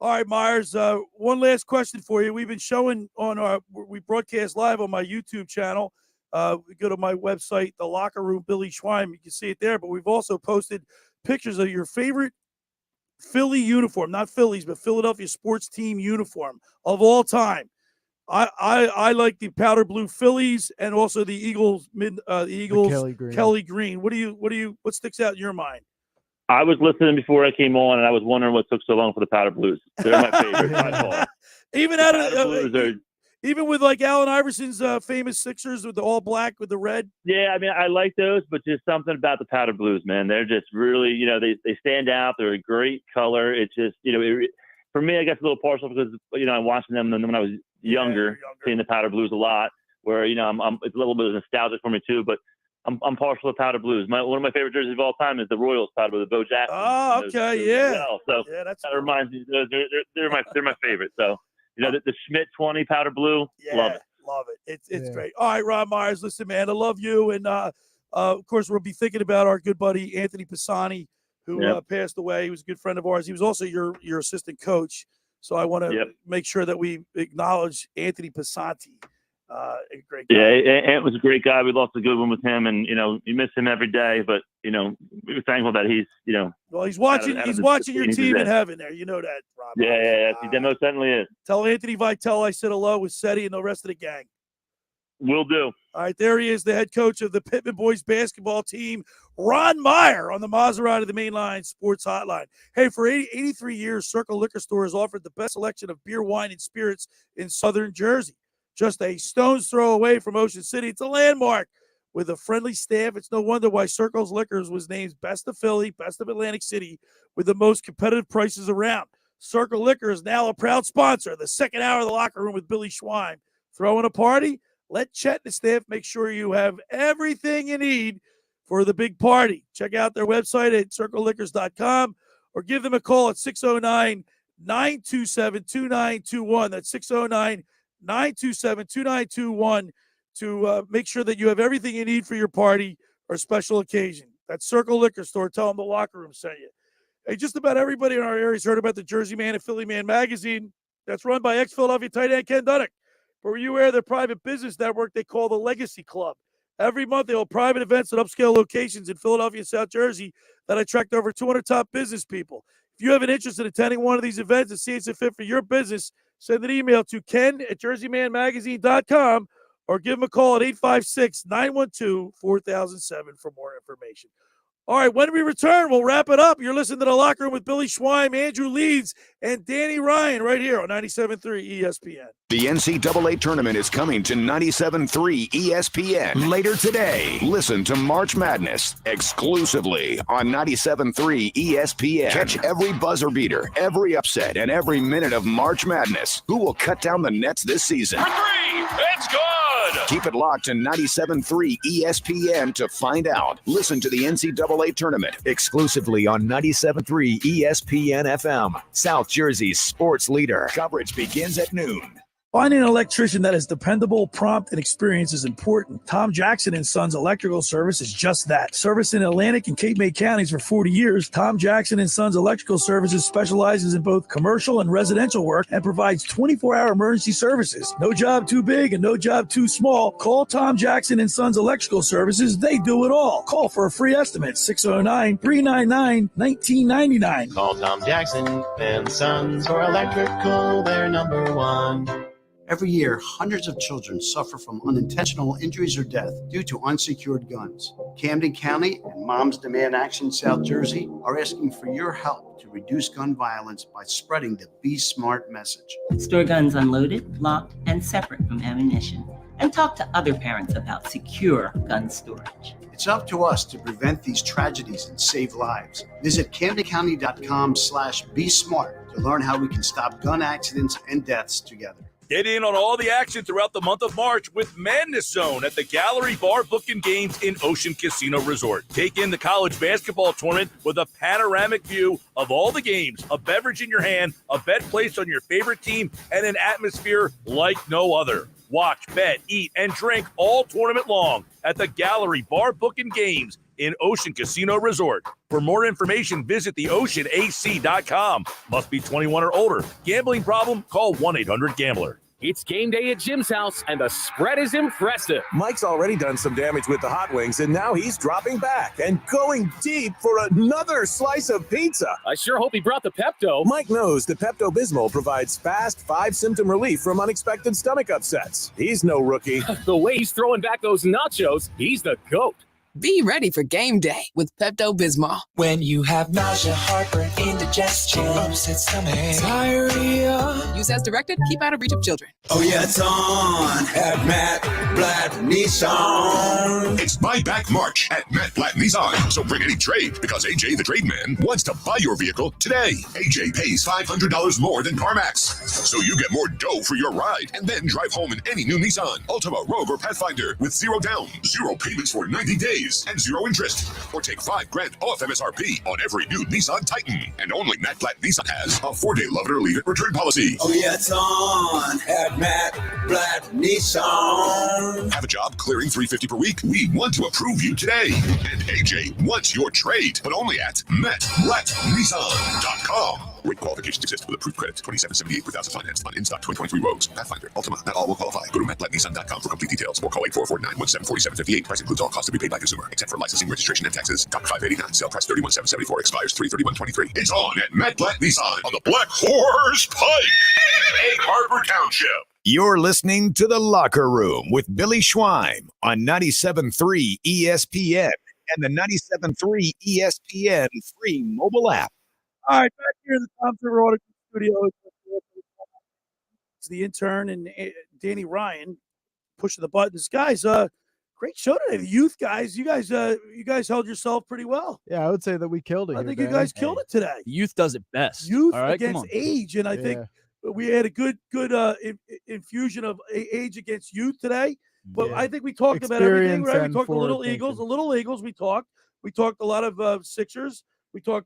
All right, Myers. One last question for you. We've been showing we broadcast live on my YouTube channel. We go to my website, The Locker Room, Billy Schwein. You can see it there. But we've also posted pictures of your favorite Philly uniform, not Phillies, but Philadelphia sports team uniform of all time. I like the powder blue Phillies and also the Eagles Kelly Green. What sticks out in your mind? I was listening before I came on, and I was wondering what took so long for the powder blues. They're my favorite by far. Even with like Allen Iverson's famous Sixers with the all black with the red. Yeah, I mean I like those, but just something about the powder blues, man. They're just really, they stand out. They're a great color. It's just, for me, I guess a little partial because I'm watching them when I was younger, seeing the powder blues a lot. Where it's a little bit nostalgic for me too, but I'm partial to powder blues. One of my favorite jerseys of all time is the Royals powder blue, the Bo Jackson. Oh, okay, yeah. Well. So that reminds me. They're my favorite. So the Schmidt 20 powder blue, love it. It's great. All right, Ron Myers, listen, man, I love you, and of course we'll be thinking about our good buddy Anthony Pisani, who passed away. He was a good friend of ours. He was also your assistant coach. So I want to make sure that we acknowledge Anthony Pisani. A great guy. Yeah, Ant was a great guy. We lost a good one with him, and you miss him every day. But we were thankful that he's well, he's watching your team in heaven there. You know that, Rob. Yeah, he most certainly is. Tell Anthony Vitale I said hello with Seti and the rest of the gang. Will do. All right, there he is, the head coach of the Pitman boys basketball team, Ron Meyer, on the Maserati of the Mainline Sports Hotline. Hey, for 83 years, Circle Liquor Store has offered the best selection of beer, wine, and spirits in southern Jersey. Just a stone's throw away from Ocean City. It's a landmark with a friendly staff. It's no wonder why Circle's Liquors was named Best of Philly, Best of Atlantic City, with the most competitive prices around. Circle Liquor is now a proud sponsor of the second hour of the Locker Room with Billy Schwein. Throwing a party? Let Chet and the staff make sure you have everything you need for the big party. Check out their website at circleliquors.com or give them a call at 609-927-2921. That's 609-927-2921 to make sure that you have everything you need for your party or special occasion. That Circle Liquor Store. Tell them the Locker Room sent you. Hey, just about everybody in our area has heard about the Jersey Man and Philly Man magazine that's run by ex-Philadelphia tight end Ken Dunick. But were you aware of their private business network they call the Legacy Club? Every month, they hold private events at upscale locations in Philadelphia and South Jersey that attract over 200 top business people. If you have an interest in attending one of these events and see it's a fit for your business, send an email to ken@jerseymanmagazine.com or give them a call at 856-912-4007 for more information. All right, when we return, we'll wrap it up. You're listening to The Locker Room with Billy Schweim, Andrew Leeds, and Danny Ryan right here on 97.3 ESPN. The NCAA tournament is coming to 97.3 ESPN later today. Listen to March Madness exclusively on 97.3 ESPN. Catch every buzzer beater, every upset, and every minute of March Madness. Who will cut down the nets this season? For three, it's good! Keep it locked to 97.3 ESPN to find out. Listen to the NCAA tournament exclusively on 97.3 ESPN FM, South Jersey's sports leader. Coverage begins at noon. Finding an electrician that is dependable, prompt, and experienced is important. Tom Jackson & Sons Electrical Service is just that. Service in Atlantic and Cape May counties for 40 years, Tom Jackson & Sons Electrical Services specializes in both commercial and residential work and provides 24-hour emergency services. No job too big and no job too small. Call Tom Jackson & Sons Electrical Services. They do it all. Call for a free estimate, 609-399-1999. Call Tom Jackson and Sons for electrical, they're number one. Every year, hundreds of children suffer from unintentional injuries or death due to unsecured guns. Camden County and Moms Demand Action South Jersey are asking for your help to reduce gun violence by spreading the Be Smart message. Store guns unloaded, locked, and separate from ammunition. And talk to other parents about secure gun storage. It's up to us to prevent these tragedies and save lives. Visit CamdenCounty.com/BeSmart to learn how we can stop gun accidents and deaths together. Get in on all the action throughout the month of March with Madness Zone at the Gallery Bar Book and Games in Ocean Casino Resort. Take in the college basketball tournament with a panoramic view of all the games, a beverage in your hand, a bet placed on your favorite team, and an atmosphere like no other. Watch, bet, eat, and drink all tournament long at the Gallery Bar Book and Games in Ocean Casino Resort. For more information, visit theoceanac.com. Must be 21 or older. Gambling problem? Call 1-800-GAMBLER. It's game day at Jim's house, and the spread is impressive. Mike's already done some damage with the hot wings, and now he's dropping back and going deep for another slice of pizza. I sure hope he brought the Pepto. Mike knows the Pepto-Bismol provides fast 5-symptom relief from unexpected stomach upsets. He's no rookie. The way he's throwing back those nachos, he's the GOAT. Be ready for game day with Pepto-Bismol. When you have nausea, heartburn, indigestion, upset stomach, diarrhea. Use as directed. Keep out of reach of children. Oh yeah, it's on at Matt Blatt Nissan. It's buyback March at Matt Blatt Nissan. So bring any trade because AJ the Trade Man wants to buy your vehicle today. AJ pays $500 more than CarMax. So you get more dough for your ride and then drive home in any new Nissan, Altima, Rogue, or Pathfinder with 0 down, 0 payments for 90 days. And 0 interest. Or take $5,000 off MSRP on every new Nissan Titan. And only Matt Blatt Nissan has a 4-day love it or leave it return policy. Oh yeah, it's on at Matt Blatt Nissan. Have a job clearing $350 per week? We want to approve you today. And AJ wants your trade, but only at MattBlattNissan.com. Rate qualifications exist with approved credit. $27.78 per thousand financed on in-stock 2023 Rogues, Pathfinder, Altima. Not all will qualify. Go to MattBlattNissan.com for complete details or call 844-917-4758. Price includes all costs to be paid by consumer, except for licensing, registration, and taxes. $589. Sale price $31,774. Expires 3/31/23. It's on at Matt Blatt Nissan on the Black Horse Pike in Egg Harbor Township. You're listening to The Locker Room with Billy Schweim on 97.3 ESPN and the 97.3 ESPN free mobile app. All right, back here in the Tom River Auto Studio, it's the intern and Danny Ryan pushing the buttons. Guys, great show today. The youth guys, you guys held yourself pretty well. Yeah, I would say that we killed it. I think you guys killed it today. Youth does it best. Youth all right, against age, and I think we had a good infusion of age against youth today. But I think we talked about everything, right? We talked the Little Eagles. We talked a lot of Sixers. We talked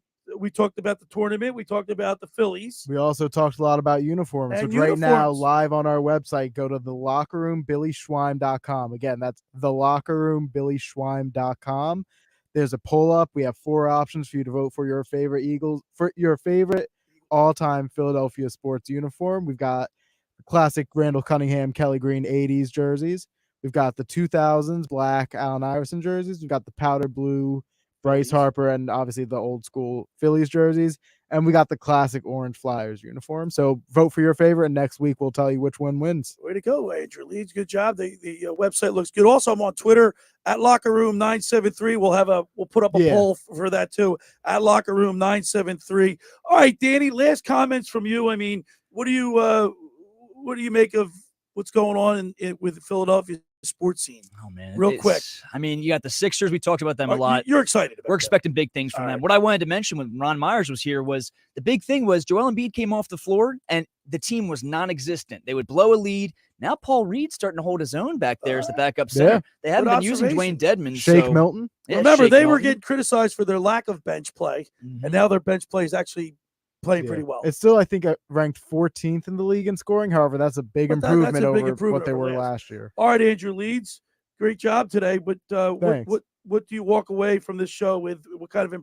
about the tournament. We talked about the Phillies. We also talked a lot about uniforms. And which right now, live on our website, go to thelockerroombillyschweim.com. Again, that's thelockerroombillyschweim.com. There's a poll up. We have 4 options for you to vote for your favorite Eagles, for your favorite all-time Philadelphia sports uniform. We've got the classic Randall Cunningham, Kelly Green 80s jerseys. We've got the 2000s black Allen Iverson jerseys. We've got the powder blue Bryce Harper, and obviously the old school Phillies jerseys. And we got the classic orange Flyers uniform. So vote for your favorite, and next week we'll tell you which one wins. Way to go, Andrew Leeds. Good job. The website looks good. Also, I'm on Twitter at Locker Room 973. We'll put up a poll for that too at Locker Room 973. All right, Danny. Last comments from you. I mean, what do you make of what's going on with the Philadelphia sports scene? Oh man, real quick. I mean, you got the Sixers. We talked about them a lot. You're excited about We're expecting big things from them. Right. What I wanted to mention when Ron Myers was here was the big thing was Joel Embiid came off the floor and the team was non-existent. They would blow a lead. Now Paul Reed's starting to hold his own back there as the backup center. Yeah. They haven't been using Dwayne Dedmon. Shake Milton. Yeah, remember, Shake they Milton. were getting criticized for their lack of bench play, and now their bench play is actually playing pretty well. It's still, I think, ranked 14th in the league in scoring. However, that's a big improvement over what they were last year. All right, Andrew Leeds, great job today. But what do you walk away from this show with? What kind of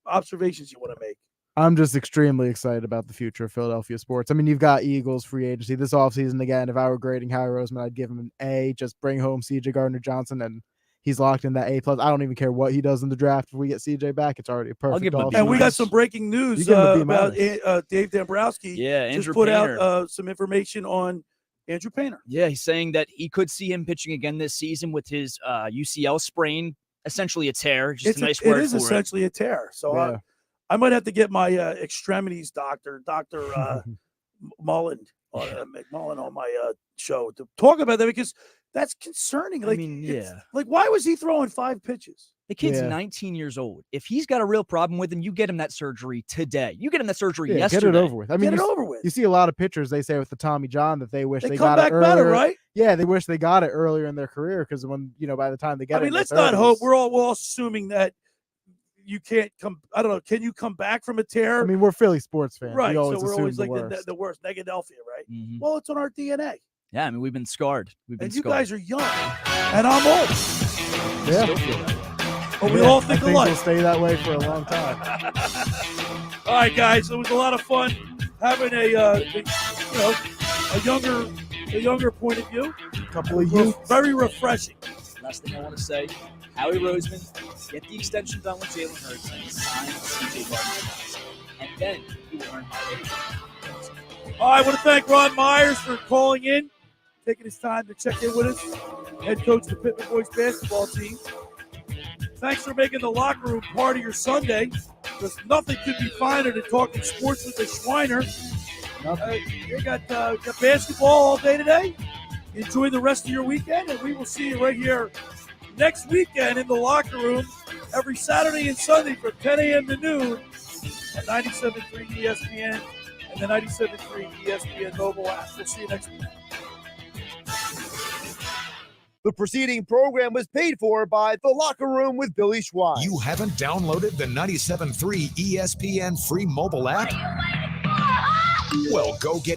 observations you want to make? I'm just extremely excited about the future of Philadelphia sports. I mean, you've got Eagles free agency this offseason. Again, if I were grading Howie Roseman, I'd give him an A. Just bring home C.J. Gardner-Johnson, and he's locked in that A+. I don't even care what he does in the draft. If we get C.J. back, it's already a perfect offseason. And we got some breaking news about Dave Dombrowski. Yeah, just Andrew put Painter. out some information on Andrew Painter. Yeah, he's saying that he could see him pitching again this season with his UCL sprain, essentially a tear. Just a nice word for it. It is essentially a tear. So I might have to get my extremities doctor, Dr. Mullen, McMullen on my show to talk about that, because that's concerning. Like, like, why was he throwing 5 pitches? The kid's 19 years old. If he's got a real problem with him, you get him that surgery today. You get him that surgery yesterday. Get it over with. I mean, get it over with. You see a lot of pitchers, they say with the Tommy John, that they wish they come got back it earlier. better, right? Yeah, they wish they got it earlier in their career, because when, by the time they get it. I mean, let's not hope. We're all assuming that you can't come. I don't know. Can you come back from a tear? I mean, we're Philly sports fans. Right. We always so we're assume always the like worst. the worst. Negadelphia, right? Mm-hmm. Well, it's on our DNA. Yeah, I mean, we've been scarred. And you guys are young, and I'm old. Yeah. But we all think alike. We'll stay that way for a long time. All right, guys. It was a lot of fun having a younger point of view. A couple of youth. Very refreshing. Last thing I want to say, Howie Roseman, get the extension done with Jalen Hurts and sign C.J. Gardner-Johnson. And then you will earn my rating. All right, I want to thank Ron Myers for calling in, taking his time to check in with us, head coach of the Pitman boys basketball team. Thanks for making the locker room part of your Sunday, because nothing could be finer than talking sports with the Schweiner. You got basketball all day today. Enjoy the rest of your weekend, and we will see you right here next weekend in the locker room every Saturday and Sunday from 10 a.m. to noon at 97.3 ESPN and the 97.3 ESPN mobile app. We'll see you next week. The preceding program was paid for by The Locker Room with Billy Schwein. You haven't downloaded the 97.3 ESPN free mobile app? Well, go get